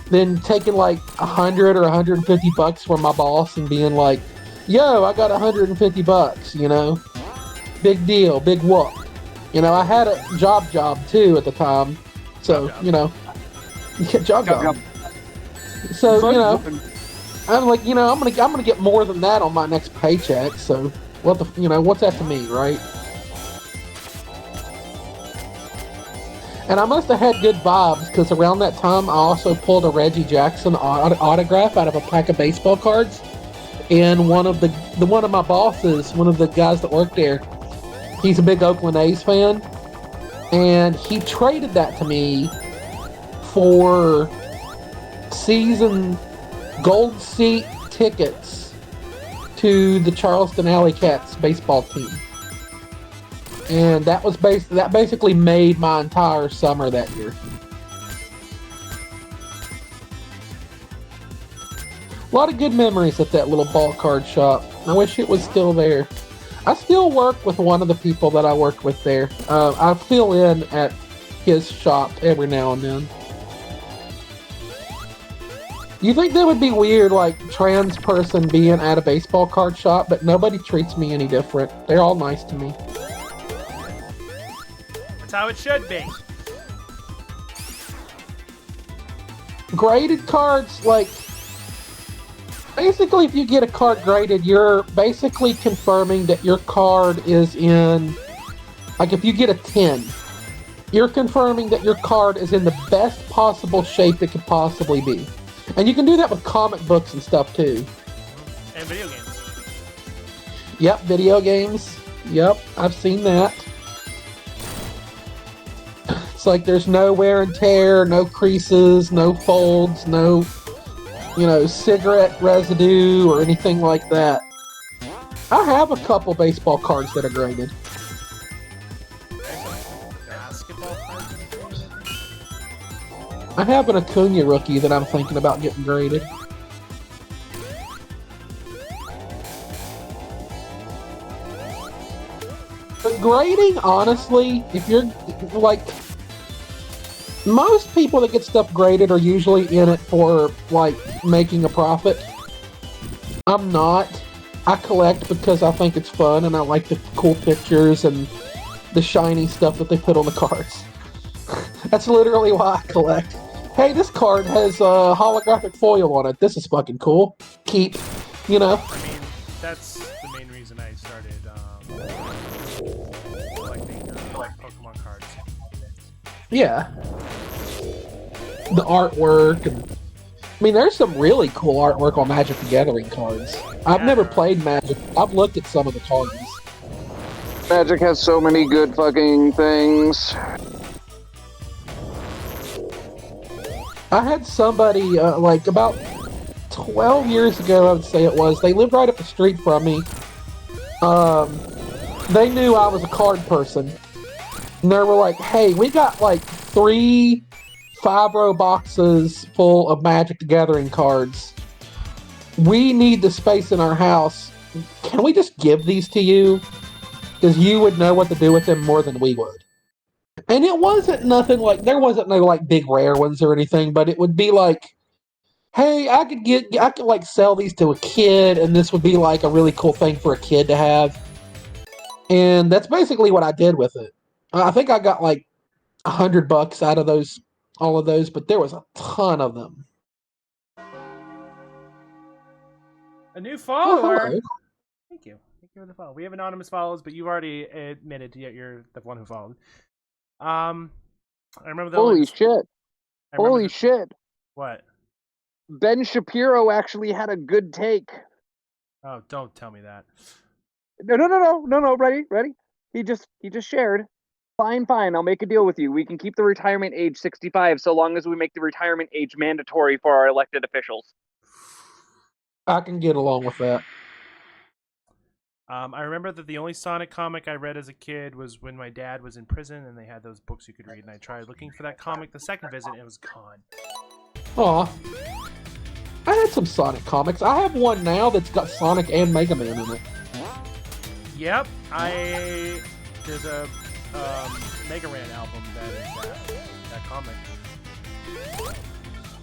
Speaker 2: than taking like $100 or $150 from my boss and being like, yo, I got $150, big deal, big whoop. I had a job too at the time, so yeah, job. So I'm like, I'm gonna get more than that on my next paycheck. So what's that to me, right? And I must have had good vibes because around that time I also pulled a Reggie Jackson autograph out of a pack of baseball cards. And one of my bosses, one of the guys that worked there, he's a big Oakland A's fan, and he traded that to me for season gold seat tickets to the Charleston Alley Cats baseball team. And that basically made my entire summer that year. A lot of good memories at that little ball card shop. I wish it was still there. I still work with one of the people that I worked with there. I fill in at his shop every now and then. You think that would be weird, like, trans person being at a baseball card shop, but nobody treats me any different. They're all nice to me.
Speaker 1: That's how it should be.
Speaker 2: Graded cards, like, basically if you get a card graded, you're basically confirming that your card is in, like, if you get a 10, you're confirming that your card is in the best possible shape it could possibly be. And you can do that with comic books and stuff too.
Speaker 1: And video games.
Speaker 2: Yep, video games. Yep, I've seen that. It's like there's no wear and tear, no creases, no folds, no, cigarette residue or anything like that. I have a couple baseball cards that are graded.
Speaker 1: Basketball cards.
Speaker 2: I have an Acuna rookie that I'm thinking about getting graded. But grading, honestly, if you're, like, most people that get stuff graded are usually in it for, like, making a profit. I'm not. I collect because I think it's fun and I like the cool pictures and the shiny stuff that they put on the cards. That's literally why I collect. Hey, this card has a holographic foil on it. This is fucking cool. Keep,
Speaker 1: I mean, that's the main reason I started collecting Pokemon cards.
Speaker 2: Yeah. The artwork and... I mean, there's some really cool artwork on Magic the Gathering cards. I've never played Magic. I've looked at some of the cards.
Speaker 8: Magic has so many good fucking things.
Speaker 2: I had somebody, like, about 12 years ago, I would say it was. They lived right up the street from me. They knew I was a card person. And they were like, hey, we got, like, 3 5-row boxes full of Magic the Gathering cards. We need the space in our house. Can we just give these to you? Because you would know what to do with them more than we would. And it wasn't nothing like, there wasn't no like big rare ones or anything, but it would be like, hey, I could like sell these to a kid and this would be like a really cool thing for a kid to have. And that's basically what I did with it. I think I got like $100 out of those, all of those, but there was a ton of them.
Speaker 1: A new follower.
Speaker 2: hello.
Speaker 1: Thank you. Thank you for the follow. We have anonymous follows, but you've already admitted yet you're the one who followed. I remember the
Speaker 8: Holy shit. Holy
Speaker 1: the,
Speaker 8: shit.
Speaker 1: What?
Speaker 8: Ben Shapiro actually had a good take.
Speaker 1: Oh, don't tell me that.
Speaker 8: No. Ready?
Speaker 6: He just shared. Fine, I'll make a deal with you. We can keep the retirement age 65 so long as we make the retirement age mandatory for our elected officials.
Speaker 2: I can get along with that.
Speaker 1: I remember that the only Sonic comic I read as a kid was when my dad was in prison and they had those books you could read, and I tried looking for that comic the second visit and it was gone.
Speaker 2: Aw. I had some Sonic comics. I have one now that's got Sonic and Mega Man in it.
Speaker 1: Yep, there's a Mega Man album that is that comic.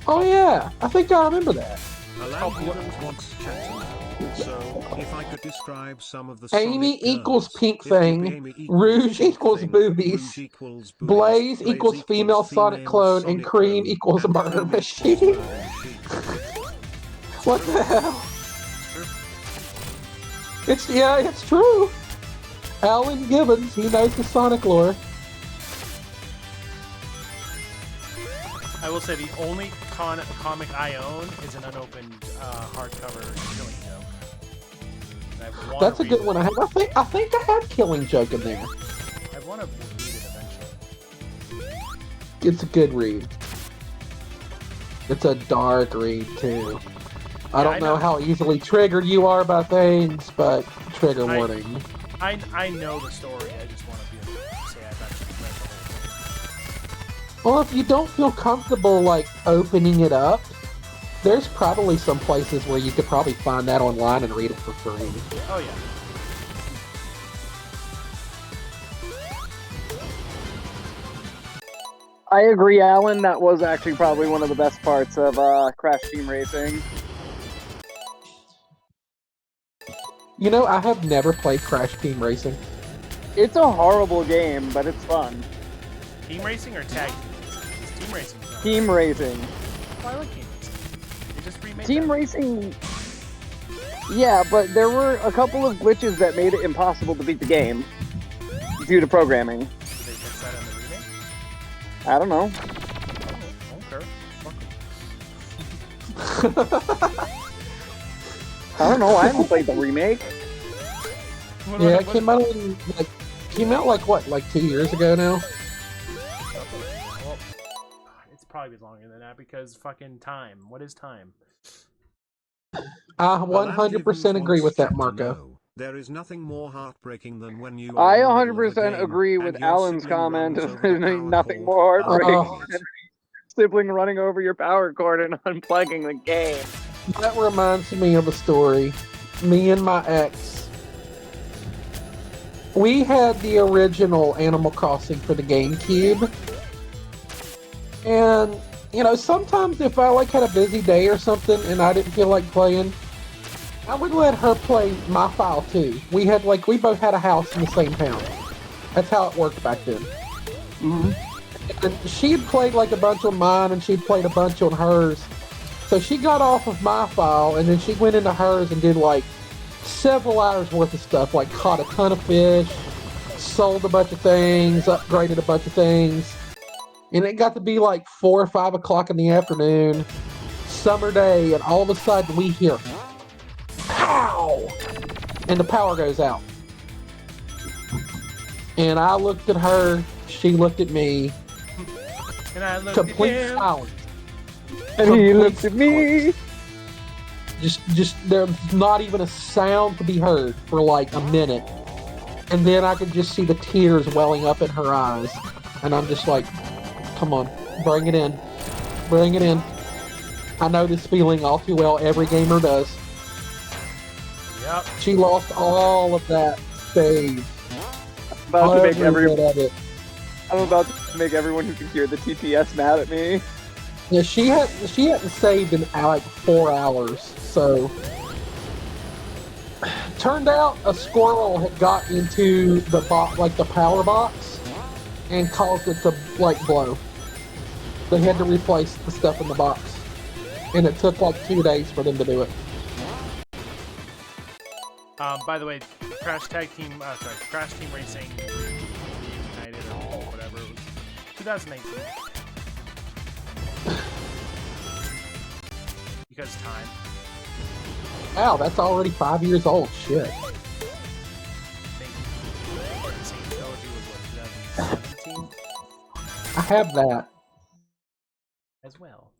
Speaker 2: Oh yeah, I think I remember that.
Speaker 9: Alan Givens wants to chat to me. So, if I could describe some of the
Speaker 2: Amy
Speaker 9: Sonic
Speaker 2: equals
Speaker 9: girls,
Speaker 2: pink
Speaker 9: it would be
Speaker 2: thing,
Speaker 9: Amy equals
Speaker 2: Rouge
Speaker 9: pink
Speaker 2: equals
Speaker 9: thing,
Speaker 2: boobies,
Speaker 9: Rouge equals boobies,
Speaker 2: Blaze equals female Sonic clone, and
Speaker 9: Sonic
Speaker 2: Cream
Speaker 9: clone,
Speaker 2: equals
Speaker 9: and
Speaker 2: murder
Speaker 9: Cream
Speaker 2: machine.
Speaker 9: equals murder machine.
Speaker 2: What the hell? It's true. Alan Gibbons, he knows the Sonic lore.
Speaker 1: I will say the only comic I own is an unopened hardcover Killing Joke.
Speaker 2: That's a good one. I think I had Killing Joke in there.
Speaker 1: I want to read it eventually.
Speaker 2: It's a good read. It's a dark read too. I don't know how easily triggered you are by things, but trigger warning.
Speaker 1: I know the story. I just want to be able to say I've actually read the whole thing.
Speaker 2: Well, if you don't feel comfortable like opening it up, there's probably some places where you could probably find that online and read it for free.
Speaker 1: Oh yeah.
Speaker 6: I agree, Alan. That was actually probably one of the best parts of Crash Team Racing.
Speaker 2: You know, I have never played Crash Team Racing.
Speaker 6: It's a horrible game, but it's fun.
Speaker 1: Team racing or tag team racing?
Speaker 6: Team Racing.
Speaker 1: Oh, I like Team Racing. They just remade
Speaker 6: Team
Speaker 1: that.
Speaker 6: Racing. Yeah, but there were a couple of glitches that made it impossible to beat the game due to programming.
Speaker 1: Did they fix that in the remake?
Speaker 6: I don't know.
Speaker 1: Okay.
Speaker 6: I don't know. I haven't played the remake.
Speaker 2: Yeah, it came out like what, like 2 years ago now?
Speaker 1: Well, it's probably longer than that because fucking time. What is time?
Speaker 2: I 100% agree with that, Marco.
Speaker 9: There is nothing more heartbreaking than when you
Speaker 6: I
Speaker 9: are in the middle of a
Speaker 6: 100%
Speaker 9: game
Speaker 6: agree
Speaker 9: and
Speaker 6: with
Speaker 9: your
Speaker 6: Alan's
Speaker 9: sibling
Speaker 6: comment
Speaker 9: runs
Speaker 6: of
Speaker 9: over the
Speaker 6: there's
Speaker 9: power
Speaker 6: nothing
Speaker 9: cord
Speaker 6: more
Speaker 9: and
Speaker 6: heartbreaking
Speaker 9: dies.
Speaker 6: than sibling running over your power cord and unplugging the game.
Speaker 2: That reminds me of a story. Me and my ex, we had the original Animal Crossing for the GameCube. And, you know, sometimes if I like had a busy day or something and I didn't feel like playing, I would let her play my file too. We both had a house in the same town. That's how it worked back then. Mm-hmm. And she'd played like a bunch on mine and she'd played a bunch on hers. So she got off of my file and then she went into hers and did like several hours worth of stuff, like caught a ton of fish, sold a bunch of things, upgraded a bunch of things. And it got to be like 4 or 5 o'clock in the afternoon, summer day, and all of a sudden we hear pow! And the power goes out. And I looked at her, she looked at me,
Speaker 1: And I looked
Speaker 2: complete
Speaker 1: at him.
Speaker 2: silence.
Speaker 6: And he looked at me.
Speaker 2: Just there's not even a sound to be heard for like a minute. And then I could just see the tears welling up in her eyes. And I'm just like, come on, bring it in. Bring it in. I know this feeling all too well, every gamer does.
Speaker 1: Yep.
Speaker 2: She lost all of that save.
Speaker 6: I'm about to make
Speaker 2: Every bit of it.
Speaker 6: I'm about to make everyone who can hear the TTS mad at me.
Speaker 2: Yeah, she hadn't saved in like 4 hours, so turned out a squirrel had got into the the power box and caused it to like blow. They had to replace the stuff in the box, and it took like 2 days for them to do it.
Speaker 1: By the way, Crash Team Racing United or whatever, it was 2019. Because time.
Speaker 2: Wow, that's already 5 years old. Shit.
Speaker 1: Thank you.
Speaker 2: have that.
Speaker 1: as well.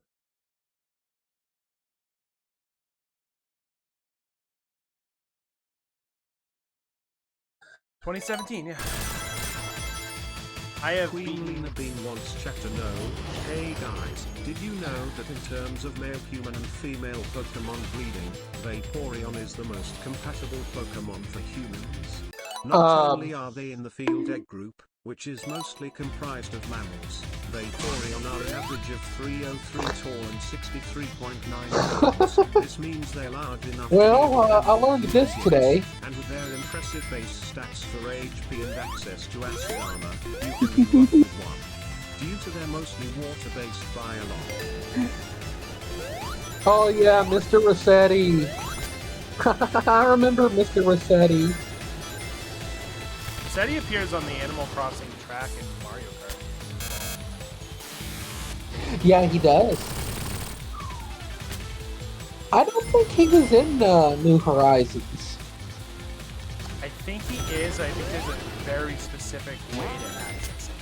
Speaker 1: '17, yeah. I have
Speaker 9: Queen
Speaker 1: beaten.
Speaker 9: Lena Bean wants chat to know, hey guys, did you know that in terms of male human and female Pokemon breeding, Vaporeon is the most compatible Pokemon for humans? Not only are they in the field egg group, which is mostly comprised of mammals, Vaporeon are an average of 303 tall and 63.9 pounds. This means they're large enough
Speaker 2: Well,
Speaker 9: to be able to
Speaker 2: I learned this today.
Speaker 9: And with their impressive base stats for HP and access to acid armor, you can be level 1. Due to their mostly water-based biology.
Speaker 2: Oh yeah, Mr. Rossetti. I remember Mr. Rossetti.
Speaker 1: Rossetti appears on the Animal Crossing track in Mario Kart.
Speaker 2: Yeah, he does. I don't think he was in New Horizons.
Speaker 1: I think he is. I think there's a very specific way to access it.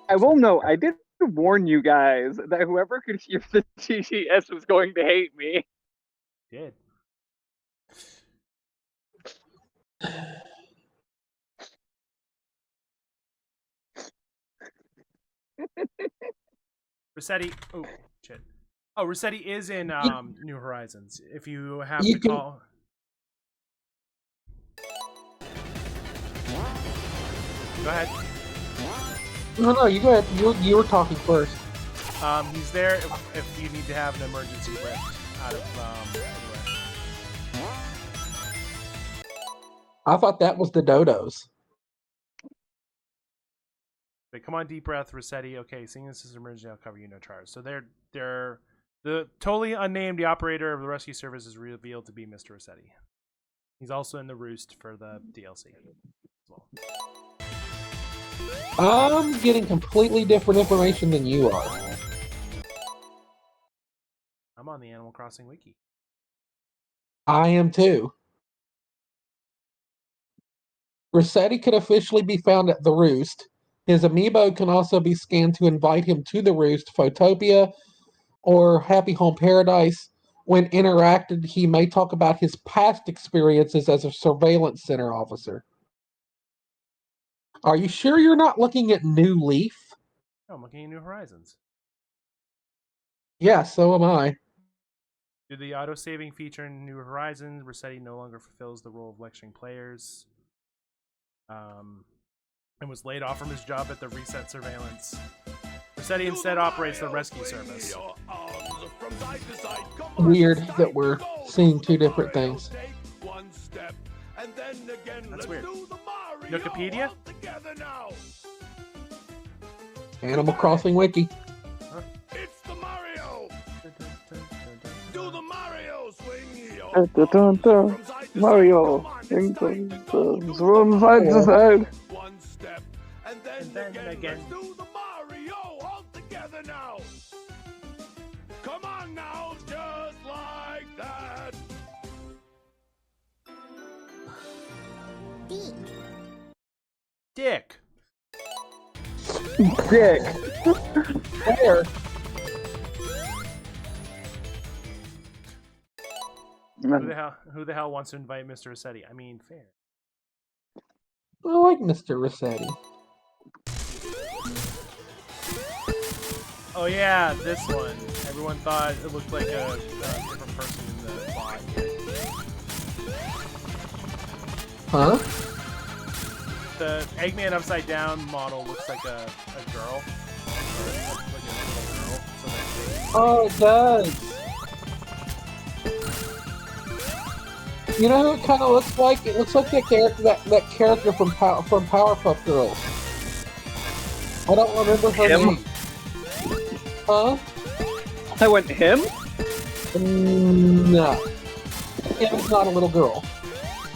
Speaker 6: I will note, I did warn you guys that whoever could hear the TTS was going to hate me.
Speaker 1: Did. Rossetti. Oh shit. Oh, Rossetti is in New Horizons. If you have
Speaker 2: You
Speaker 1: to
Speaker 2: can-
Speaker 1: call. Go ahead.
Speaker 2: No, you go ahead. You were talking first.
Speaker 1: He's there if you need to have an emergency lift out of anywhere.
Speaker 2: I thought that was the dodos.
Speaker 1: But come on, deep breath, Rossetti. Okay, seeing this is an emergency, I'll cover you, no charge. So they're the totally unnamed. The operator of the rescue service is revealed to be Mr. Rossetti. He's also in the Roost for the DLC as well.
Speaker 2: I'm getting completely different information than you are.
Speaker 1: I'm on the Animal Crossing wiki.
Speaker 2: I am too. Rossetti could officially be found at the Roost. His amiibo can also be scanned to invite him to the Roost, Photopia, or Happy Home Paradise. When interacted, he may talk about his past experiences as a surveillance center officer. Are you sure you're not looking at New Leaf?
Speaker 1: Oh, I'm looking at New Horizons.
Speaker 2: Yeah, so am I.
Speaker 1: Due to the auto-saving feature in New Horizons, Rossetti no longer fulfills the role of lecturing players. And was laid off from his job at the Reset Surveillance. Rossetti instead operates the rescue service.
Speaker 2: Weird that we're seeing two different things.
Speaker 1: That's weird. Wikipedia?
Speaker 2: Animal Crossing Wiki.
Speaker 3: It's the Mario! Do the Mario swing!
Speaker 8: Mario, from side to side.
Speaker 3: One step, and
Speaker 1: And
Speaker 3: then
Speaker 1: then
Speaker 3: again,
Speaker 1: again.
Speaker 3: let's do the Mario all together now! Come on now, just like that!
Speaker 1: Dick.
Speaker 8: Dick.
Speaker 2: There.
Speaker 1: Who the hell wants to invite Mr. Rossetti? I mean, fair.
Speaker 2: I like Mr. Rossetti.
Speaker 1: Oh yeah, this one. Everyone thought it looked like a different person in the bot.
Speaker 2: Huh?
Speaker 1: The Eggman Upside Down model looks like a girl. Or like a little girl. So that's
Speaker 2: Oh, it does. You know who it kind of looks like? It looks like that character from Powerpuff Girls. I don't remember her
Speaker 6: Him?
Speaker 2: name. Huh?
Speaker 6: I went him?
Speaker 2: No. Kim's not a little girl.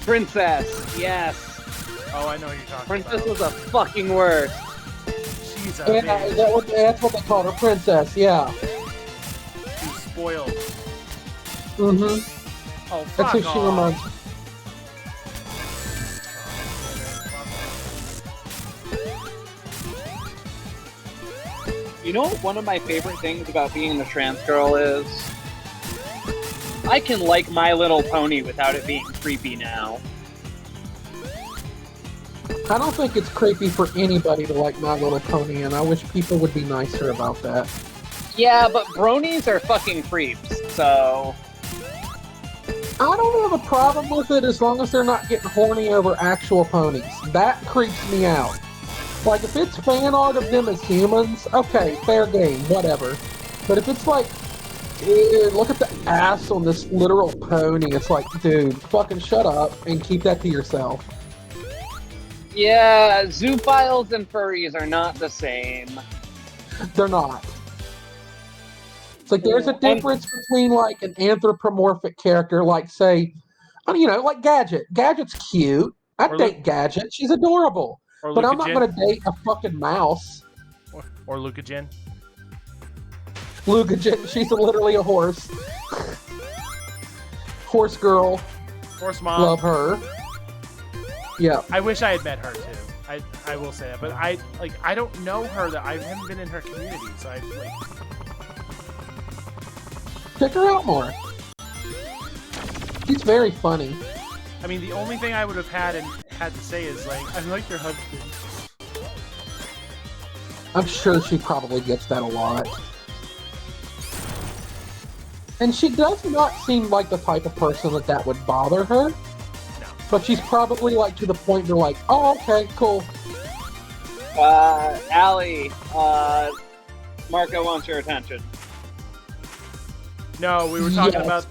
Speaker 6: Princess, yes.
Speaker 1: Oh, I know what you're talking
Speaker 6: Princess
Speaker 1: about.
Speaker 6: was a fucking worst.
Speaker 1: She's a
Speaker 2: Yeah,
Speaker 1: bitch.
Speaker 2: that's what they called her, Princess. Yeah.
Speaker 1: She's spoiled.
Speaker 2: Mm-hmm.
Speaker 1: Oh,
Speaker 2: That's
Speaker 1: fuck
Speaker 2: who she
Speaker 1: off.
Speaker 2: reminds me.
Speaker 6: You know what one of my favorite things about being a trans girl is? I can like My Little Pony without it being creepy now.
Speaker 2: I don't think it's creepy for anybody to like My Little Pony, and I wish people would be nicer about that.
Speaker 6: Yeah, but bronies are fucking creeps, so...
Speaker 2: I don't have a problem with it as long as they're not getting horny over actual ponies. That creeps me out. Like, if it's fan art of them as humans, okay, fair game, whatever. But if it's like, look at the ass on this literal pony, it's like, dude, fucking shut up and keep that to yourself.
Speaker 6: Yeah, zoophiles and furries are not the same.
Speaker 2: They're not. It's like, there's a difference between, like, an anthropomorphic character, like, say, you know, like Gadget. Gadget's cute. I'd date Gadget. She's adorable. But I'm not going to date a fucking mouse.
Speaker 1: Or Luca Jin.
Speaker 2: Luca Jin, she's literally a horse. Horse girl.
Speaker 1: Horse mom.
Speaker 2: Love her. Yeah.
Speaker 1: I wish I had met her too. I will say that, but I don't know her. That I haven't been in her community, so I like.
Speaker 2: Check her out more. She's very funny.
Speaker 1: I mean, the only thing I would have had to say is like, I like your husband.
Speaker 2: I'm sure she probably gets that a lot. And she does not seem like the type of person that would bother her.
Speaker 1: No.
Speaker 2: But she's probably like to the point where like, oh, okay, cool.
Speaker 6: Allie, Marco wants your attention.
Speaker 1: No, we were talking about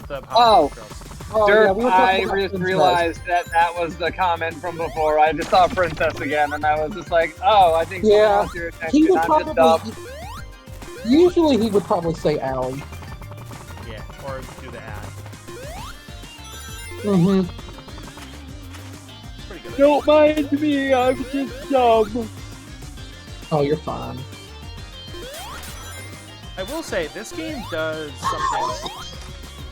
Speaker 1: the
Speaker 6: Oh.
Speaker 1: girls.
Speaker 2: Oh,
Speaker 6: Derp,
Speaker 2: yeah, we were talking
Speaker 6: I
Speaker 2: about
Speaker 6: just
Speaker 2: Princess.
Speaker 6: realized that was the comment from before. I just saw Princess again, and I was just like, oh, I think someone wants your attention.
Speaker 2: He would
Speaker 6: I'm just dumb.
Speaker 2: probably. Usually, he would probably say Allie.
Speaker 1: Yeah, or do the ad.
Speaker 2: Mm-hmm.
Speaker 1: Pretty good.
Speaker 6: Don't mind me, I'm just dumb.
Speaker 2: Oh, you're fine.
Speaker 1: I will say this game does something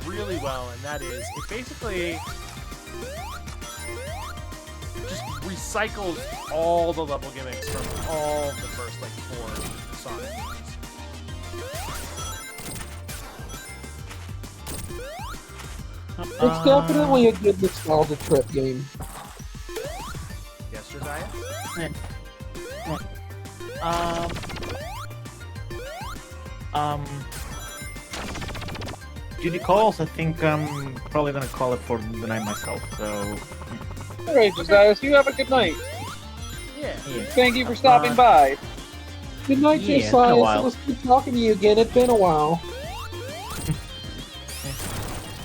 Speaker 1: really well, and that is it basically just recycles all the level gimmicks from all the first like 4 Sonic games.
Speaker 2: It's definitely a good nostalgia trip game.
Speaker 1: Yes, Josiah?
Speaker 5: Duty calls, I think I'm probably gonna call it for the night myself, so...
Speaker 6: Alright, Josiah, you have a good night.
Speaker 1: Yeah.
Speaker 6: Thank you for stopping by.
Speaker 2: Good night,
Speaker 5: Yeah, it's been a
Speaker 2: Josiah. It
Speaker 5: while.
Speaker 2: was good talking to you again. It's been a while.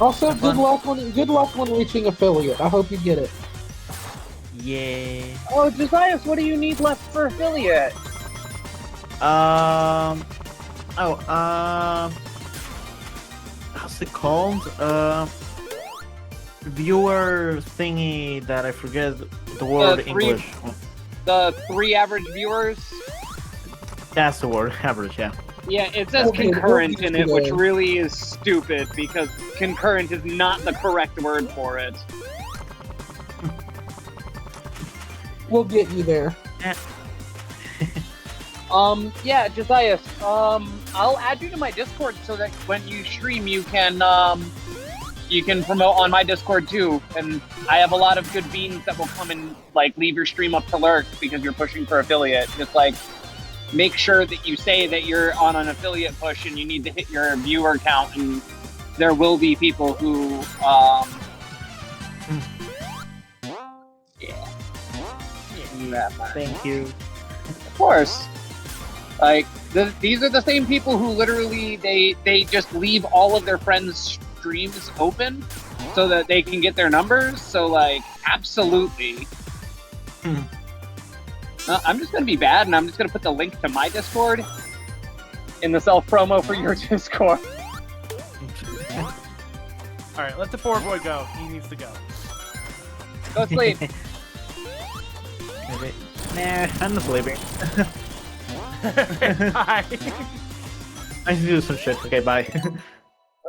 Speaker 2: Also,
Speaker 5: Have fun.
Speaker 2: good luck when reaching affiliate. I hope you get it.
Speaker 5: Yeah.
Speaker 6: Oh, Josiah, what do you need left for affiliate?
Speaker 5: How's it called? Viewer thingy that I forget the word English.
Speaker 6: The 3 average viewers?
Speaker 5: That's the word, average, yeah.
Speaker 6: Yeah, it says
Speaker 2: Okay,
Speaker 6: concurrent
Speaker 2: we'll
Speaker 6: in
Speaker 2: get
Speaker 6: it,
Speaker 2: you
Speaker 6: which
Speaker 2: there.
Speaker 6: really is stupid because concurrent is not the correct word for it.
Speaker 2: We'll get you there.
Speaker 6: Yeah, Josiah, I'll add you to my Discord so that when you stream you can promote on my Discord too. And I have a lot of good beans that will come and like leave your stream up to lurk because you're pushing for affiliate. Just like make sure that you say that you're on an affiliate push and you need to hit your viewer count, and there will be people who
Speaker 5: Thank you.
Speaker 6: Of course. Like, these are the same people who literally, they just leave all of their friends' streams open so that they can get their numbers. So, like, absolutely. I'm just going to be bad, and I'm just going to put the link to my Discord in the self-promo for your Discord.
Speaker 1: Alright, let the poor boy go. He needs to go.
Speaker 6: Go sleep.
Speaker 5: Okay. Nah, I'm not sleeping.
Speaker 1: Bye.
Speaker 5: I need to do some shit. Okay, bye.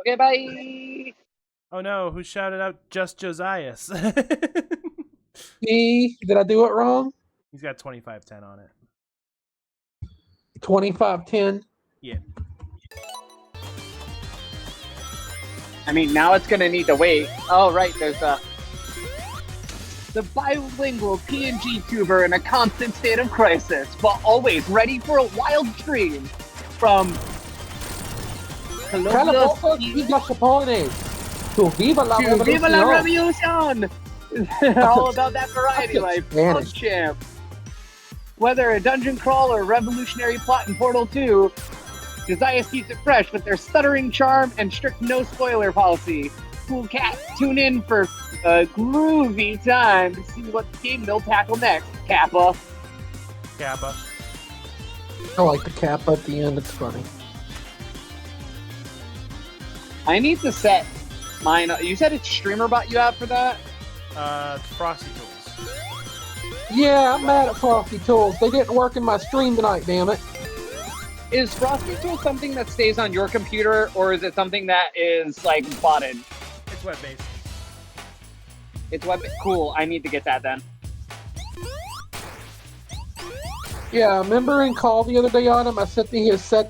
Speaker 6: Okay, bye.
Speaker 1: Oh no, who shouted out just Josias?
Speaker 2: B, did I do it wrong?
Speaker 1: He's got 2510 on it.
Speaker 2: 2510.
Speaker 1: Yeah.
Speaker 6: I mean, now it's gonna need to wait. Oh, right, there's the bilingual PNG tuber in a constant state of crisis, but always ready for a wild stream from
Speaker 2: Calabozo y Gachapone. To viva la
Speaker 6: to Viva la
Speaker 2: revolución.
Speaker 6: Revolution! All about that variety life.
Speaker 2: Spanish.
Speaker 6: Champ. Whether a dungeon crawl or a revolutionary plot in Portal 2, Josias keeps it fresh with their stuttering charm and strict no spoiler policy. Cool cat, tune in for a groovy time to see what game they'll tackle next. Kappa.
Speaker 1: Kappa.
Speaker 2: I like the cap at the end. It's funny.
Speaker 6: I need to set mine. You said it's StreamerBot you have for that?
Speaker 1: It's Frosty Tools.
Speaker 2: Yeah, I'm mad at Frosty Tools. They didn't work in my stream tonight, damn it.
Speaker 6: Is Frosty Tool something that stays on your computer, or is it something that is like botted?
Speaker 1: It's web-based.
Speaker 6: It's web. Cool. I need to get that then.
Speaker 2: Yeah, remember in Call the other day, Autumn, I sat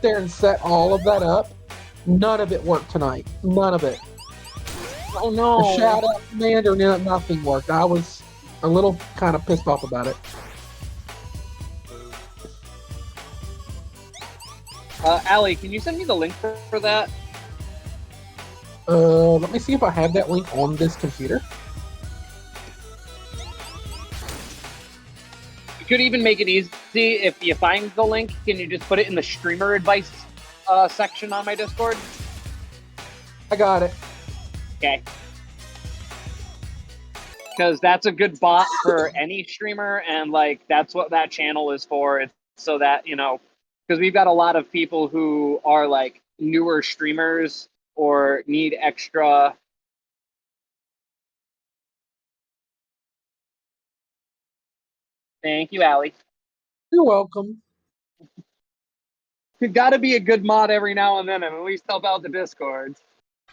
Speaker 2: there and set all of that up. None of it worked tonight. None of it.
Speaker 6: Oh no!
Speaker 2: The shout out command or nothing worked. I was a little kind of pissed off about it.
Speaker 6: Allie, can you send me the link for that?
Speaker 2: Let me see if I have that link on this computer.
Speaker 6: You could even make it easy. If you find the link, can you just put it in the streamer advice section on my Discord?
Speaker 2: I got it.
Speaker 6: Okay. Because that's a good bot for any streamer, and like that's what that channel is for. It's so that, you know, because we've got a lot of people who are like newer streamers or need extra. Thank you, Allie.
Speaker 2: You're welcome.
Speaker 6: You've got to be a good mod every now and then, and at least help out the Discords.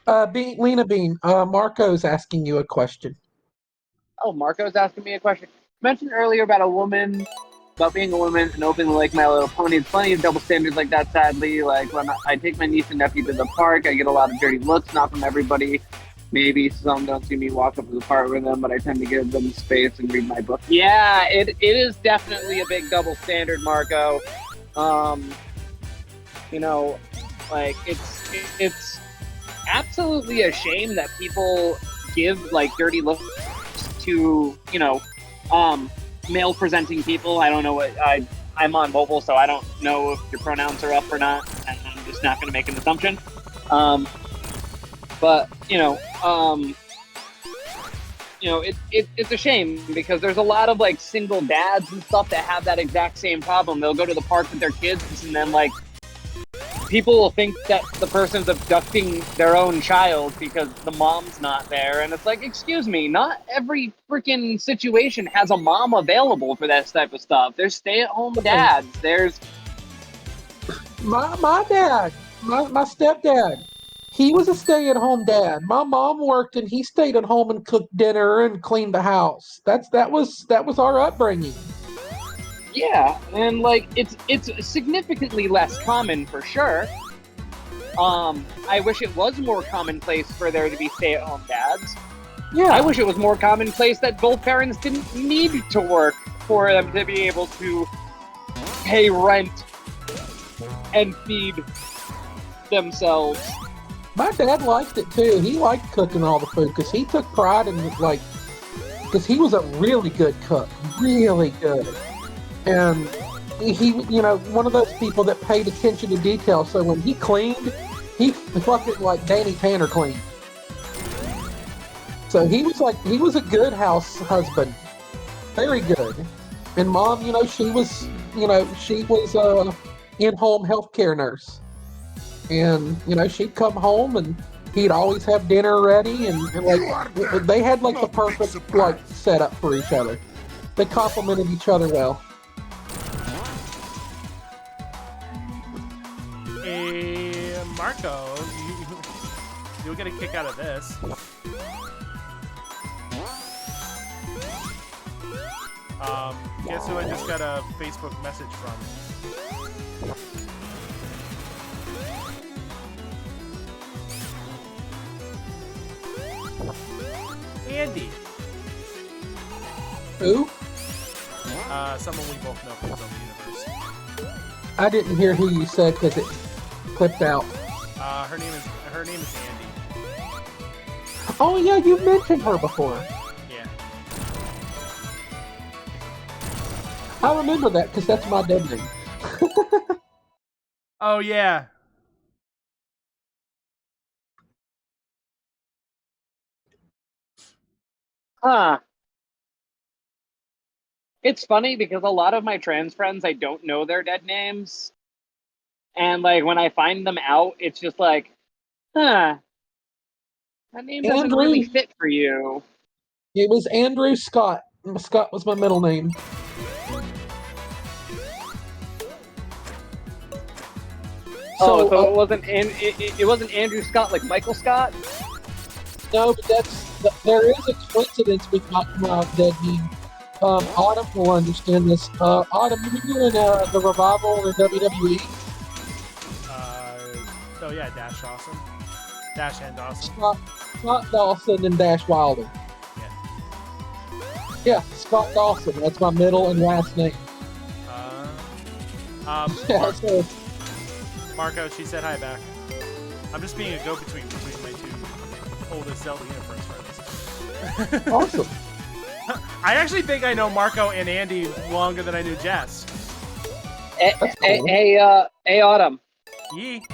Speaker 2: Lena Bean, Marco's asking you a question.
Speaker 6: Oh, Marco's asking me a question. You mentioned earlier about being a woman and openly like My Little Pony. It's plenty of double standards like that, sadly. Like when I take my niece and nephew to the park, I get a lot of dirty looks, not from everybody. Maybe some don't see me walk up to the park with them, but I tend to give them space and read my book. Yeah, it is definitely a big double standard, Marco. You know, like it's absolutely a shame that people give like dirty looks to, you know, male presenting people. I don't know what I'm on mobile, so I don't know if your pronouns are up or not, and I'm just not going to make an assumption. But you know, it's a shame because there's a lot of like single dads and stuff that have that exact same problem. They'll go to the park with their kids, and then like people will think that the person's abducting their own child because the mom's not there, and it's like, excuse me, not every freaking situation has a mom available for that type of stuff. There's stay-at-home dads. There's
Speaker 2: my dad, my stepdad. He was a stay-at-home dad. My mom worked, and he stayed at home and cooked dinner and cleaned the house. That was our upbringing.
Speaker 6: yeah, and like it's significantly less common for sure. I wish it was more commonplace for there to be stay-at-home dads.
Speaker 2: Yeah,
Speaker 6: I wish it was more commonplace that both parents didn't need to work for them to be able to pay rent and feed themselves.
Speaker 2: my dad liked it too. He liked cooking all the food because he took pride in it, like, because he was a really good cook, really good. And he, you know, one of those people that paid attention to detail. So when he cleaned, he fucking like Danny Tanner cleaned. So he was a good house husband, very good. And mom, you know, she was in-home healthcare nurse, and you know she'd come home and he'd always have dinner ready, and like they had like the perfect like setup for each other. They complemented each other well.
Speaker 1: Hey, Marco, you'll get a kick out of this. Guess who I just got a Facebook message from? Andy.
Speaker 2: Who?
Speaker 1: Someone we both know from the universe.
Speaker 2: I didn't hear who you said because it clipped out.
Speaker 1: Her name is Andy.
Speaker 2: Oh yeah, you mentioned her before.
Speaker 1: Yeah.
Speaker 2: I remember that because that's my dead name.
Speaker 1: Oh yeah.
Speaker 6: Huh. It's funny because a lot of my trans friends, I don't know their dead names. And, like, when I find them out, it's just like, huh, that name doesn't
Speaker 2: Andrew.
Speaker 6: really fit for you.
Speaker 2: It was Andrew Scott. Scott was my middle name.
Speaker 6: So it wasn't Andrew Scott like Michael Scott?
Speaker 2: No, but there is a coincidence with my dead name. Autumn will understand this. Autumn, you been doing the revival in WWE?
Speaker 1: Oh yeah, Dash Awesome. Dash and Awesome.
Speaker 2: Scott Dawson and Dash Wilder. Yeah, Scott Dawson. That's my middle and last name.
Speaker 1: Marco, she said hi back. I'm just being a go-between between my two oldest Zelda Universe friends.
Speaker 2: Awesome.
Speaker 1: I actually think I know Marco and Andy longer than I knew Jess.
Speaker 6: Hey, Autumn.
Speaker 1: Yee.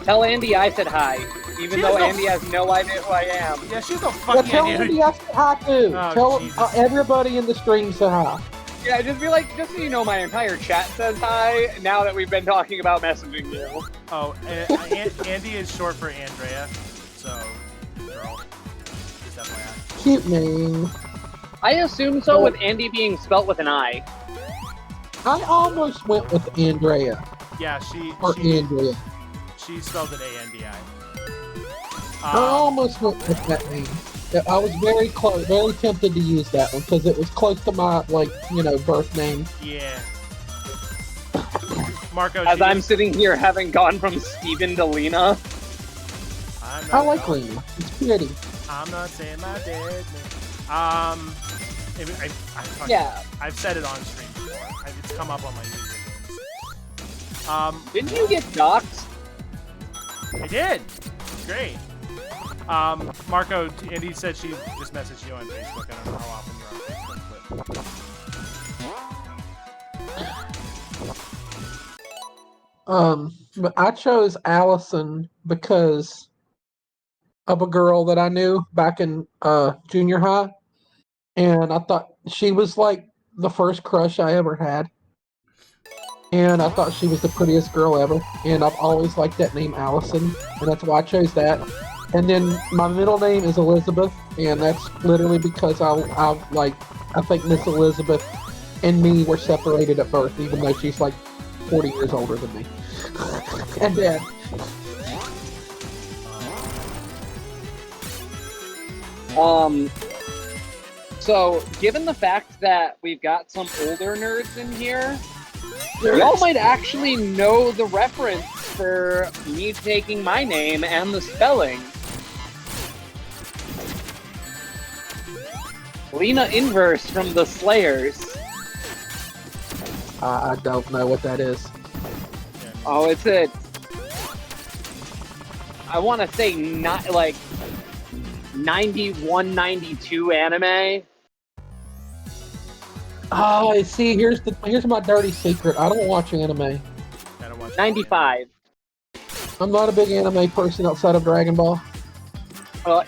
Speaker 6: Tell Andy I said hi, even though Andy has no idea who I am.
Speaker 1: Yeah, she's no fucking
Speaker 2: tell Andy I said hi too.
Speaker 1: Oh,
Speaker 2: tell everybody in the stream say hi.
Speaker 6: Yeah, just be like, just so you know, my entire chat says hi, now that we've been talking about messaging you.
Speaker 1: Oh, Andy is short for Andrea, so, girl. Just FYI.
Speaker 2: Cute name.
Speaker 6: I assume so, with Andy being spelt with an I.
Speaker 2: I almost went with Andrea.
Speaker 1: Yeah,
Speaker 2: Andrea.
Speaker 1: She spelled it A-N-D-I.
Speaker 2: I almost went with that name. I was very close, very tempted to use that one because it was close to my, birth name.
Speaker 1: Yeah. Marco,
Speaker 6: as I'm sitting here having gone from Steven to Lena.
Speaker 2: I like Lena. It's pretty.
Speaker 1: I'm not saying my dead name. I've said it on stream before. It's come up on my user games.
Speaker 6: Didn't you get doxxed?
Speaker 1: I did. Great. Marco, Andy said she just messaged you on Facebook. I don't know how often you're on Facebook,
Speaker 2: but I chose Allison because of a girl that I knew back in junior high, and I thought she was like the first crush I ever had, and I thought she was the prettiest girl ever, and I've always liked that name Allison, and that's why I chose that. And then my middle name is Elizabeth, and that's literally because I think Miss Elizabeth and me were separated at birth, even though she's like 40 years older than me. And Dad.
Speaker 6: So, given the fact that we've got some older nerds in here, y'all might actually know the reference for me taking my name and the spelling. Lena Inverse from the Slayers.
Speaker 2: I don't know what that is.
Speaker 6: Oh, it's I want to say not like 91, 92 anime.
Speaker 2: Oh, see, here's my dirty secret. I don't watch anime.
Speaker 6: 95.
Speaker 2: I'm not a big anime person outside of Dragon Ball.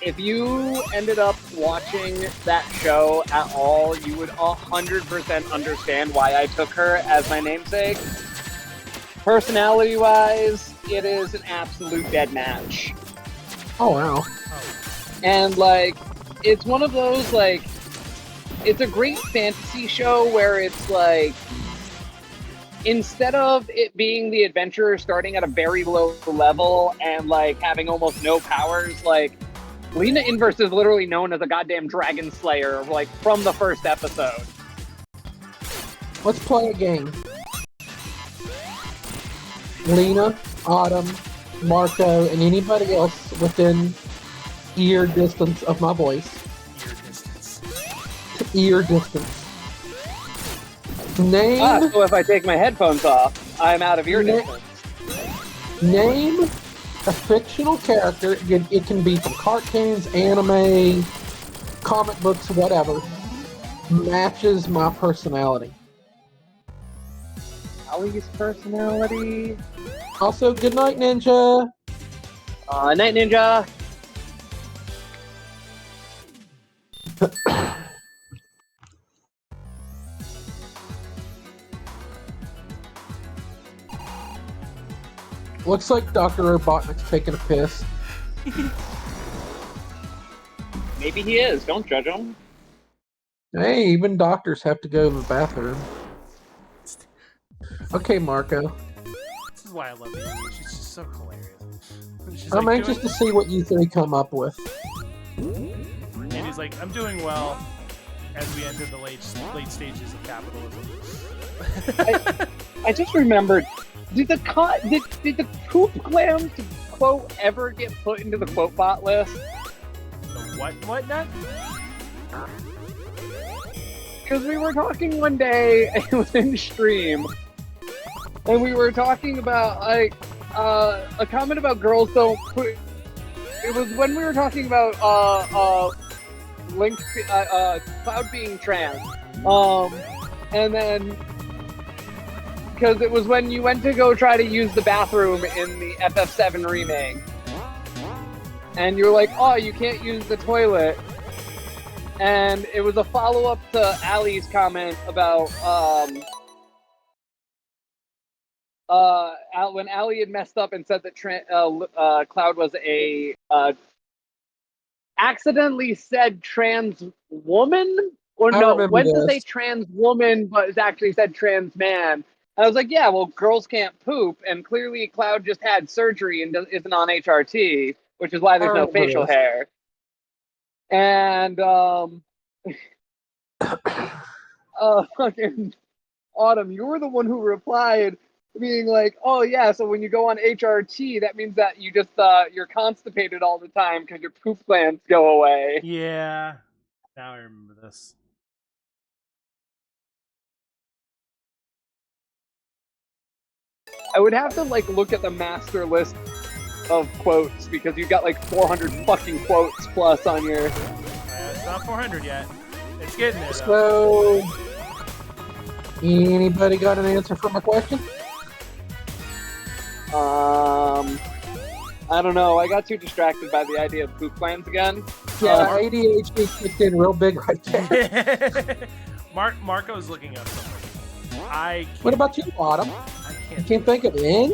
Speaker 6: If you ended up watching that show at all, you would 100% understand why I took her as my namesake. Personality-wise, it is an absolute dead match.
Speaker 2: Oh, wow.
Speaker 6: And, it's one of those, it's a great fantasy show where it's, instead of it being the adventurer starting at a very low level and, having almost no powers, Lena Inverse is literally known as a goddamn dragon slayer, from the first episode.
Speaker 2: Let's play a game. Lena, Autumn, Marco, and anybody else within ear distance of my voice. Ear distance. Name.
Speaker 6: So if I take my headphones off, I'm out of ear distance.
Speaker 2: Name a fictional character. It can be from cartoons, anime, comic books, whatever. Matches my personality.
Speaker 6: Allie's personality.
Speaker 2: Also, good night, Ninja.
Speaker 6: Night Ninja.
Speaker 2: Looks like Dr. Robotnik's taking a piss.
Speaker 6: Maybe he is. Don't judge him.
Speaker 2: Hey, even doctors have to go to the bathroom. Okay, Marco.
Speaker 1: This is why I love Amy. She's just so hilarious. She's
Speaker 2: I'm
Speaker 1: like,
Speaker 2: anxious to see what you three come up with.
Speaker 1: And he's like, I'm doing well as we enter the late stages of capitalism.
Speaker 6: I just remembered. Did the poop glam quote ever get put into the quote bot list?
Speaker 1: The what nut?
Speaker 6: Because we were talking one day, it was in stream, and we were talking about like a comment about girls don't put. It was when we were talking about Cloud being trans, and then. Because it was when you went to go try to use the bathroom in the FF7 remake. And you were like, oh, you can't use the toilet. And it was a follow-up to Allie's comment about when Allie had messed up and said that Cloud was a accidentally said trans woman? Or no, went to say trans woman, but it actually said trans man. I was like, yeah, well, girls can't poop, and clearly Cloud just had surgery and isn't on HRT, which is why there's no facial hair. And, fucking Autumn, you were the one who replied, being like, oh, yeah, so when you go on HRT, that means that you just, you're constipated all the time because your poop glands go away.
Speaker 1: Yeah, now I remember this.
Speaker 6: I would have to like look at the master list of quotes because you got like 400 fucking quotes plus on your.
Speaker 1: It's not 400 yet. It's getting there. Though.
Speaker 2: So, anybody got an answer for my question?
Speaker 6: I don't know. I got too distracted by the idea of poop glands again.
Speaker 2: Yeah, ADHD kicked in real big right there.
Speaker 1: Marco's looking up something.
Speaker 2: What about you, Autumn? You can't think of any?
Speaker 1: I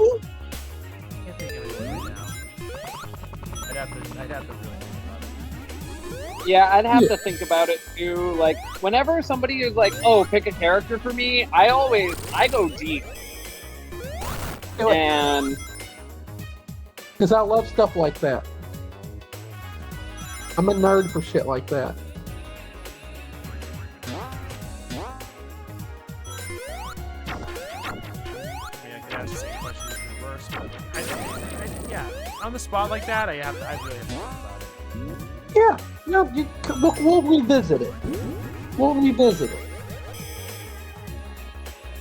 Speaker 1: can't think of anything right now. I'd have to really think about it.
Speaker 6: Yeah, I'd have to think about it too. Like, whenever somebody is like, "Oh, pick a character for me," I go deep. And
Speaker 2: because I love stuff like that. I'm a nerd for shit like that.
Speaker 1: On the spot like that, I really have to think about it.
Speaker 2: Yeah, no, we'll revisit it. We'll revisit it.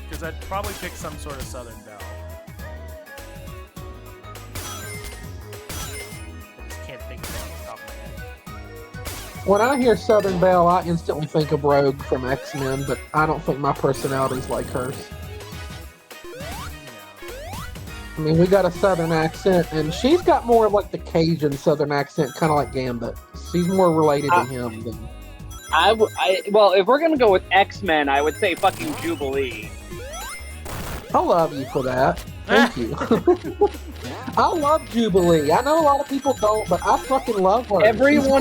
Speaker 1: Because I'd probably pick some sort of Southern Belle. I just can't think of it off the top of my head.
Speaker 2: When I hear Southern Belle, I instantly think of Rogue from X-Men, but I don't think my personality's like hers. I mean, we got a Southern accent, and she's got more of like the Cajun Southern accent, kind of like Gambit. She's more related to him than...
Speaker 6: well, if we're gonna go with X-Men, I would say fucking Jubilee.
Speaker 2: I love you for that. Thank you. I love Jubilee. I know a lot of people don't, but I fucking love her.
Speaker 6: Everyone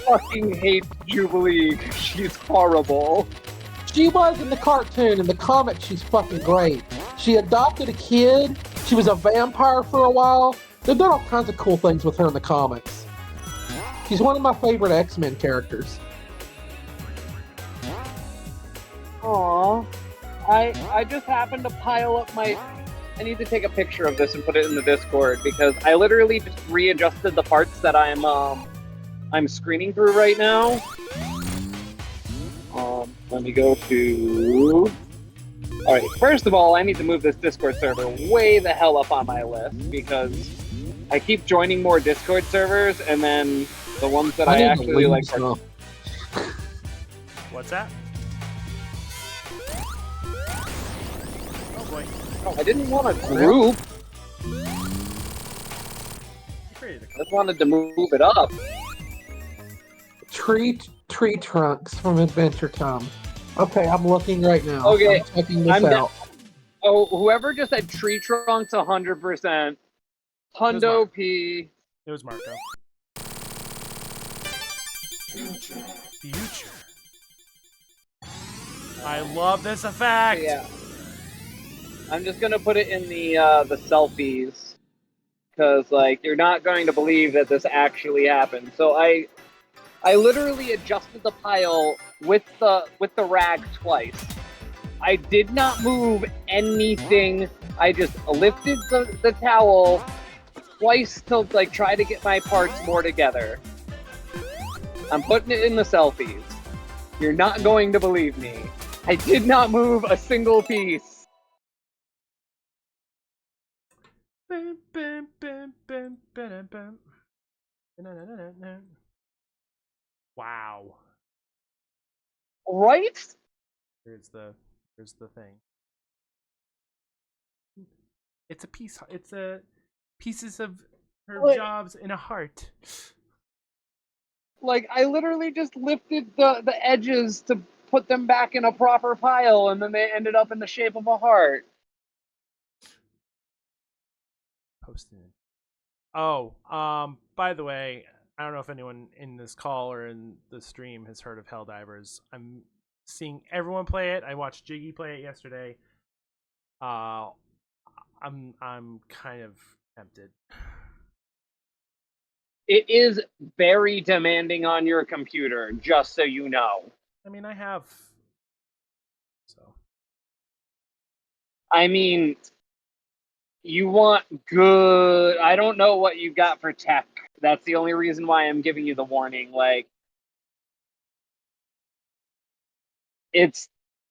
Speaker 6: fucking hates Jubilee. She's horrible.
Speaker 2: She was in the cartoon. In the comic, she's fucking great. She adopted a kid. She was a vampire for a while. They've done all kinds of cool things with her in the comics. She's one of my favorite X-Men characters.
Speaker 6: Aw. I just happened to pile up my... I need to take a picture of this and put it in the Discord because I literally just readjusted the parts that I'm screening through right now. Let me go to... Alright, first of all, I need to move this Discord server way the hell up on my list because I keep joining more Discord servers and then the ones that I actually like...
Speaker 1: What's that? Oh boy.
Speaker 6: Oh, I didn't want a group. I just wanted to move it up.
Speaker 2: Tree trunks from Adventure Time. Okay, I'm looking right now.
Speaker 6: Okay,
Speaker 2: I'm checking this out.
Speaker 6: Oh, whoever just said tree trunks 100%. Hundo P.
Speaker 1: It was Marco. Future. I love this effect.
Speaker 6: Yeah. I'm just gonna put it in the selfies because like you're not going to believe that this actually happened. So I literally adjusted the pile with the rag twice. I did not move anything. I just lifted the towel twice to like try to get my parts more together. I'm putting it in the selfies. You're not going to believe me. I did not move a single piece.
Speaker 1: Wow.
Speaker 6: Right?
Speaker 1: Here's the thing. It's a piece. It's a pieces of her jobs in a heart.
Speaker 6: Like I literally just lifted the edges to put them back in a proper pile, and then they ended up in the shape of a heart.
Speaker 1: Posted. Oh, by the way, I don't know if anyone in this call or in the stream has heard of Helldivers. I'm seeing everyone play it. I watched Jiggy play it yesterday. I'm kind of tempted.
Speaker 6: It is very demanding on your computer, just so you know.
Speaker 1: I mean, I have. So.
Speaker 6: I mean, you want good... I don't know what you got for tech. That's the only reason why I'm giving you the warning. Like, it's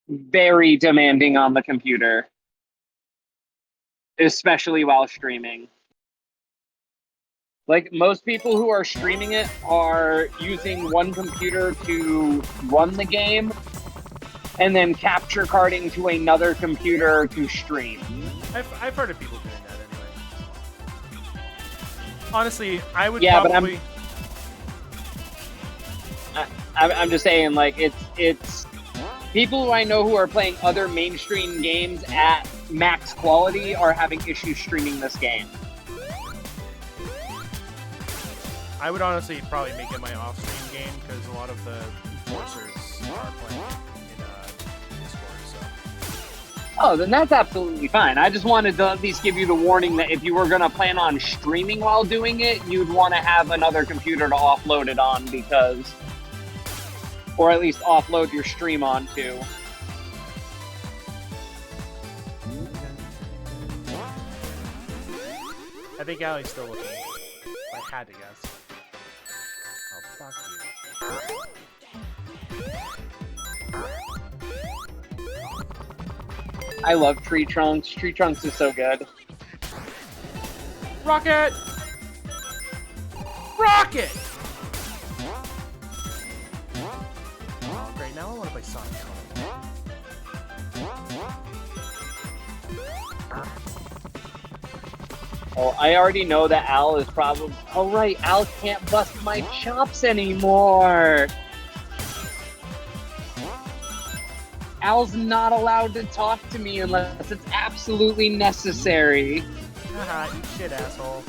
Speaker 6: very demanding on the computer. Especially while streaming. Like, most people who are streaming it are using one computer to run the game, and then capture carding to another computer to stream.
Speaker 1: I've heard of people doing that anyway. Honestly, I would probably...
Speaker 6: But I'm just saying, like, it's people who I know who are playing other mainstream games at max quality are having issues streaming this game.
Speaker 1: I would honestly probably make it my off-stream game because a lot of the enforcers are playing in Discord. So.
Speaker 6: Oh, then that's absolutely fine. I just wanted to at least give you the warning that if you were going to plan on streaming while doing it, you'd want to have another computer to offload it on because... Or at least offload your stream onto.
Speaker 1: I think Allie's still looking. If I had to guess. Oh, fuck you.
Speaker 6: I love Tree Trunks. Tree Trunks is so good.
Speaker 1: Rocket! Rocket! Oh, great. Now I want to play Sonic Mania.
Speaker 6: Oh, I already know that Al is probably... Oh, right, Al can't bust my chops anymore! Al's not allowed to talk to me unless it's absolutely necessary.
Speaker 1: Haha, eat shit, asshole.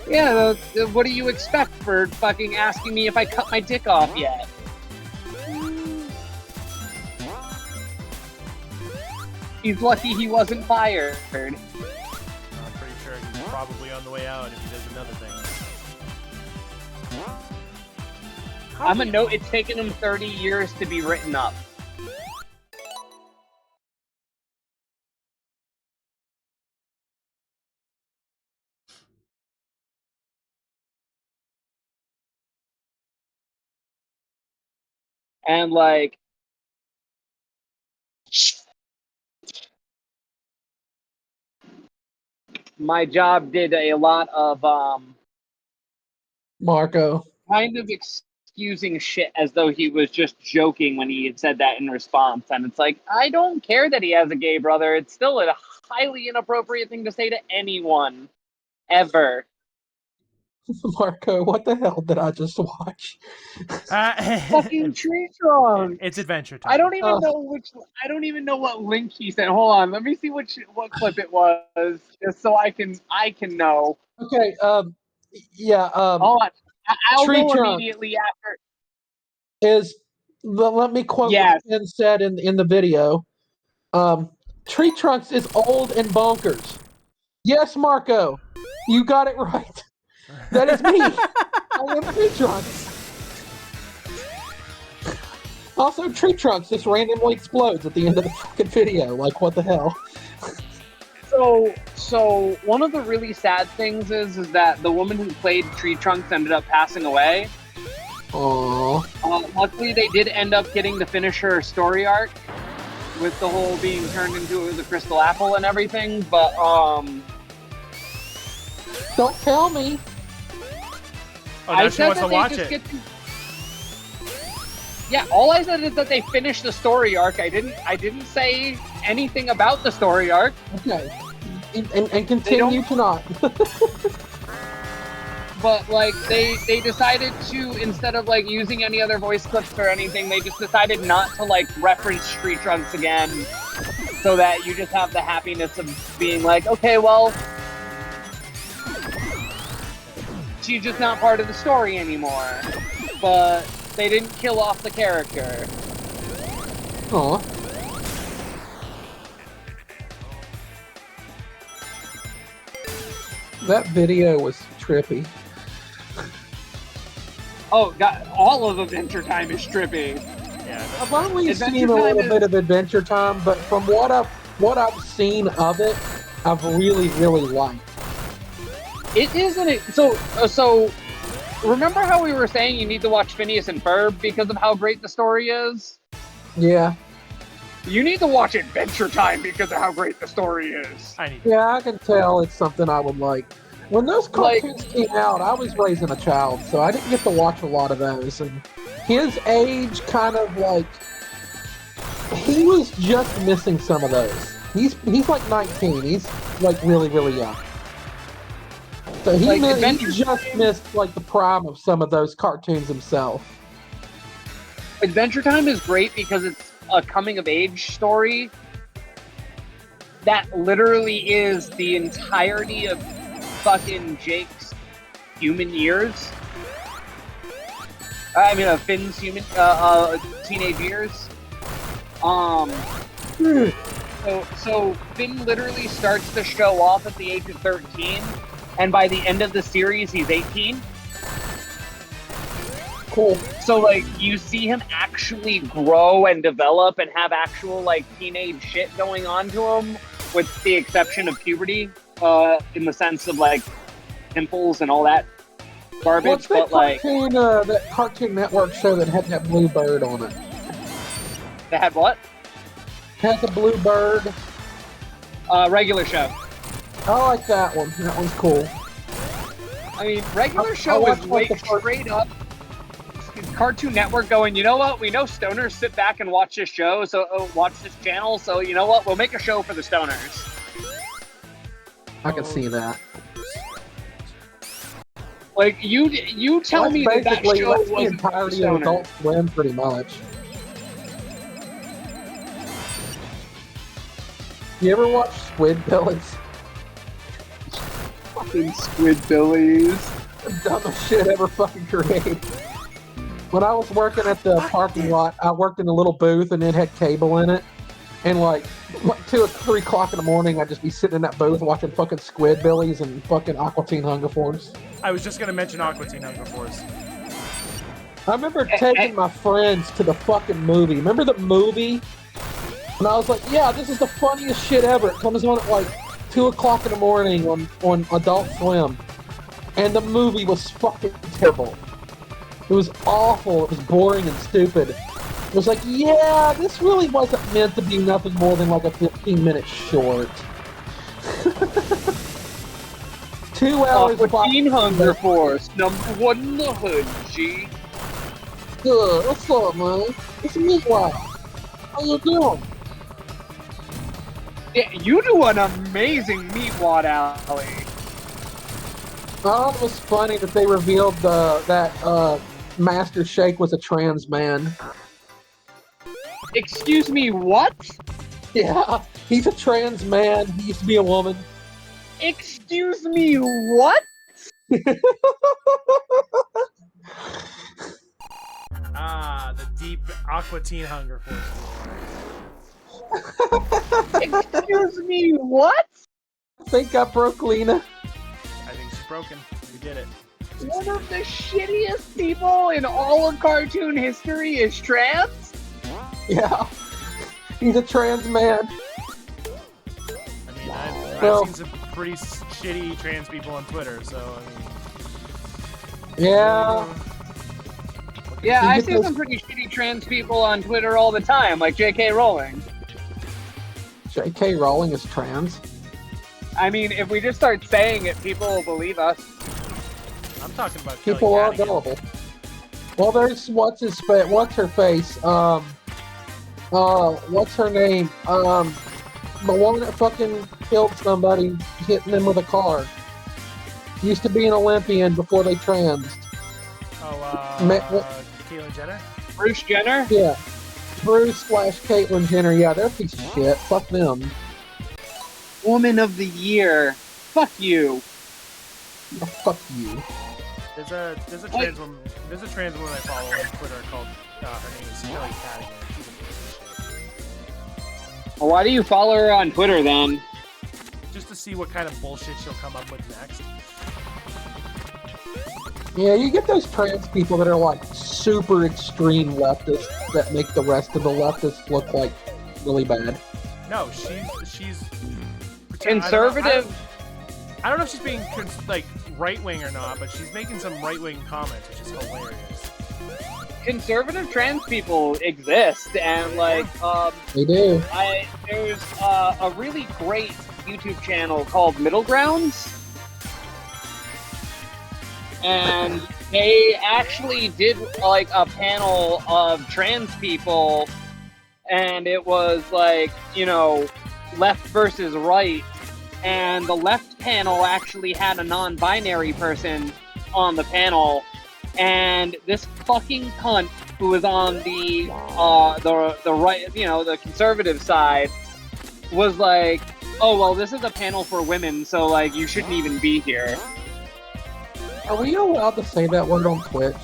Speaker 6: Yeah, what do you expect for fucking asking me if I cut my dick off yet? He's lucky he wasn't fired.
Speaker 1: I'm pretty sure he's probably on the way out if he does another thing.
Speaker 6: I'm a note, it's taken him 30 years to be written up. And like, my job did a lot of
Speaker 2: Marco.
Speaker 6: kind of excusing shit as though he was just joking when he had said that in response. And it's like, I don't care that he has a gay brother. It's still a highly inappropriate thing to say to anyone, ever.
Speaker 2: Marco, what the hell did I just watch?
Speaker 6: Fucking tree trunk.
Speaker 1: It's Adventure Time.
Speaker 6: I don't even know which. I don't even know what link he sent. Hold on, let me see what clip it was, just so I can know.
Speaker 2: Okay. Yeah.
Speaker 6: Hold on, I'll
Speaker 2: Tree
Speaker 6: know
Speaker 2: trunk
Speaker 6: immediately after.
Speaker 2: Let me quote
Speaker 6: Yes.
Speaker 2: what Ben said in the video. Tree Trunks is old and bonkers. Yes, Marco, you got it right. That is me. I am Tree Trunks. Also, Tree Trunks just randomly explodes at the end of the fucking video. Like, what the hell?
Speaker 6: So one of the really sad things is that the woman who played Tree Trunks ended up passing away.
Speaker 2: Aww.
Speaker 6: Luckily, they did end up getting to finish her story arc with the whole being turned into the crystal apple and everything. But
Speaker 2: don't tell me.
Speaker 1: Oh, now she wants to watch it.
Speaker 6: Yeah, all I said is that they finished the story arc. I didn't say anything about the story arc.
Speaker 2: Okay. And continue to not.
Speaker 6: But like they decided to, instead of like using any other voice clips or anything, they just decided not to like reference Tree Trunks again, so that you just have the happiness of being like, okay, well, she's just not part of the story anymore. But they didn't kill off the character.
Speaker 2: Aw. That video was trippy.
Speaker 6: Oh, God, all of Adventure Time is trippy.
Speaker 1: Yeah.
Speaker 2: I've only
Speaker 6: Adventure
Speaker 2: seen a little
Speaker 6: Time
Speaker 2: bit of Adventure Time, but from what I've seen of it, I've really liked.
Speaker 6: It isn't. So remember how we were saying you need to watch Phineas and Ferb because of how great the story is?
Speaker 2: Yeah.
Speaker 6: You need to watch Adventure Time because of how great the story is.
Speaker 2: Yeah, I can tell it's something I would like. When those cartoons came out, I was raising a child, so I didn't get to watch a lot of those. And his age kind of like, he was just missing some of those. He's like 19. He's like really young. So he just missed like the prime of some of those cartoons himself.
Speaker 6: Adventure Time is great because it's a coming of age story that literally is the entirety of fucking Jake's human years. I mean, Finn's human teenage years. So Finn literally starts the show off at the age of 13, and by the end of the series, he's 18.
Speaker 2: Cool.
Speaker 6: So, like, you see him actually grow and develop and have actual, like, teenage shit going on to him, with the exception of puberty, in the sense of, like, pimples and all that garbage.
Speaker 2: What's that cartoon, that Cartoon Network show that had that blue bird on it?
Speaker 6: That had what?
Speaker 2: Has a blue bird.
Speaker 6: Regular show.
Speaker 2: I like that one. That one's cool.
Speaker 6: I mean, regular show is like straight up Cartoon Network going, you know what? We know stoners sit back and watch this show, so watch this channel. So you know what? We'll make a show for the stoners.
Speaker 2: I can see that.
Speaker 6: Like you tell me that show was
Speaker 2: the entirety of Adult Swim, pretty much. You ever watch Squidbillies?
Speaker 6: Fucking Squidbillies.
Speaker 2: The dumbest shit ever fucking created. When I was working at the parking lot, I worked in a little booth and it had cable in it. And like 2 or 3 o'clock in the morning, I'd just be sitting in that booth watching fucking Squidbillies and fucking Aqua Teen Hunger Force.
Speaker 1: I was just gonna mention Aqua Teen Hunger Force.
Speaker 2: I remember taking my friends to the fucking movie. Remember the movie? And I was like, yeah, this is the funniest shit ever. It comes on at like 2 o'clock in the morning on Adult Swim. And the movie was fucking terrible. It was awful. It was boring and stupid. It was like, yeah, this really wasn't meant to be nothing more than like a 15-minute short. 2 hours.
Speaker 6: Aquatine Hunger Force, #1 in the hood, G.
Speaker 2: Good. What's up, man? It's me, wow. How you doing?
Speaker 6: Yeah, you do an amazing meatwad, Alley.
Speaker 2: I thought it was funny that they revealed that Master Shake was a trans man.
Speaker 6: Excuse me, what?
Speaker 2: Yeah, he's a trans man. He used to be a woman.
Speaker 6: Excuse me, what?
Speaker 1: The deep Aqua Teen Hunger Force.
Speaker 6: Excuse me, what?
Speaker 2: I think I broke Lena.
Speaker 1: I think she's broken. We did it.
Speaker 6: One of the shittiest people in all of cartoon history is trans?
Speaker 2: Yeah, he's a trans man.
Speaker 1: I mean, I've seen some pretty shitty trans people on Twitter, so I mean.
Speaker 2: Yeah.
Speaker 6: Yeah, I see some pretty shitty trans people on Twitter all the time, like J.K. Rowling.
Speaker 2: J.K. Rowling is trans.
Speaker 6: I mean, if we just start saying it, people will believe us.
Speaker 1: I'm talking about
Speaker 2: people
Speaker 1: Kelly
Speaker 2: are
Speaker 1: Hannigan.
Speaker 2: gullible. Well, there's what's her face? What's her name? The one that fucking killed somebody, hitting them with a car. Used to be an Olympian before they trans.
Speaker 1: Oh, Caitlyn Jenner?
Speaker 6: Bruce Jenner?
Speaker 2: Yeah. Bruce/Caitlyn Jenner. Yeah, they're a piece of shit. Fuck them.
Speaker 6: Woman of the Year. Fuck you.
Speaker 2: Oh, fuck you.
Speaker 1: There's a trans woman. There's a trans woman I follow on Twitter called her name is Kelly Hannigan. She's a piece of shit.
Speaker 6: Well, why do you follow her on Twitter then?
Speaker 1: Just to see what kind of bullshit she'll come up with next.
Speaker 2: Yeah, you get those trans people that are like super extreme leftists that make the rest of the leftists look like really bad.
Speaker 1: No, she's
Speaker 6: conservative.
Speaker 1: I don't know if she's being like right wing or not, but she's making some right wing comments, which is hilarious.
Speaker 6: Conservative trans people exist, and like
Speaker 2: they do.
Speaker 6: There's a really great YouTube channel called Middle Grounds. And they actually did like a panel of trans people, and it was like, you know, left versus right. And the left panel actually had a non-binary person on the panel, and this fucking cunt who was on the right, you know, the conservative side, was like, oh well, this is a panel for women, so like you shouldn't even be here.
Speaker 2: Are we allowed to say that word on Twitch?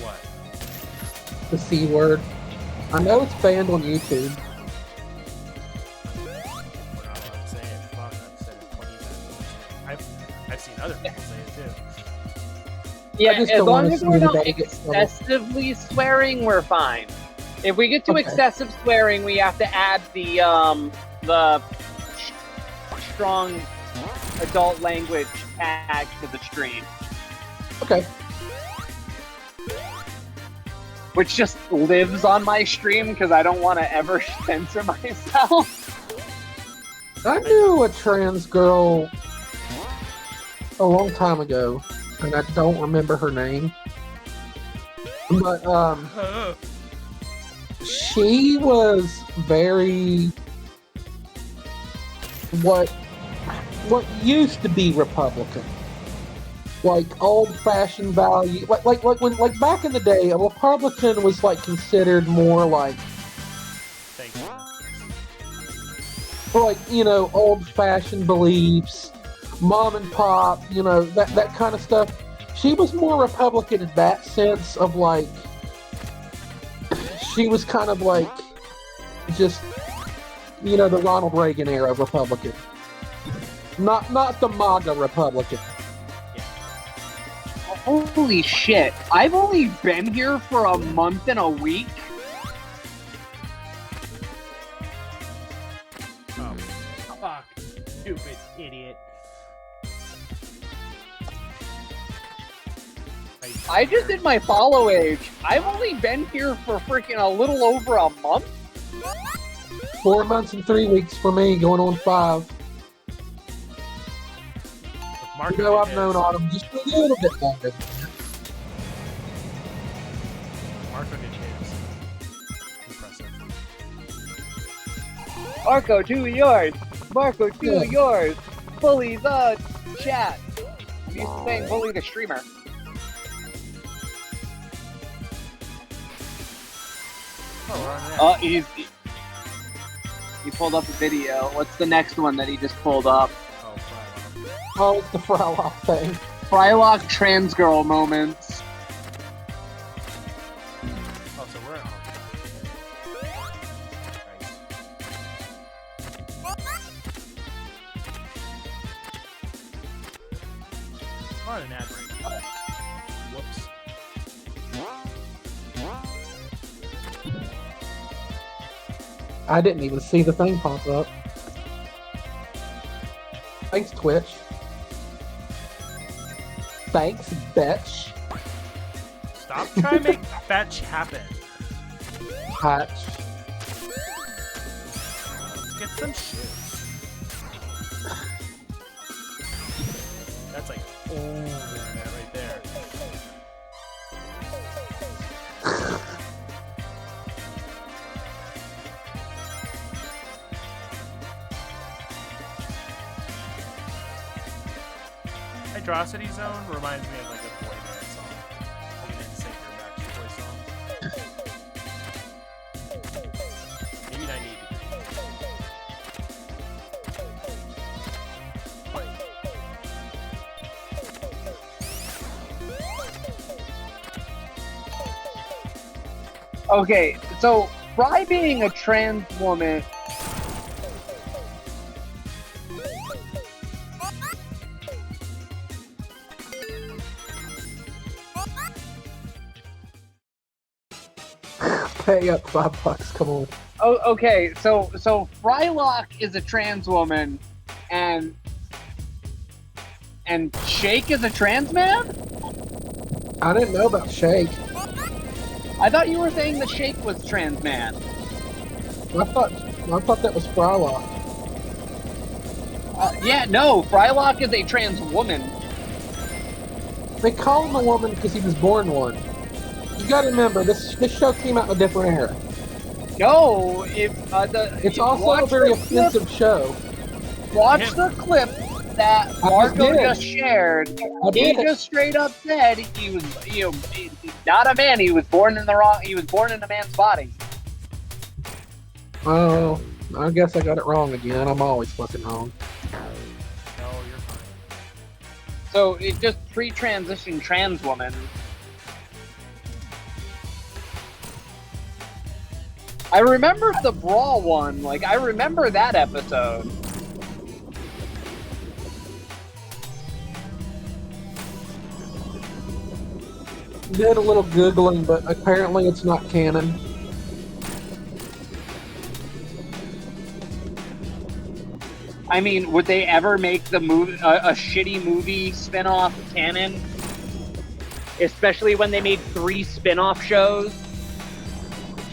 Speaker 1: What?
Speaker 2: The C word? I know it's banned on YouTube.
Speaker 1: We're not allowed to say it. Fuck, I've said it 20 times. I've seen other people say it too.
Speaker 6: Yeah, as long as we're not
Speaker 2: anybody get trouble.
Speaker 6: excessively swearing, we're fine. If we get to
Speaker 2: Okay.
Speaker 6: excessive swearing, we have to add the strong adult language tag to the stream,
Speaker 2: Okay.
Speaker 6: which just lives on my stream because I don't want to ever censor myself.
Speaker 2: I knew a trans girl a long time ago, and I don't remember her name. But, she was very what used to be Republican, like old-fashioned value, like when back in the day, a Republican was like considered more like you know, old-fashioned beliefs, mom and pop, you know, that kind of stuff. She was more Republican in that sense of like, she was kind of like just, you know, the Ronald Reagan era Republican. Not the MAGA Republican.
Speaker 6: Holy shit. I've only been here for a month and a week.
Speaker 1: Oh, fuck, stupid idiot.
Speaker 6: I just did my follow age. I've only been here for freaking a little over a month.
Speaker 2: 4 months and 3 weeks for me, going on 5.
Speaker 1: Marco
Speaker 2: You know,
Speaker 1: did
Speaker 2: I've known
Speaker 1: his.
Speaker 2: Autumn just a little bit longer.
Speaker 1: Marco did his. Impressive.
Speaker 6: Marco, do yours. Marco, do
Speaker 2: Yeah.
Speaker 6: yours. Bully the chat. I'm used to saying bully the streamer.
Speaker 1: Oh, we're on that.
Speaker 6: He pulled up a video. What's the next one that he just pulled up?
Speaker 1: Oh, Frylock.
Speaker 2: Oh, it's the Frylock thing.
Speaker 6: Frylock trans girl moments.
Speaker 1: Oh, so we're on. We're on an ad break. Whoops.
Speaker 2: I didn't even see the thing pop up. Thanks, Twitch. Thanks, bitch.
Speaker 1: Stop trying to make fetch happen.
Speaker 2: Hatch.
Speaker 1: Let's get some shit. That's like, oh, that right there. Hydrocity Zone reminds me of like a boy band song. Like an NSYNC or Backstreet Boys song. Maybe 98 degrees.
Speaker 6: Okay, so Fry being a trans woman.
Speaker 2: Pay up $5, come on.
Speaker 6: Oh, okay, so Frylock is a trans woman, and Shake is a trans man?
Speaker 2: I didn't know about Shake.
Speaker 6: I thought you were saying that Shake was trans man.
Speaker 2: I thought that was Frylock.
Speaker 6: Yeah, no, Frylock is a trans woman.
Speaker 2: They call him a woman because he was born one. You gotta remember, this show came out in a different era.
Speaker 6: No,
Speaker 2: It's also a very offensive show.
Speaker 6: Watch the clip that Marco just shared. He just straight up said he was, not a man. He was born in a man's body.
Speaker 2: Oh, I guess I got it wrong again. I'm always fucking wrong.
Speaker 1: No, you're fine.
Speaker 6: So it just pre-transition trans woman. I remember the Brawl one. Like, I remember that episode.
Speaker 2: Did a little Googling, but apparently it's not canon.
Speaker 6: I mean, would they ever make the movie a shitty movie spin-off canon? Especially when they made 3 spin-off shows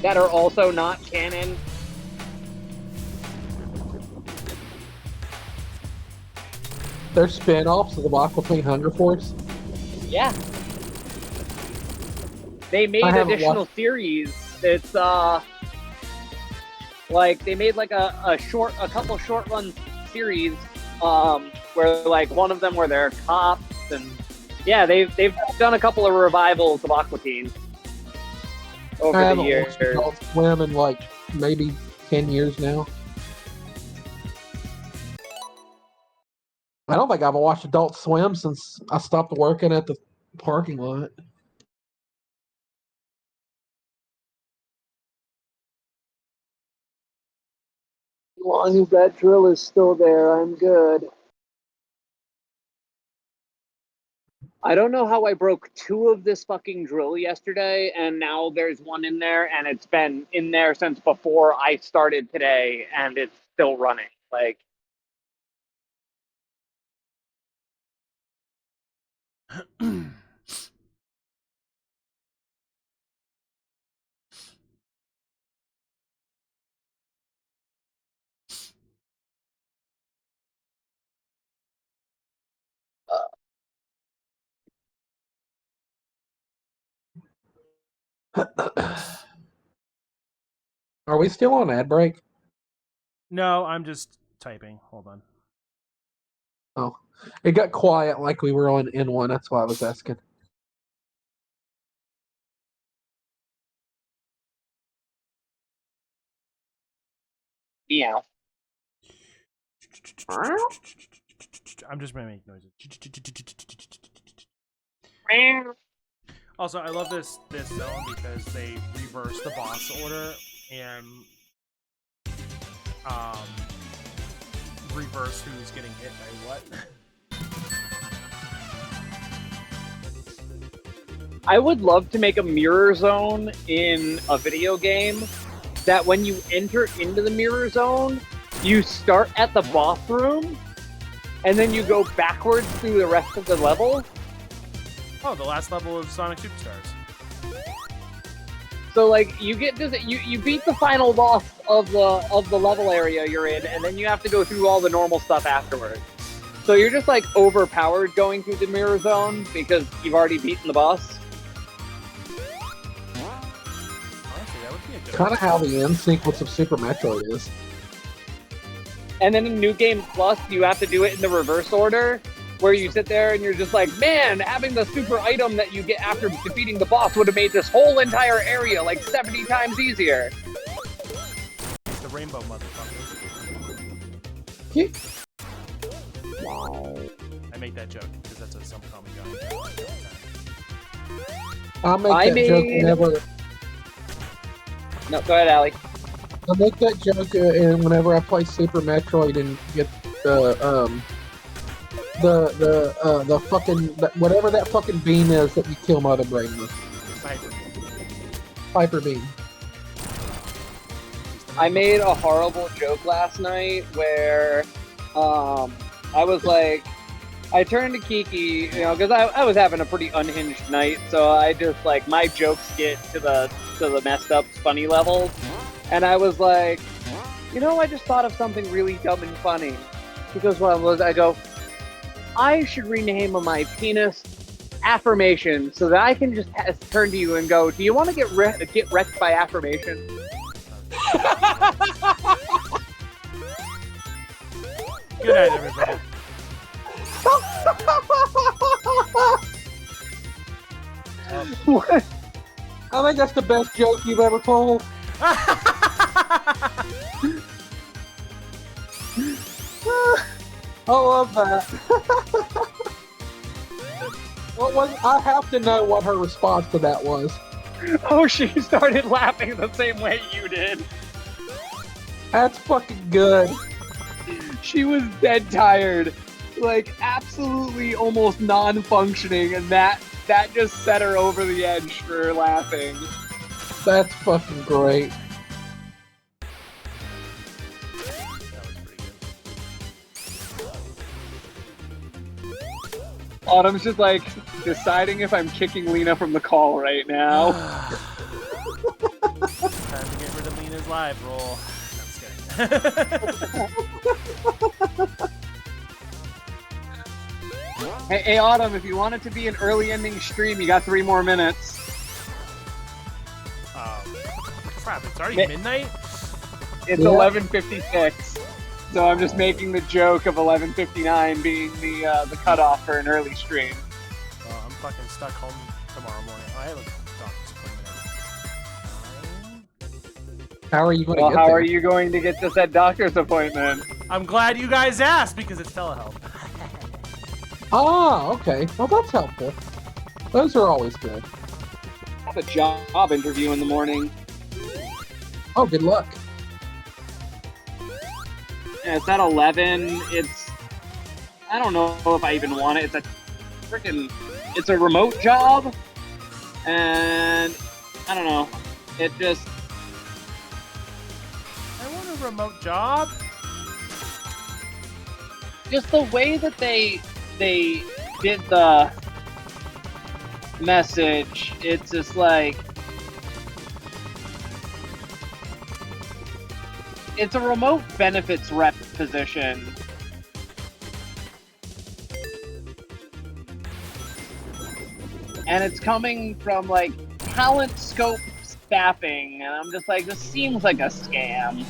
Speaker 6: that are also not canon.
Speaker 2: They're spin-offs of the Walk Between Hunger Force.
Speaker 6: Yeah. They made additional series. It's like they made like a couple short run series where like one of them where they're cops, and yeah, they've done a couple of revivals of Aqua Teen over the years.
Speaker 2: I haven't watched Adult Swim in like maybe 10 years now. I don't think I've watched Adult Swim since I stopped working at the parking lot. As long as that drill is still there, I'm good.
Speaker 6: I don't know how I broke 2 of this fucking drill yesterday, and now there's one in there, and it's been in there since before I started today, and it's still running. Like,
Speaker 2: Are we still on ad break?
Speaker 1: No, I'm just typing. Hold on.
Speaker 2: Oh, it got quiet like we were on in one. That's why I was asking.
Speaker 6: Yeah.
Speaker 1: I'm just gonna make noises. Also, I love this zone because they reverse the boss order and reverse who's getting hit by what.
Speaker 6: I would love to make a mirror zone in a video game that when you enter into the mirror zone, you start at the boss room and then you go backwards through the rest of the level.
Speaker 1: Oh, the last level of Sonic Superstars.
Speaker 6: So like you get to you beat the final boss of the level area you're in, and then you have to go through all the normal stuff afterwards. So you're just like overpowered going through the mirror zone because you've already beaten the boss.
Speaker 1: Honestly, that would be a good
Speaker 2: Kind of how the end sequence of Super Metroid is.
Speaker 6: And then in New Game Plus, you have to do it in the reverse order, where you sit there and you're just like, man, having the super item that you get after defeating the boss would have made this whole entire area like 70 times easier.
Speaker 1: The rainbow motherfucker. I make that joke because that's a some common guy.
Speaker 2: I make that joke whenever.
Speaker 6: No, go ahead, Allie.
Speaker 2: I make that joke whenever I play Super Metroid and get the fucking whatever that fucking beam is that you kill Mother Brain with. Piper beam.
Speaker 6: I made a horrible joke last night where I was like, I turned to Kiki, you know, because I was having a pretty unhinged night, so I just like my jokes get to the messed up funny levels, and I was like, you know, I just thought of something really dumb and funny. She goes, what was I go? I should rename my penis Affirmation so that I can just turn to you and go, do you want to get wrecked by affirmation?
Speaker 1: Good night, everybody.
Speaker 2: What? I think that's the best joke you've ever told. I love that. What was? I have to know what her response to that was.
Speaker 6: Oh, she started laughing the same way you did.
Speaker 2: That's fucking good.
Speaker 6: She was dead tired, like absolutely almost non-functioning, and that just set her over the edge for laughing.
Speaker 2: That's fucking great.
Speaker 6: Autumn's just like deciding if I'm kicking Lena from the call right now.
Speaker 1: Time to get rid of Lena's live roll. No, I'm just kidding.
Speaker 6: Hey, Autumn, if you want it to be an early ending stream, you got 3 more minutes.
Speaker 1: Crap, it's already midnight?
Speaker 6: It's 11:56. So I'm just making the joke of 11:59 being the cutoff for an early stream.
Speaker 1: Well, I'm fucking stuck home tomorrow morning. I have a doctor's appointment.
Speaker 2: How are you going to get
Speaker 6: how
Speaker 2: there?
Speaker 6: are you going to get to said doctor's appointment?
Speaker 1: I'm glad you guys asked because it's telehealth.
Speaker 2: Ah, okay. Well, that's helpful. Those are always good.
Speaker 6: I have a job interview in the morning.
Speaker 2: Oh, good luck.
Speaker 6: Yeah, it's at 11. I don't know if I even want it. It's a remote job. And I don't know. I
Speaker 1: want a remote job.
Speaker 6: Just the way that they did the message, it's just like, it's a remote benefits rep position. And it's coming from like talent scope staffing, and I'm just like, this seems like a scam.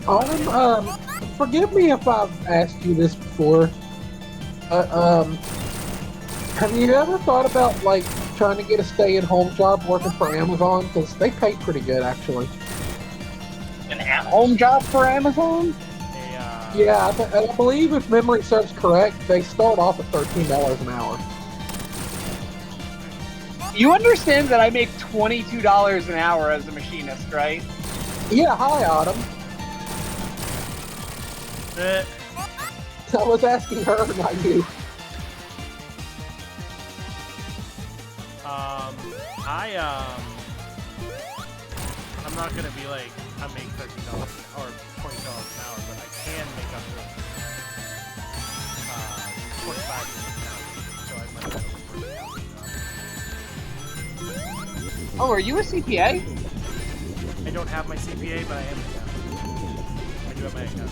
Speaker 2: Autumn, forgive me if I've asked you this before. Have you ever thought about like trying to get a stay-at-home job working for Amazon? Because they pay pretty good, actually.
Speaker 6: An at-home job for Amazon?
Speaker 2: Yeah, I believe if memory serves correct, they start off at $13 an hour.
Speaker 6: You understand that I make $22 an hour as a machinist, right?
Speaker 2: Yeah, hi, Autumn. I was asking her, not you.
Speaker 1: I'm not gonna be like I make $13 or $20 an hour, but I can make up to $25 an hour. So I might have to work it out.
Speaker 6: Oh, are you a CPA?
Speaker 1: I don't have my CPA, but I am an accountant. I do have my account.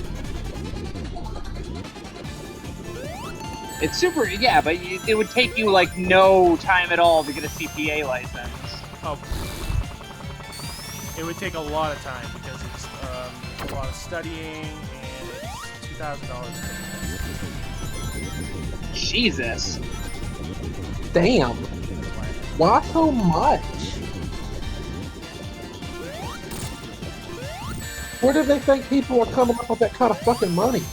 Speaker 6: It's super, yeah, but it would take you like no time at all to get a CPA license.
Speaker 1: Oh, it would take a lot of time because it's a lot of studying and it's $2,000.
Speaker 6: Jesus.
Speaker 2: Damn. Why so much? Where do they think people are coming up with that kind of fucking money?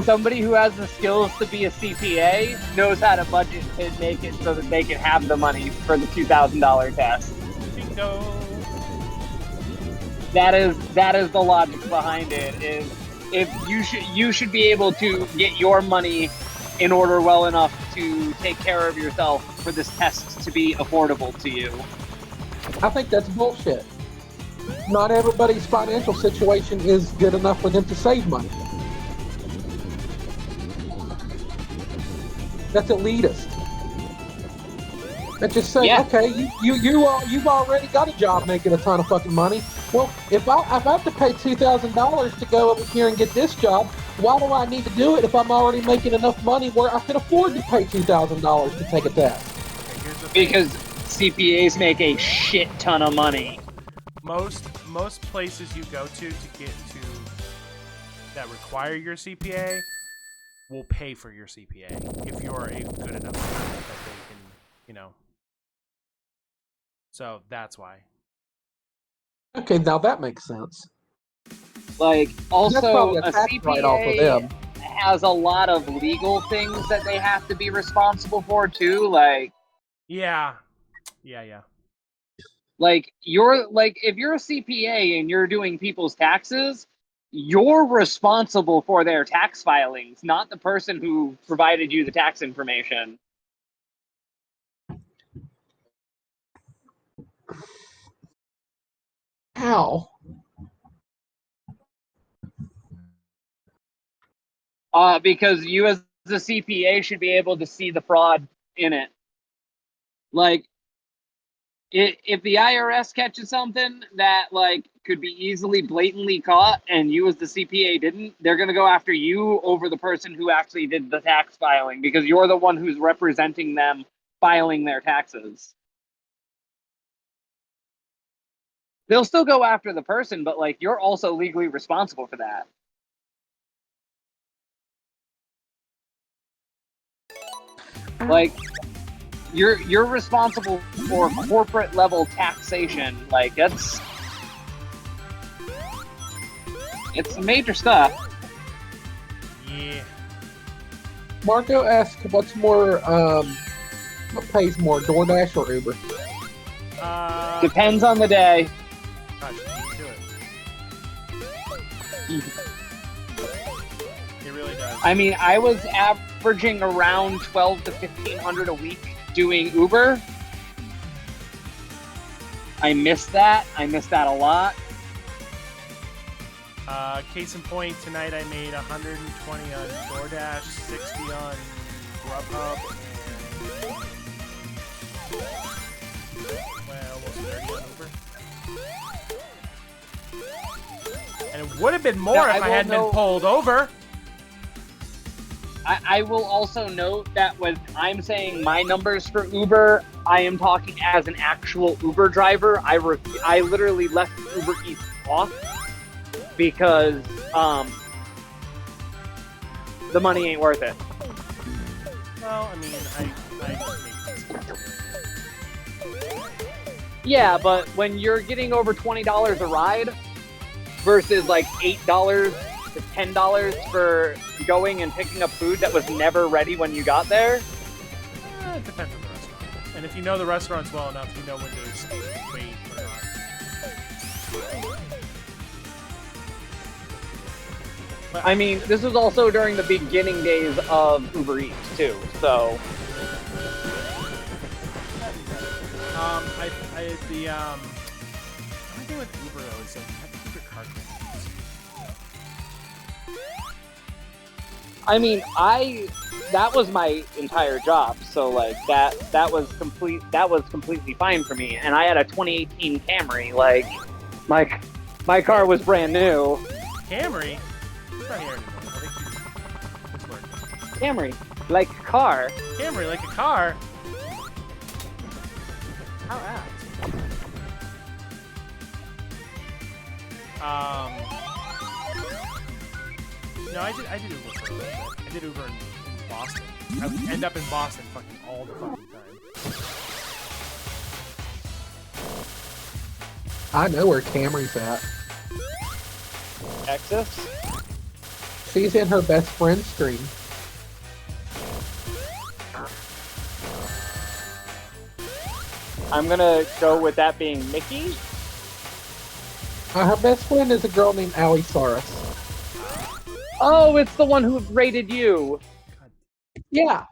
Speaker 6: Somebody who has the skills to be a CPA knows how to budget and make it so that they can have the money for the $2,000 test.
Speaker 1: Bingo.
Speaker 6: That is the logic behind it. Is if you should be able to get your money in order well enough to take care of yourself for this test to be affordable to you.
Speaker 2: I think that's bullshit. Not everybody's financial situation is good enough for them to save money. That's elitist. That just say, okay, you've already got a job making a ton of fucking money. Well, if I have to pay $2,000 to go over here and get this job, why do I need to do it if I'm already making enough money where I can afford to pay $2,000 to take a test?
Speaker 6: Because CPAs make a shit ton of money.
Speaker 1: Most places you go to get to that require your CPA will pay for your CPA if you're a good enough person that they can, you know. So that's why.
Speaker 2: Okay, now that makes sense.
Speaker 6: Like, also, a
Speaker 2: tax write-off for them.
Speaker 6: CPA has a lot of legal things that they have to be responsible for, too. Like,
Speaker 1: yeah.
Speaker 6: Like, if you're a CPA and you're doing people's taxes, you're responsible for their tax filings, not the person who provided you the tax information.
Speaker 2: How?
Speaker 6: Because you as the CPA should be able to see the fraud in it. Like, if the IRS catches something that, like, could be easily blatantly caught and you as the CPA didn't, they're going to go after you over the person who actually did the tax filing because you're the one who's representing them filing their taxes. They'll still go after the person, but, like, you're also legally responsible for that. Like, you're responsible for corporate level taxation. Like, it's some major stuff.
Speaker 1: Yeah.
Speaker 2: Marco asked, what's more, what pays more, DoorDash or Uber?
Speaker 6: Depends on the day.
Speaker 1: Gosh, do it. It really does.
Speaker 6: I mean, I was averaging around $1,200 to $1,500 a week doing Uber. I miss that. I miss that a lot.
Speaker 1: Case in point, tonight I made 120 on DoorDash, 60 on Grubhub, and And it would have been more
Speaker 6: Now,
Speaker 1: if I hadn't been pulled over.
Speaker 6: I will also note that when I'm saying my numbers for Uber, I am talking as an actual Uber driver. I literally left Uber Eats off because the money ain't worth it.
Speaker 1: Well, I mean, I
Speaker 6: Yeah, but when you're getting over $20 a ride versus like $8 to $10 for going and picking up food that was never ready when you got there.
Speaker 1: it depends on the restaurant. And if you know the restaurants well enough, you know when to wait or not. But,
Speaker 6: I mean, this was also during the beginning days of Uber Eats too, so.
Speaker 1: the only thing with Uber though is like you have to keep your card.
Speaker 6: I mean, that was my entire job, so like that was completely fine for me. And I had a 2018 Camry, like my car was brand new.
Speaker 1: Camry? It's not here anymore. I think it's working.
Speaker 6: Camry, like a car.
Speaker 1: Camry, like a car? How apt. No, I did Uber for a little bit. I did Uber in Boston. I would end up in Boston fucking all the fucking time.
Speaker 2: I know where Camry's at.
Speaker 6: Texas?
Speaker 2: She's in her best friend stream.
Speaker 6: I'm gonna go with that being Mickey.
Speaker 2: Her best friend is a girl named Allie Saris.
Speaker 6: Oh, it's the one who rated you.
Speaker 2: Yeah.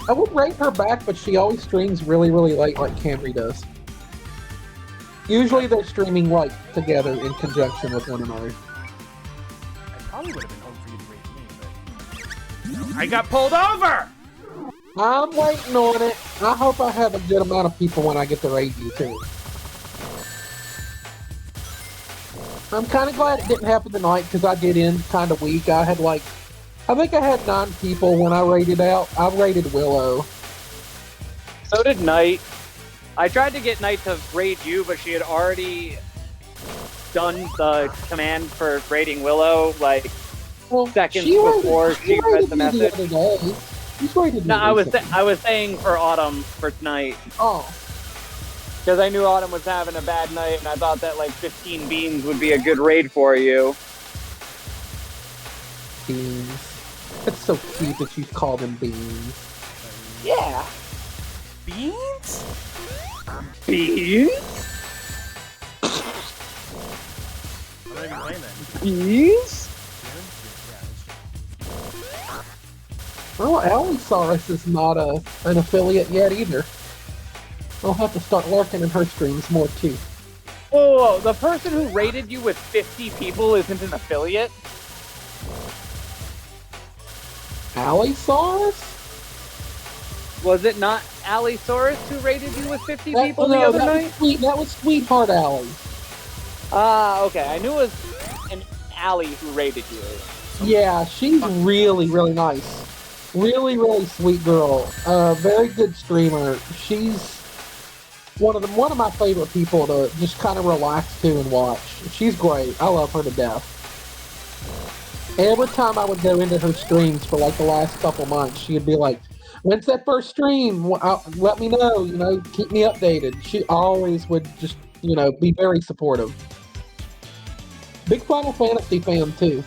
Speaker 2: I would rate her back, but she always streams really, really late like Camry does. Usually they're streaming like together in conjunction with one another.
Speaker 1: I probably would have been home for you to rate me, but I got pulled over!
Speaker 2: I'm waiting on it. I hope I have a good amount of people when I get to raid you too. I'm kind of glad it didn't happen tonight because I did end kind of weak. I think I had 9 people when I raided out. I raided Willow.
Speaker 6: So did Knight. I tried to get Knight to raid you, but she had already done the command for raiding Willow, like, seconds before she read the message. No, I was saying for Autumn for tonight.
Speaker 2: Oh.
Speaker 6: Because I knew Autumn was having a bad night, and I thought that like 15 beans would be a good raid for you.
Speaker 2: Beans. It's so cute that you call them beans.
Speaker 6: Yeah.
Speaker 1: Beans?
Speaker 6: Beans?
Speaker 1: I'm not even playing that.
Speaker 6: Beans?
Speaker 2: Well, Allie Saris is not an affiliate yet either. I'll have to start lurking in her streams more too.
Speaker 6: Whoa, the person who rated you with 50 people isn't an affiliate?
Speaker 2: Allie Saris?
Speaker 6: Was it not Allie Saurus who rated you with 50 people the other night?
Speaker 2: That was Sweetheart Allie.
Speaker 6: Ah, okay. I knew it was an Allie who rated you.
Speaker 2: Yeah, she's really, really nice. Really, really sweet girl. Very good streamer. She's one of my favorite people to just kind of relax to and watch. She's great. I love her to death. Every time I would go into her streams for like the last couple months, she'd be like, "When's that first stream? Let me know. Keep me updated." She always would just, be very supportive. Big Final Fantasy fan too.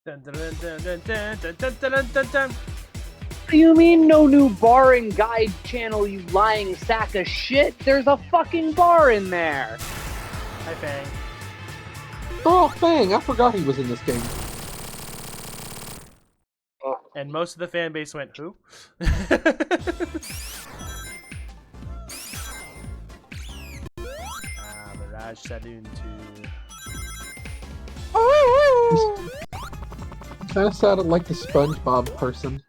Speaker 1: Dun, dun, dun, dun, dun, dun, dun, dun, dun, dun.
Speaker 6: What do you mean no new bar and guide channel, you lying sack of shit? There's a fucking bar in there.
Speaker 1: Hi, Fang.
Speaker 2: Oh, Fang! I forgot he was in this game.
Speaker 1: And most of the fan base went, who? Mirage Saloon 2.
Speaker 2: Kind of sounded like the SpongeBob person.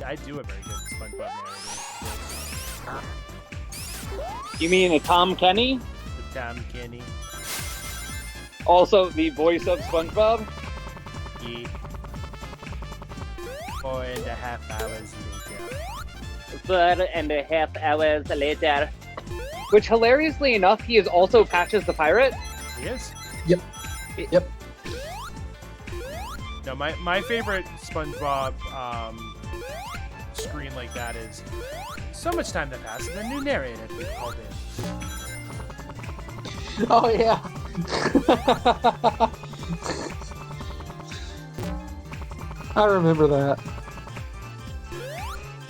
Speaker 1: I do a very good SpongeBob narrator.
Speaker 6: You mean a Tom Kenny?
Speaker 1: The Tom Kenny.
Speaker 6: Also the voice of SpongeBob?
Speaker 1: Yeah. 4.5 hours later.
Speaker 6: 4.5 hours later. Which, hilariously enough, he is also Patches the Pirate.
Speaker 1: He is?
Speaker 2: Yep.
Speaker 1: No, my favorite SpongeBob screen like that is so much time that passes, and a new narrator to be called in.
Speaker 2: Oh yeah. I remember that.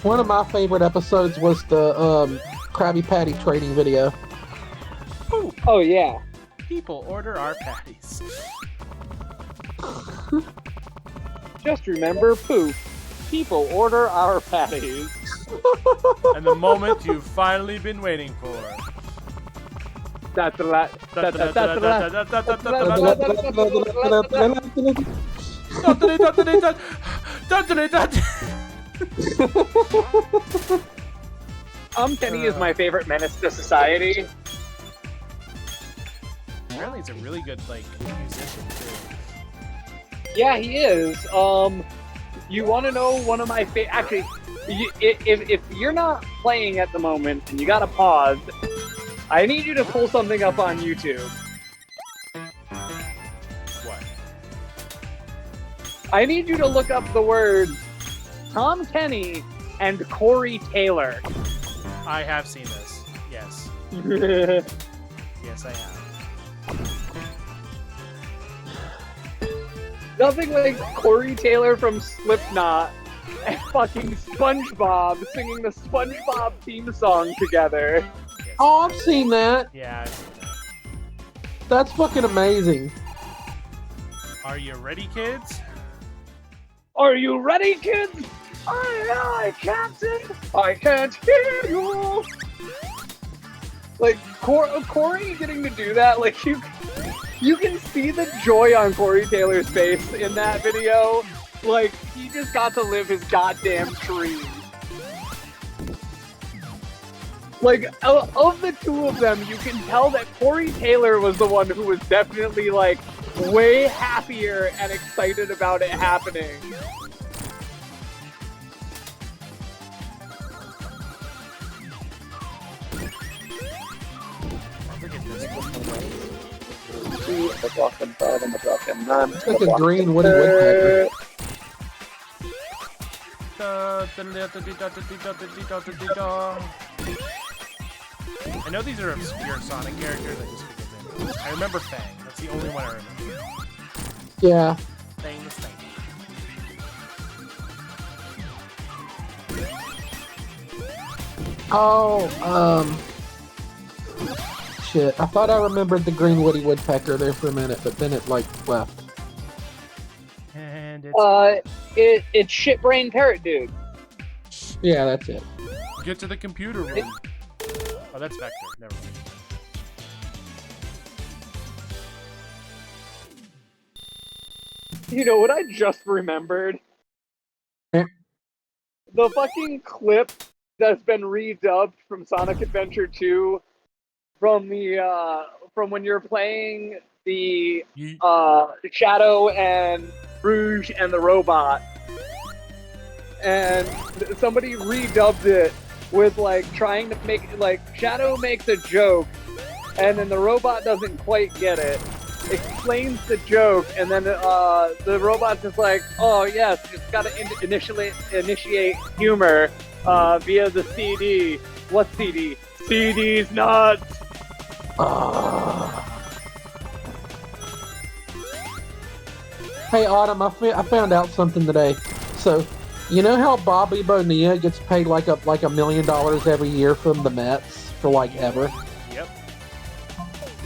Speaker 2: One of my favorite episodes was the Krabby Patty trading video.
Speaker 1: Ooh,
Speaker 6: Oh, yeah.
Speaker 1: people order our patties.
Speaker 6: Just remember, poof. People order our patties.
Speaker 1: And the moment you've finally been waiting for.
Speaker 6: That's a lot. Kenny is my favorite menace to society.
Speaker 1: Apparently he's a really good, like, musician, too.
Speaker 6: Yeah, he is. You want to know one of my favorite... Actually, if you're not playing at the moment and you gotta pause, I need you to pull something up on YouTube.
Speaker 1: What?
Speaker 6: I need you to look up the words Tom Kenny and Corey Taylor.
Speaker 1: I have seen this. Yes. Yes, I have.
Speaker 6: Nothing like Corey Taylor from Slipknot and fucking SpongeBob singing the SpongeBob theme song together.
Speaker 1: Yes.
Speaker 2: Oh, I've seen that.
Speaker 1: Yeah, I've seen that.
Speaker 2: That's fucking amazing.
Speaker 1: Are you ready, kids?
Speaker 6: Are you ready, kids? Aye, Captain! I can't hear you! Like, Corey getting to do that, like, you can see the joy on Corey Taylor's face in that video. Like, he just got to live his goddamn dream. Like, of the two of them, you can tell that Corey Taylor was the one who was definitely, like, way happier and excited about it happening.
Speaker 1: Look at this one.
Speaker 2: It's like a green Woody Woodpecker.
Speaker 1: I know these are obscure Sonic characters, I just forget their names. I remember Fang. That's the only one I remember.
Speaker 2: Yeah.
Speaker 1: Fang the Snake.
Speaker 2: Oh, shit. I thought I remembered the green Woody Woodpecker there for a minute, but then it, like, left.
Speaker 1: And
Speaker 6: It's Shitbrain Parrot Dude.
Speaker 2: Yeah, that's it.
Speaker 1: get to the computer room. Oh, that's Vector. Never mind.
Speaker 6: You know what I just remembered?
Speaker 2: Eh?
Speaker 6: The fucking clip that's been redubbed from Sonic Adventure 2 from the from when you're playing the Shadow and Rouge and the robot. And somebody redubbed it with like trying to make like Shadow makes a joke and then the robot doesn't quite get it. Explains the joke, and then the robot's just like, "Oh yes, it's got to initiate humor via the CD." What CD? CD's nuts.
Speaker 2: Hey, Autumn, I found out something today. So, you know how Bobby Bonilla gets paid like $1 million every year from the Mets for like ever?
Speaker 1: Yep.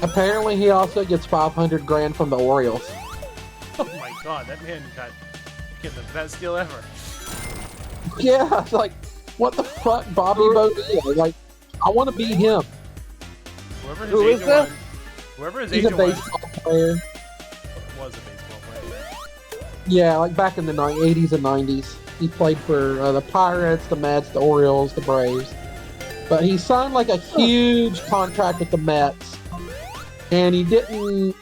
Speaker 2: Apparently, he also gets $500,000 from the Orioles.
Speaker 1: Oh my god, that man got the best deal ever.
Speaker 2: Yeah, it's like, what the fuck, Bobby Bonilla? Like, I want to be him.
Speaker 1: Whoever his
Speaker 6: Who is
Speaker 1: agent
Speaker 6: this?
Speaker 1: was, whoever his
Speaker 2: He's a
Speaker 1: agent was
Speaker 2: baseball player.
Speaker 1: was a baseball player.
Speaker 2: Yeah, like back in the 80s and 90s. He played for the Pirates, the Mets, the Orioles, the Braves. But he signed like a huge contract with the Mets, and he didn't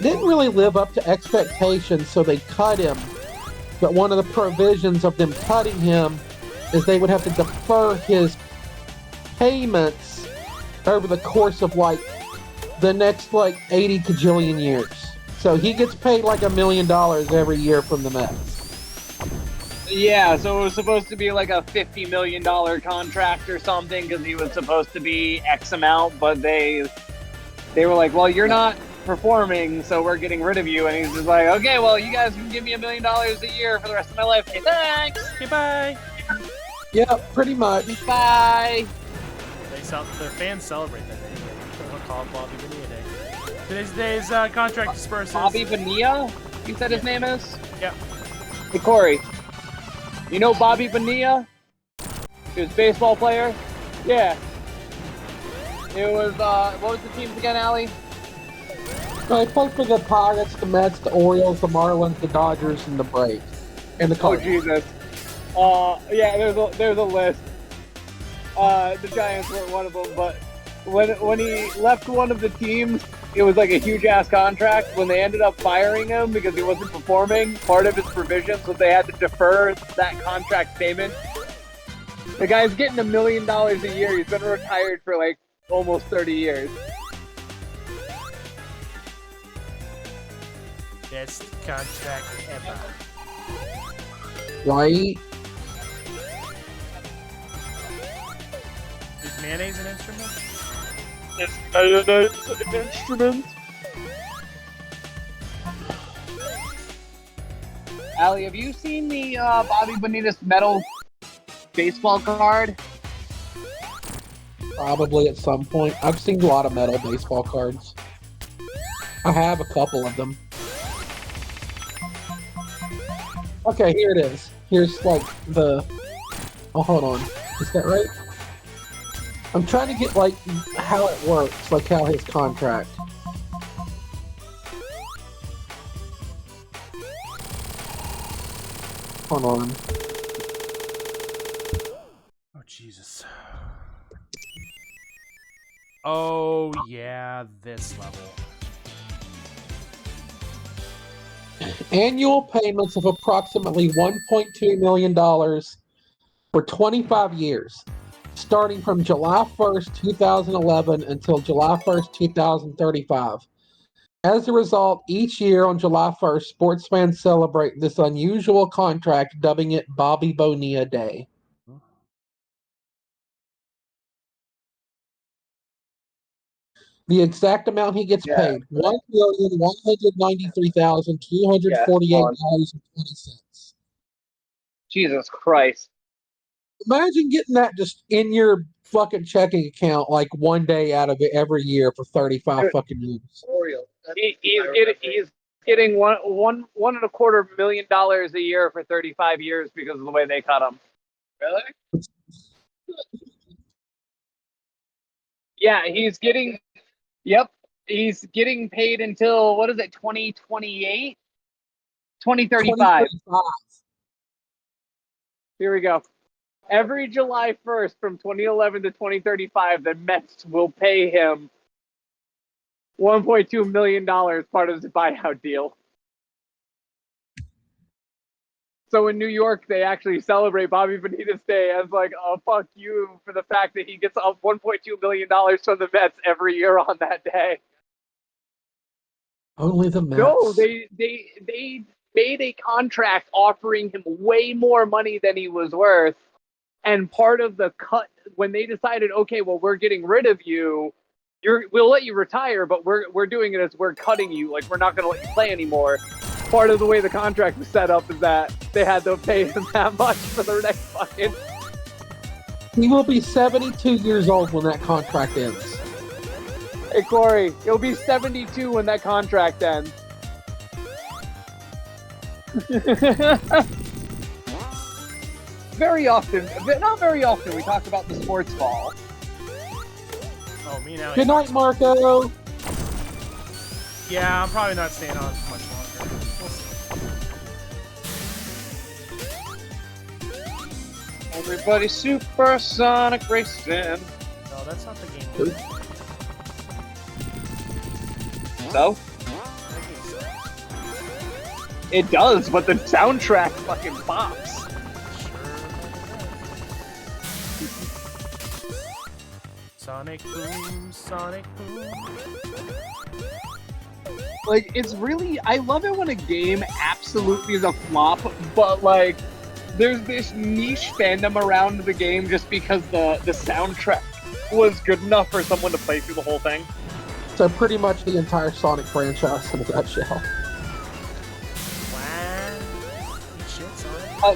Speaker 2: really live up to expectations, so they cut him. But one of the provisions of them cutting him is they would have to defer his payments over the course of like the next like 80 kajillion years. So he gets paid like $1 million every year from the Mets.
Speaker 6: Yeah, so it was supposed to be like a $50 million contract or something because he was supposed to be X amount, but they were like, well, you're not performing, so we're getting rid of you. And he's just like, okay, well, you guys can give me $1 million a year for the rest of my life. Okay, thanks.
Speaker 1: Okay, bye.
Speaker 2: Yeah, pretty much.
Speaker 6: Bye.
Speaker 1: Their fans celebrate that day. They'll call it Bobby Bonilla Day. Today's contract disperses.
Speaker 6: Bobby Bonilla? You said his name is?
Speaker 1: Yep.
Speaker 6: Hey, Corey. You know Bobby Bonilla? He was a baseball player? Yeah. It was, what was the teams again, Allie?
Speaker 2: I played for the Pirates, the Mets, the Orioles, the Marlins, the Dodgers, and the Braves. And the
Speaker 6: Oh,
Speaker 2: Cardinals.
Speaker 6: Jesus. Yeah, there's a list. The Giants weren't one of them, but when he left one of the teams, it was like a huge-ass contract. When they ended up firing him because he wasn't performing, part of his provisions was they had to defer that contract payment. The guy's getting $1 million a year. He's been retired for like almost 30 years.
Speaker 1: Best contract ever.
Speaker 2: Right?
Speaker 1: Is mayonnaise an instrument?
Speaker 6: It's an instrument. Allie, have you seen the Bobby Bonita's metal baseball card?
Speaker 2: Probably at some point. I've seen a lot of metal baseball cards. I have a couple of them. Okay, here it is. Here's like the... Oh, hold on. Is that right? I'm trying to get like how it works, like how his contract. Hold on.
Speaker 1: Oh, Jesus. Oh, yeah, this level.
Speaker 2: Annual payments of approximately $1.2 million for 25 years, starting from July 1st, 2011 until July 1st, 2035. As a result, each year on July 1st, sports fans celebrate this unusual contract, dubbing it Bobby Bonilla Day. The exact amount he gets paid, $1,193,248.20.
Speaker 6: Jesus Christ.
Speaker 2: Imagine getting that just in your fucking checking account like one day out of it every year for 35 fucking years.
Speaker 6: He's getting $1.25 million a year for 35 years because of the way they cut him. Really? Yeah, he's getting. Yep, he's getting paid until what is it? 2028, 2035.
Speaker 2: 2035.
Speaker 6: Here we go. Every July 1st from 2011 to 2035, the Mets will pay him $1.2 million, part of his buyout deal. So in New York, they actually celebrate Bobby Bonita's Day as like, oh, fuck you for the fact that he gets $1.2 million from the Mets every year on that day.
Speaker 2: Only the Mets.
Speaker 6: No, they made a contract offering him way more money than he was worth. And part of the cut, when they decided, okay, well, we're getting rid of you, we'll let you retire, but we're doing it as we're cutting you. Like, we're not going to let you play anymore. Part of the way the contract was set up is that they had to pay him that much for the next fucking...
Speaker 2: He will be 72 years old when that contract ends.
Speaker 6: Hey, Corey, he'll be 72 when that contract ends. Very often, but not very often, we talk about the sports ball.
Speaker 1: Oh, me now.
Speaker 2: Good night, Marco.
Speaker 1: Yeah, I'm probably not staying on much longer. We'll see.
Speaker 6: Everybody supersonic racing.
Speaker 1: that's not the game.
Speaker 6: So? It does, but the soundtrack fucking bops.
Speaker 1: Sonic Boom, Sonic Boom.
Speaker 6: Like, it's really... I love it when a game absolutely is a flop, but, like, there's this niche fandom around the game just because the soundtrack was good enough for someone to play through the whole thing.
Speaker 2: So pretty much the entire Sonic franchise in a nutshell.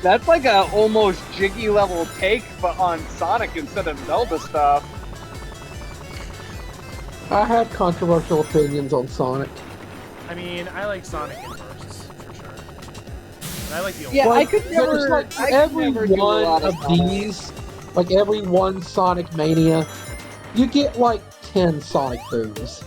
Speaker 6: That's like a almost Jiggy level take, but on Sonic instead of Zelda stuff.
Speaker 2: I have controversial opinions on Sonic.
Speaker 1: I mean, I like Sonic in bursts, for sure. And I like the old
Speaker 6: Yeah,
Speaker 2: Well,
Speaker 6: I could never...
Speaker 2: there's like
Speaker 6: I could
Speaker 2: every
Speaker 6: never do a
Speaker 2: one
Speaker 6: lot
Speaker 2: of
Speaker 6: Sonic.
Speaker 2: these, like every one Sonic Mania, you get like 10 Sonic booms.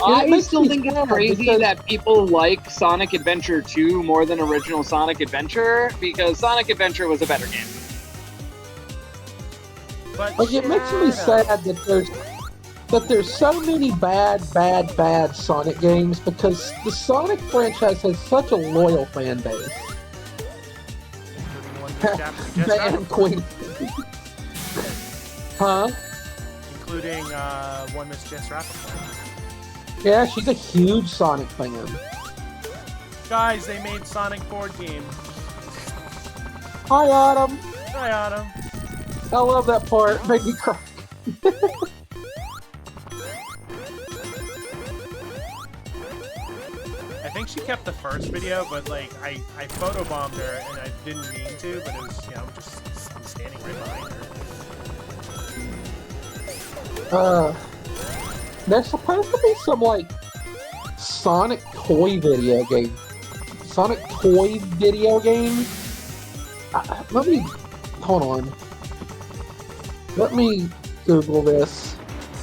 Speaker 6: I still think it's crazy that people like Sonic Adventure 2 more than original Sonic Adventure, because Sonic Adventure was a better game.
Speaker 1: But
Speaker 2: Like it makes me sad that there's so many bad Sonic games because the Sonic franchise has such a loyal fan base. Band Queen. Huh?
Speaker 1: Including one Miss Jess Rappaport.
Speaker 2: Yeah, she's a huge Sonic fan.
Speaker 1: Guys, they made Sonic board game.
Speaker 2: Hi, Autumn.
Speaker 1: Hi, Autumn.
Speaker 2: I love that part. Made me cry.
Speaker 1: I think she kept the first video, but like I photobombed her and I didn't mean to, but it was, you know, I'm standing right behind her.
Speaker 2: There's supposed to be some like Sonic toy video game. Sonic toy video game? Let me hold on. Let me Google this.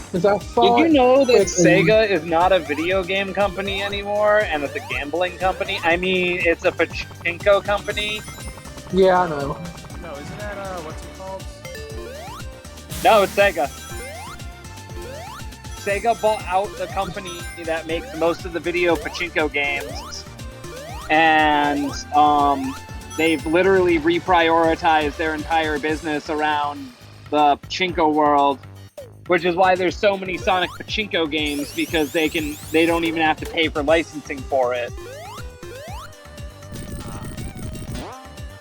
Speaker 2: Because I saw
Speaker 6: Did you know that
Speaker 2: quickly.
Speaker 6: Sega is not a video game company anymore, and it's a gambling company? I mean, it's a pachinko company.
Speaker 2: Yeah, I know.
Speaker 1: No, isn't that what's it called?
Speaker 6: No, it's Sega. Sega bought out the company that makes most of the video pachinko games, and they've literally reprioritized their entire business around the pachinko world, which is why there's so many Sonic pachinko games, because they don't even have to pay for licensing for it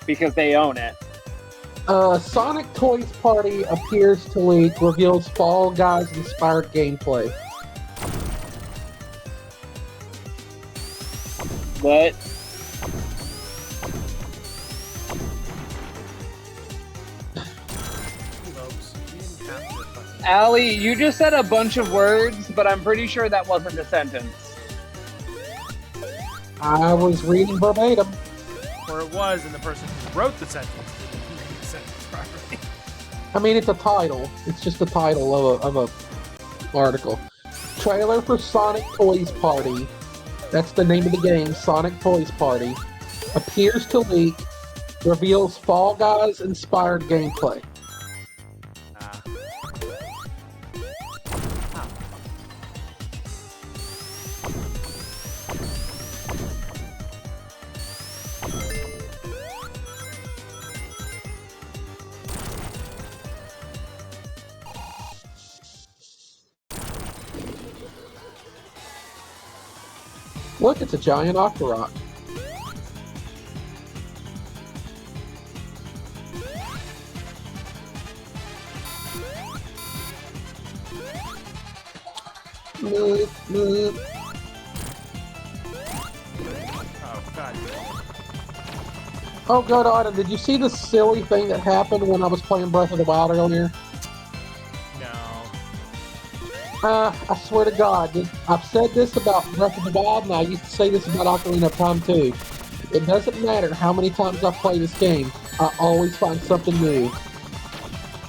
Speaker 6: because they own it.
Speaker 2: Sonic Toys Party appears to leak, reveals Fall Guys inspired gameplay.
Speaker 6: What? Allie, you just said a bunch of words, but I'm pretty sure that wasn't a sentence.
Speaker 2: I was reading verbatim.
Speaker 1: Or it was, and the person who wrote the sentence didn't read the sentence properly.
Speaker 2: I mean, it's a title. It's just the title of a article. Trailer for Sonic Toys Party. That's the name of the game, Sonic Toys Party. Appears to leak. Reveals Fall Guys inspired gameplay. Look, it's a giant Octorok.
Speaker 1: Oh, God.
Speaker 2: Oh, God, Autumn, did you see the silly thing that happened when I was playing Breath of the Wild earlier?
Speaker 1: No.
Speaker 2: I swear to God, I've said this about Breath of the Wild, and I used to say this about Ocarina of Time too. It doesn't matter how many times I play this game, I always find something new.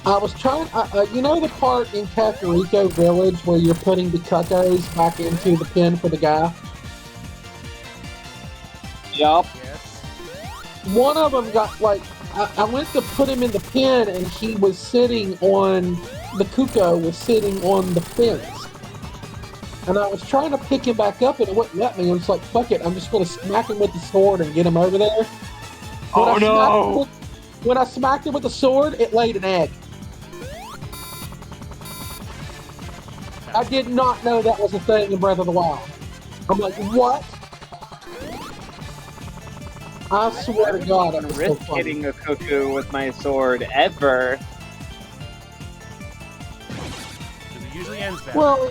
Speaker 2: I was trying, you know the part in Kakariko Village where you're putting the cuckoos back into the pen for the guy?
Speaker 6: Yup.
Speaker 1: Yes.
Speaker 2: One of them got, like, I went to put him in the pen, and he was sitting on the Kuko was sitting on the fence, and I was trying to pick him back up, and it wouldn't let me. I'm just like, fuck it, I'm just gonna smack him with the sword and get him over there. When I smacked him with the sword, it laid an egg. I did not know that was a thing in Breath of the Wild. I'm like, what? I swear to God, I'm
Speaker 6: risk hitting a cuckoo with my sword ever.
Speaker 1: It usually ends bad.
Speaker 2: Well,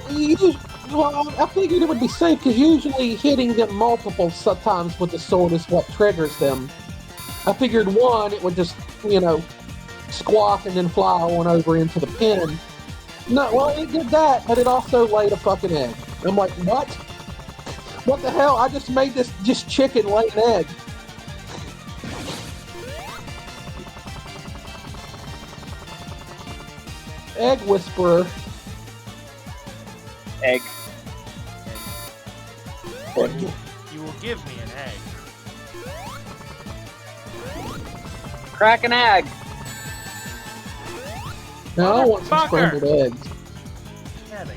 Speaker 2: I figured it would be safe because usually hitting them multiple times with the sword is what triggers them. I figured one, it would just, squawk and then fly on over into the pen. No, well, it did that, but it also laid a fucking egg. I'm like, what? What the hell? I just made this chicken lay an egg. Egg Whisperer.
Speaker 6: Egg.
Speaker 1: You will give me an egg.
Speaker 6: Crack an egg.
Speaker 2: Now I want some
Speaker 1: Motherfucker!
Speaker 2: scrambled eggs.
Speaker 1: Yeah, they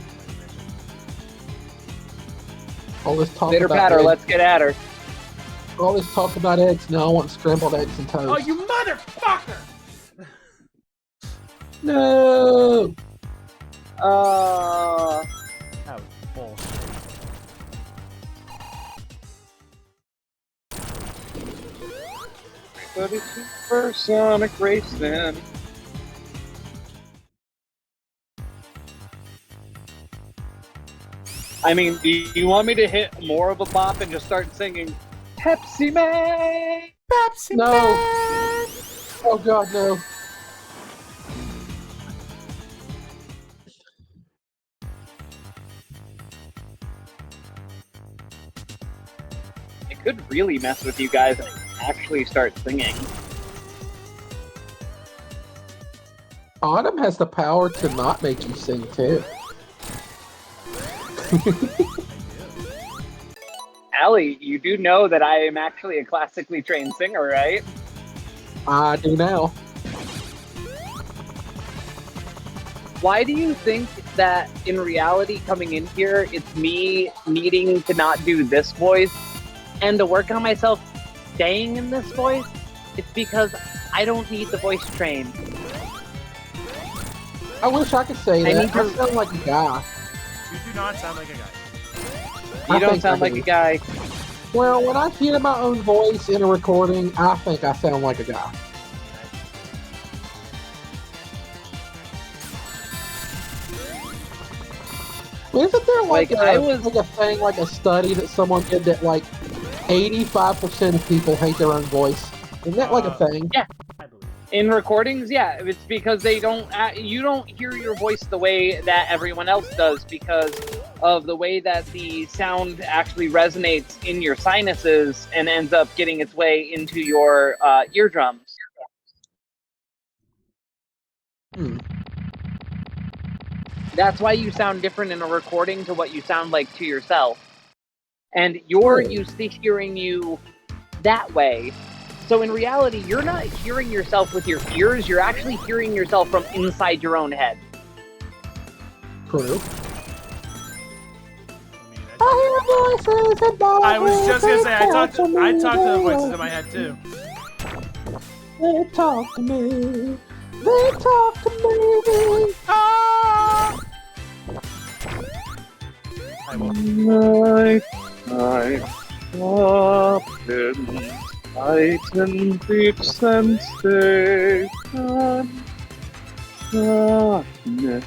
Speaker 2: All this talk
Speaker 6: Bitter
Speaker 2: about
Speaker 6: patter,
Speaker 2: eggs.
Speaker 6: let's get at her.
Speaker 2: All this talk about eggs. Now I want scrambled eggs and toast.
Speaker 1: Oh, you motherfucker!
Speaker 2: No!
Speaker 1: That was bullshit.
Speaker 6: Everybody Super Sonic Racing. I mean, do you want me to hit more of a bop and just start singing Pepsi Man?
Speaker 1: Pepsi
Speaker 2: No!
Speaker 1: Man!
Speaker 2: Oh God, no.
Speaker 6: It could really mess with you guys and actually start singing.
Speaker 2: Autumn has the power to not make you sing too.
Speaker 6: Allie, you do know that I am actually a classically trained singer, right?
Speaker 2: I do now.
Speaker 6: Why do you think that in reality coming in here, it's me needing to not do this voice and to work on myself staying in this voice? It's because I don't need the voice trained.
Speaker 2: I wish I could say
Speaker 6: I
Speaker 2: that.
Speaker 6: need to-
Speaker 2: I sound like a guy.
Speaker 1: You do not sound like a guy.
Speaker 6: You
Speaker 2: I
Speaker 6: don't
Speaker 2: think
Speaker 6: sound
Speaker 2: I
Speaker 6: like
Speaker 2: do.
Speaker 6: a guy.
Speaker 2: Well, when I hear my own voice in a recording, I think I sound like a guy. Isn't there like a thing, like a study that someone did that like 85% of people hate their own voice? Isn't that like a thing?
Speaker 6: Yeah.
Speaker 1: I believe.
Speaker 6: In recordings, yeah, it's because they don't. You don't hear your voice the way that everyone else does because of the way that the sound actually resonates in your sinuses and ends up getting its way into your eardrums.
Speaker 2: Hmm.
Speaker 6: That's why you sound different in a recording to what you sound like to yourself. And you're
Speaker 2: Really?
Speaker 6: used to hearing you that way. So in reality, you're not hearing yourself with your ears, you're actually hearing yourself from inside your own head.
Speaker 2: True.
Speaker 1: I
Speaker 2: I hear voices in my
Speaker 1: I was just gonna say I talked to the voices in
Speaker 2: head.
Speaker 1: my head too.
Speaker 2: They talk to me. They talk to me.
Speaker 1: Ah! I will.
Speaker 6: Tighten deep sensation, darkness,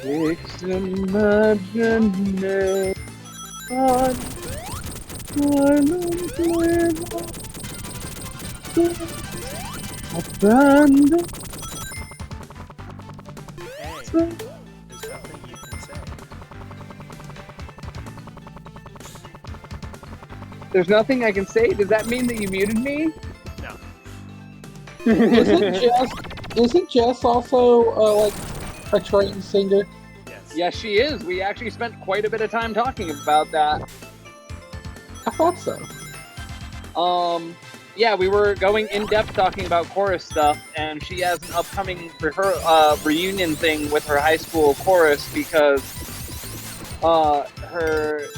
Speaker 6: takes imagination, silently abandoned.
Speaker 1: Hey, there's nothing you can say.
Speaker 6: There's nothing I can say. Does that mean that you muted me?
Speaker 1: No.
Speaker 2: Isn't Jess also like a trained singer?
Speaker 1: Yes.
Speaker 6: Yes, she is. We actually spent quite a bit of time talking about that.
Speaker 2: I thought so.
Speaker 6: Yeah, we were going in depth talking about chorus stuff, and she has an upcoming reunion thing with her high school chorus because her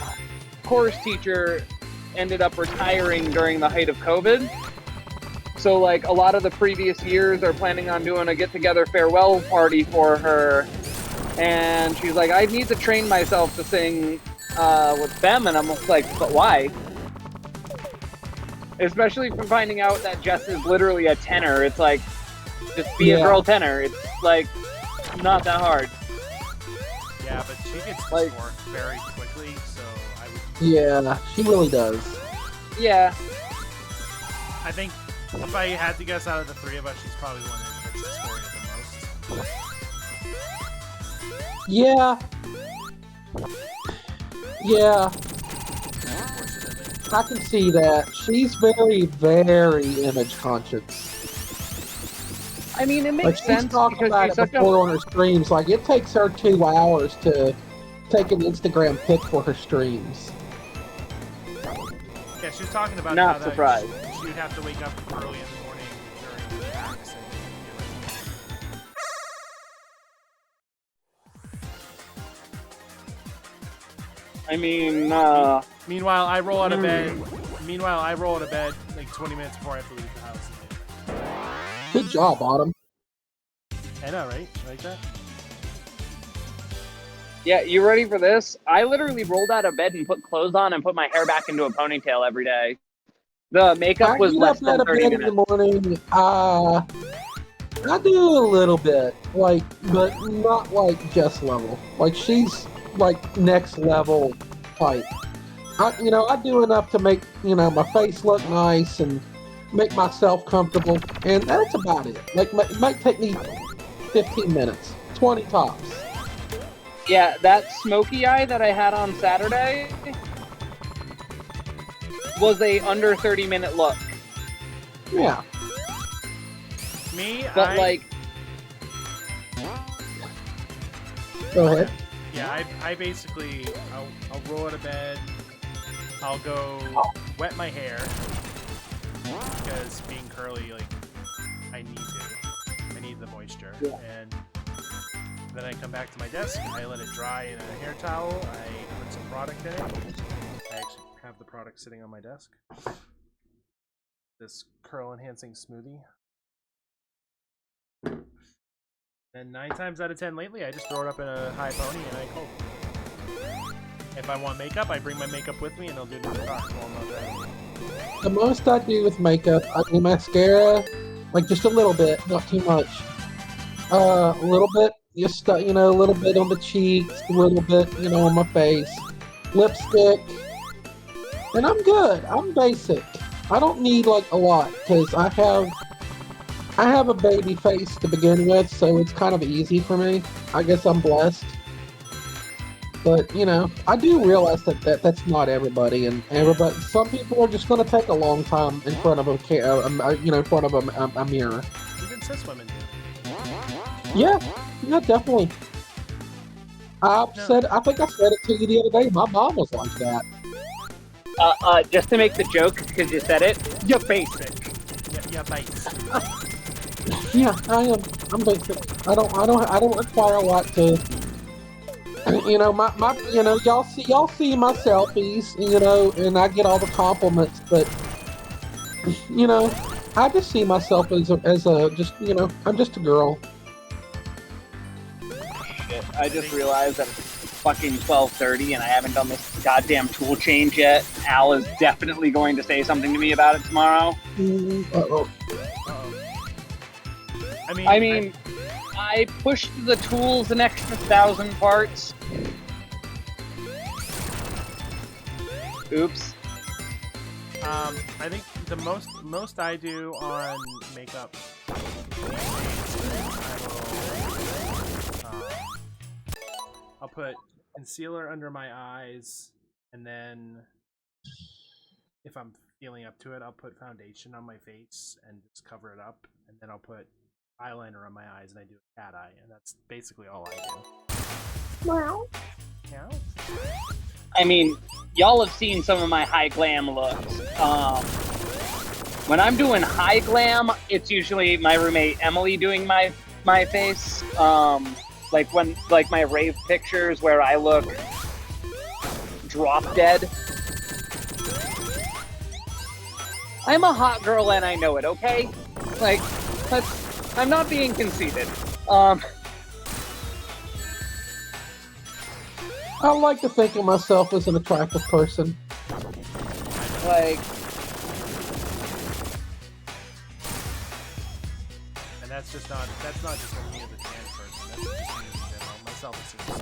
Speaker 6: chorus teacher ended up retiring during the height of COVID. So, like, a lot of the previous years are planning on doing a get-together farewell party for her, and she's like, I need to train myself to sing with them, and I'm like, but why? Especially from finding out that Jess is literally a tenor. It's like, just be a girl tenor. It's like, not that hard.
Speaker 1: Yeah, but she gets to
Speaker 6: Like-
Speaker 1: score very quickly, so I would.
Speaker 2: Yeah, she really does.
Speaker 6: Yeah.
Speaker 1: I think if I had to guess out of the three of us, she's probably the one that gets to score it the most.
Speaker 2: Yeah. Yeah,
Speaker 1: Unfortunately.
Speaker 2: I can see that. She's very, very image conscious.
Speaker 6: I mean, it
Speaker 2: Like,
Speaker 6: makes
Speaker 2: she's
Speaker 6: sense
Speaker 2: talking
Speaker 6: because
Speaker 2: about
Speaker 6: she's
Speaker 2: it
Speaker 6: such
Speaker 2: before
Speaker 6: a...
Speaker 2: on her streams. Like, it takes her 2 hours to take an Instagram pic for her streams.
Speaker 1: Yeah, she was talking about
Speaker 6: Not
Speaker 1: how
Speaker 6: surprised.
Speaker 1: She would have to wake up early in the morning during the packs and
Speaker 6: I mean,
Speaker 1: Meanwhile, I roll out of bed. Meanwhile, I roll out of bed like 20 minutes before I have to leave the house.
Speaker 2: Good job, Autumn.
Speaker 1: I know, right? You like that?
Speaker 6: yeah, you ready for this? I literally rolled out of bed and put clothes on and put my hair back into a ponytail every day. The makeup was
Speaker 2: get
Speaker 6: less
Speaker 2: up
Speaker 6: than
Speaker 2: out of
Speaker 6: 30
Speaker 2: bed in
Speaker 6: minutes.
Speaker 2: the morning. I do a little bit, like, but not like Jess level. Like, she's like next level type. I do enough to make my face look nice and make myself comfortable, and that's about it. Like, it might take me 15 minutes, 20 tops.
Speaker 6: Yeah, that smoky eye that I had on Saturday was a under 30-minute look.
Speaker 2: Yeah.
Speaker 1: Me,
Speaker 6: But, like...
Speaker 2: Go ahead.
Speaker 1: Yeah, I basically, I'll roll out of bed, I'll go wet my hair, because being curly, like, I need the moisture, and then I come back to my desk, I let it dry in a hair towel, I put some product in it, I actually have the product sitting on my desk, this curl enhancing smoothie. And 9 times out of 10 lately, I just throw it up in a high pony and I cope. If I want makeup, I bring my makeup with me and I'll do it in the car while I'm not driving.
Speaker 2: The most I do with makeup, I do mascara, like just a little bit, not too much. A little bit, just a little bit on the cheeks, a little bit, on my face. Lipstick, and I'm good. I'm basic. I don't need like a lot because I have a baby face to begin with, so it's kind of easy for me. I guess I'm blessed. But, I do realize that's not everybody, and everybody. Some people are just going to take a long time in front of in front of a mirror.
Speaker 1: Even cis women do.
Speaker 2: Yeah, definitely. I think I said it to you the other day. My mom was like that.
Speaker 6: Just to make the joke, because you said it, you're basic.
Speaker 1: Yeah, bites.
Speaker 2: Yeah, I am. I'm basic. I don't require a lot to. Y'all see my selfies, and I get all the compliments, but I just see myself as I'm just a girl.
Speaker 6: Shit, I just realized that it's fucking 12:30 and I haven't done this goddamn tool change yet. Al is definitely going to say something to me about it tomorrow.
Speaker 2: Uh-oh.
Speaker 6: I mean, I pushed the tools an extra 1,000 parts. Oops.
Speaker 1: I think the most I do on makeup, I'll put concealer under my eyes, and then if I'm feeling up to it, I'll put foundation on my face and just cover it up, and then I'll put eyeliner on my eyes, and I do a cat eye, and that's basically all I do.
Speaker 2: Wow.
Speaker 1: Yeah.
Speaker 6: I mean, y'all have seen some of my high glam looks. When I'm doing high glam, it's usually my roommate Emily doing my face. Like my rave pictures where I look drop dead. I'm a hot girl and I know it, okay? Like, I'm not being conceited.
Speaker 2: I like to think of myself as an attractive person.
Speaker 6: Like,
Speaker 1: and that's not just me as a trans person. That's just me in general. Myself as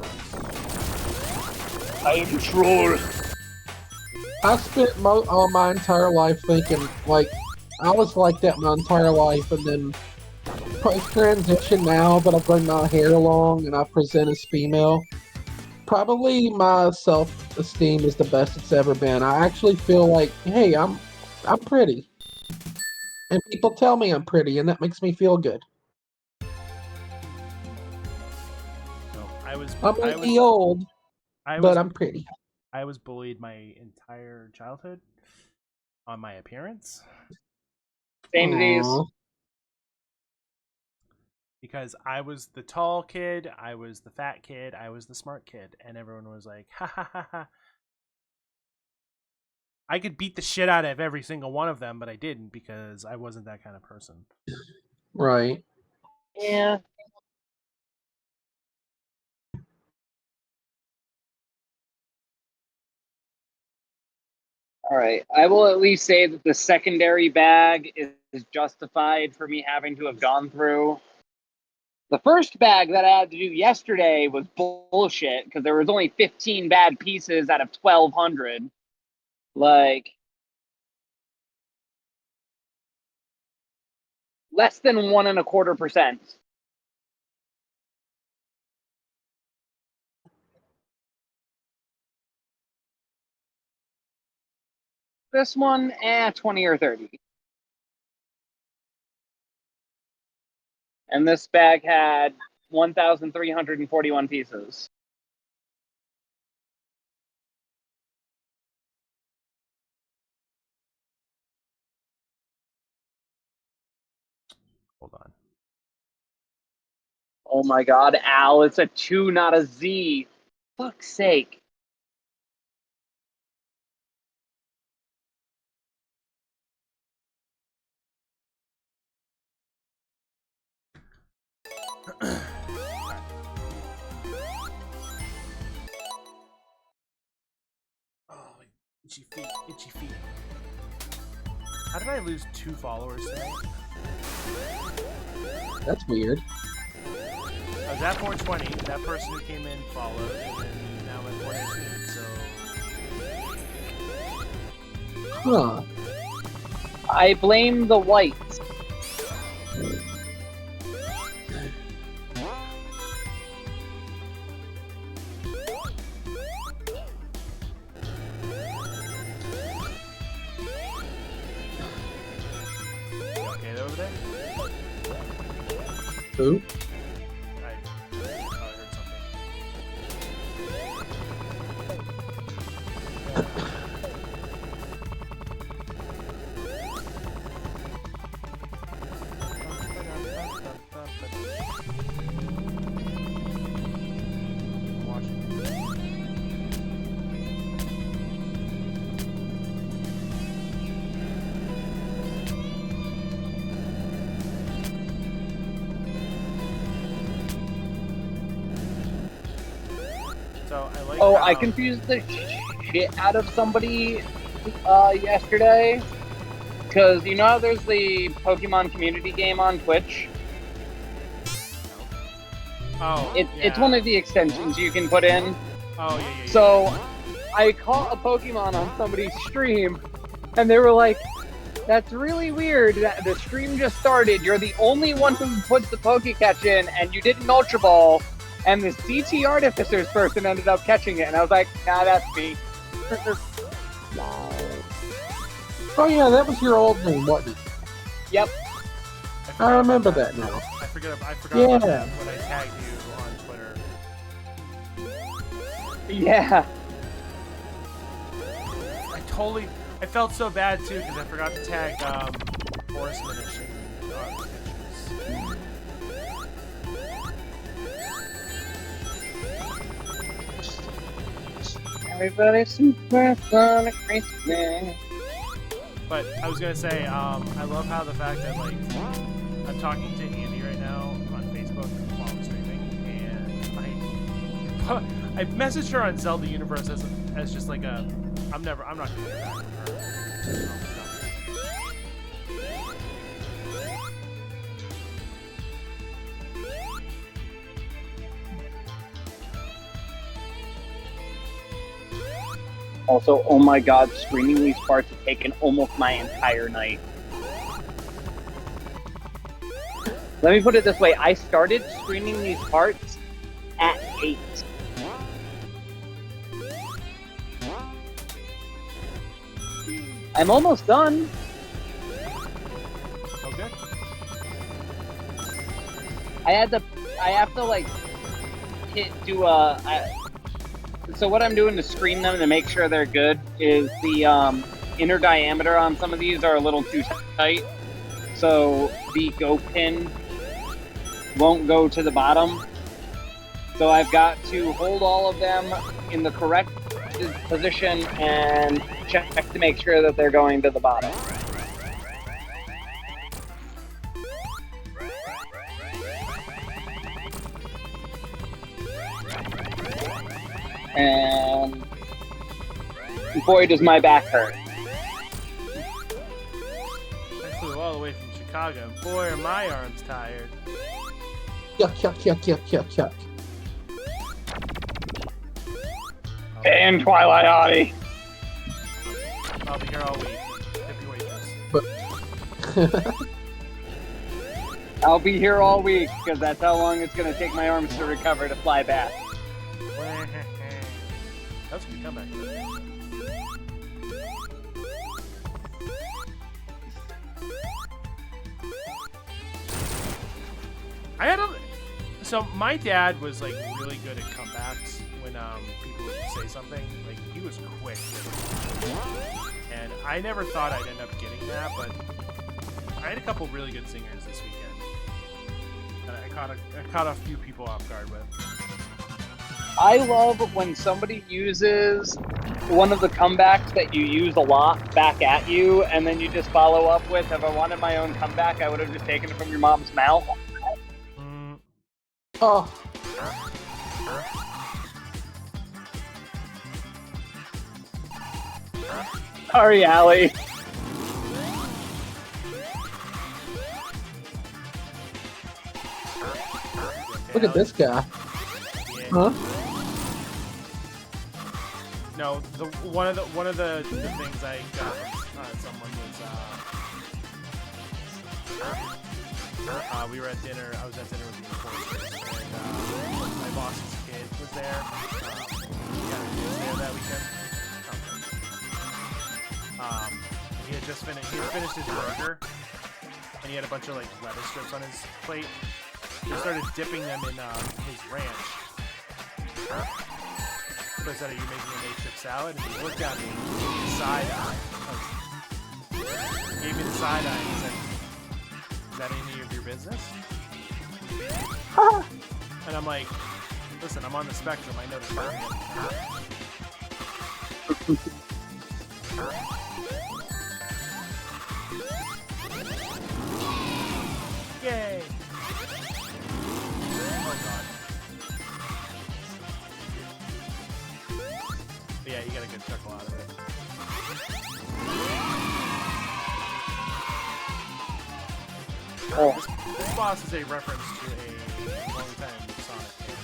Speaker 1: a
Speaker 6: I am troll.
Speaker 2: I spent my entire life thinking, like, I was like that my entire life, and then transition now that I've grown my hair long and I present as female. Probably my self-esteem is the best it's ever been. I actually feel like, hey, I'm pretty. And people tell me I'm pretty, and that makes me feel good. I might be old, but I'm pretty.
Speaker 1: I was bullied my entire childhood on my appearance.
Speaker 6: Same disease.
Speaker 1: Because I was the tall kid, I was the fat kid, I was the smart kid, and everyone was like, ha ha ha ha. I could beat the shit out of every single one of them, but I didn't because I wasn't that kind of person.
Speaker 2: Right.
Speaker 6: Yeah. All right. I will at least say that the secondary bag is justified for me having to have gone through. The first bag that I had to do yesterday was bullshit because there was only 15 bad pieces out of 1,200. Like, less than 1.25%. This one, 20 or 30. And this bag had 1,341 pieces.
Speaker 1: Hold on.
Speaker 6: Oh my god, Al, it's a 2, not a Z. Fuck's sake.
Speaker 1: Oh, itchy feet, itchy feet. How did I lose 2 followers today?
Speaker 2: That's weird.
Speaker 1: I was at 420, that person who came in followed, and then now I'm at 419, so...
Speaker 2: Huh.
Speaker 6: I blame the whites.
Speaker 1: You okay over there?
Speaker 2: Who?
Speaker 1: I heard something. So I like.
Speaker 6: Oh, I confused the shit out of somebody yesterday. Because you know how there's the Pokemon community game on Twitch?
Speaker 1: Oh,
Speaker 6: It's one of the extensions you can put in.
Speaker 1: Oh, yeah.
Speaker 6: So I caught a Pokemon on somebody's stream, and they were like, that's really weird. The stream just started. You're the only one who puts the Pokecatch in, and you didn't Ultra Ball. And the CT Artificers person ended up catching it, and I was like, nah, that's me.
Speaker 2: Oh yeah, that was your old name, wasn't it?
Speaker 6: Yep.
Speaker 2: I remember that now.
Speaker 1: I forgot
Speaker 2: Yeah.
Speaker 1: about that when I tagged you on Twitter.
Speaker 6: Yeah.
Speaker 1: I totally... I felt so bad too because I forgot to tag Horseman and shit.
Speaker 6: Everybody's super Sonic Racing.
Speaker 1: But I was gonna say, I love how the fact that like I'm talking to Andy right now on Facebook while I'm streaming, and I messaged her on Zelda Universe as just like a I'm not gonna get back with her.
Speaker 6: Also, oh my god, screening these parts has taken almost my entire night. Let me put it this way, I started screening these parts at 8. I'm almost done.
Speaker 1: Okay.
Speaker 6: I have to like so what I'm doing to screen them to make sure they're good is the inner diameter on some of these are a little too tight. So the go pin won't go to the bottom. So I've got to hold all of them in the correct position and check to make sure that they're going to the bottom. And boy, does my back hurt.
Speaker 1: I flew all the way from Chicago, and boy, are my arms tired.
Speaker 2: Yuck, yuck, yuck, yuck, yuck, yuck.
Speaker 6: And TwiliAutumn.
Speaker 1: I'll be here all week. Tip your waitress.
Speaker 6: I'll be here all week because that's how long it's going to take my arms to recover to fly back.
Speaker 1: That's a good comeback. So my dad was like really good at comebacks when people would say something. Like he was quick. And I never thought I'd end up getting that, but I had a couple really good singers this weekend. And I caught a few people off guard with.
Speaker 6: I love when somebody uses one of the comebacks that you use a lot back at you, and then you just follow up with, if I wanted my own comeback, I would have just taken it from your mom's mouth.
Speaker 2: Oh.
Speaker 6: Sorry, Allie.
Speaker 2: Look at this guy. Huh?
Speaker 1: No, one of the things I got from someone was we were at dinner. I was at dinner with the enforcers, and my boss's kid was there. He was there that weekend. He had just finished. He had finished his burger, and he had a bunch of like lettuce strips on his plate. He started dipping them in his ranch. So I said, "Are you making a makeshift salad?" And he looked at me, and gave me the side eye. He gave me the side eye, and he said, "Is that any of your business?" And I'm like, "Listen, I'm on the spectrum. I know this is Yay! Oh god. But yeah, you got a good chuckle out of it.
Speaker 6: Oh.
Speaker 1: This boss is a reference to a long-time Sonic game,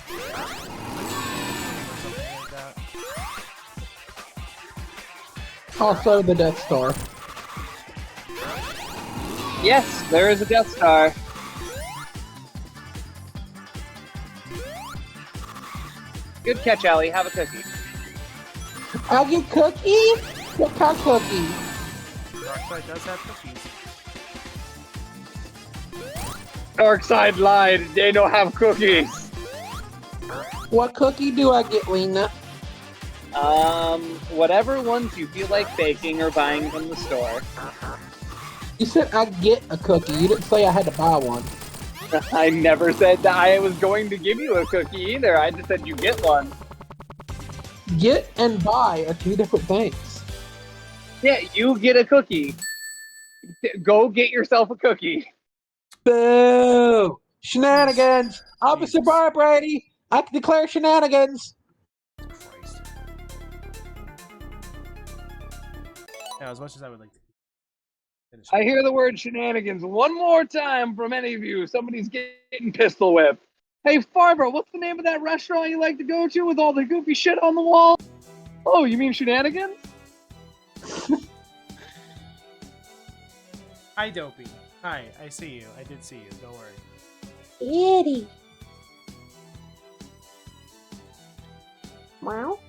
Speaker 1: if I'm not mistaken. Or something like that.
Speaker 2: Also the Death Star.
Speaker 6: Yes, there is a Death Star. Good catch, Allie. Have a cookie.
Speaker 2: I'll get cookies? What kind of cookies?
Speaker 1: Darkseid does have cookies.
Speaker 6: Darkseid lied. They don't have cookies.
Speaker 2: What cookie do I get, Lena?
Speaker 6: Whatever ones you feel like baking or buying from the store.
Speaker 2: You said I'd get a cookie. You didn't say I had to buy one.
Speaker 6: I never said that I was going to give you a cookie either. I just said you get one.
Speaker 2: Get and buy are two different things.
Speaker 6: Yeah, you get a cookie. Go get yourself a cookie.
Speaker 2: Boo! Shenanigans! Officer
Speaker 1: Jesus.
Speaker 2: Bar Brady! I can declare shenanigans!
Speaker 1: Christ. Yeah, as much as I would like to finish.
Speaker 6: I hear the word shenanigans one more time from any of you. Somebody's getting pistol whipped. Hey, Farber, what's the name of that restaurant you like to go to with all the goofy shit on the wall? Oh, you mean shenanigans?
Speaker 1: Hi, Dopey. Hi, I see you. I did see you. Don't worry.
Speaker 10: Itty. Wow.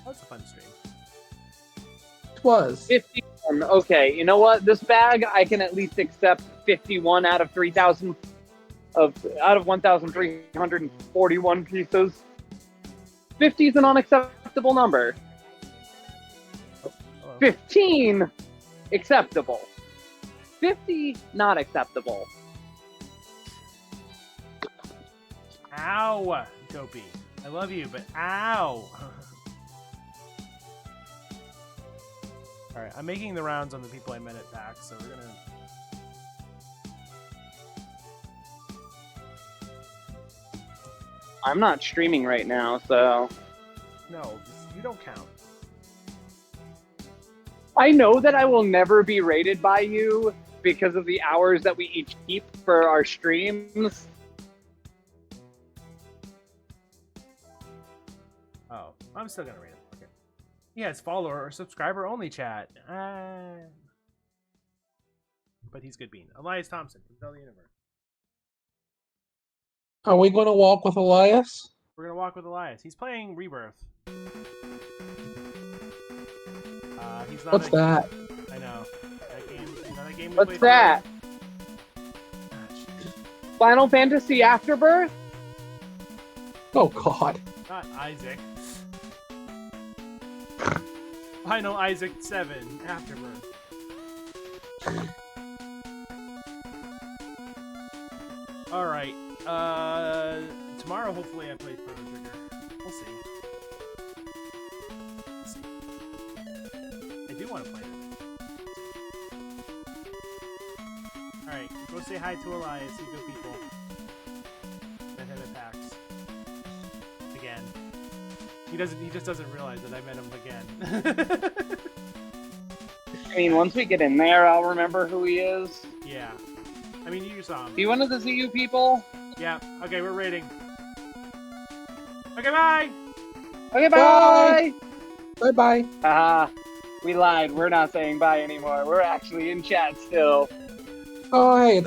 Speaker 1: That's a fun stream.
Speaker 2: It was.
Speaker 6: 51. Okay, you know what? This bag, I can at least accept 51 out of 3,000 out of 1,341 pieces. 50 is an unacceptable number.
Speaker 1: Hello.
Speaker 6: 15 acceptable. 50 not acceptable.
Speaker 1: Ow, Dopey. I love you, but ow. Alright, I'm making the rounds on the people I met at PAX, so we're gonna...
Speaker 6: I'm not streaming right now, so...
Speaker 1: No, you don't count.
Speaker 6: I know that I will never be rated by you because of the hours that we each keep for our streams.
Speaker 1: Oh, I'm still gonna read it. Okay. He has follower or subscriber only chat. But he's good bean. Elias Thompson from Tell the Universe.
Speaker 2: Are we going to walk with Elias?
Speaker 1: We're gonna walk with Elias. He's playing Rebirth. He's not
Speaker 2: What's that?
Speaker 1: I know. That game. Another game we
Speaker 6: What's
Speaker 1: played
Speaker 6: that?
Speaker 1: For...
Speaker 6: Final Fantasy Afterbirth?
Speaker 2: Oh, God.
Speaker 1: Not Isaac. Final Isaac 7 Afterbirth. Alright. Tomorrow hopefully I play Chrono Trigger. We'll see. I do want to play it. Alright, go say hi to Elias, you good people. Met him at PAX. Again. He just doesn't realize that I met him again.
Speaker 6: I mean, once we get in there, I'll remember who he is.
Speaker 1: Yeah. I mean, you saw him.
Speaker 6: Be one of the ZU people?
Speaker 1: Yeah. Okay, we're rating. Okay, bye!
Speaker 6: Okay, bye!
Speaker 2: Bye-bye.
Speaker 6: Haha. We lied. We're not saying bye anymore. We're actually in chat still.
Speaker 2: Oh, hey, it's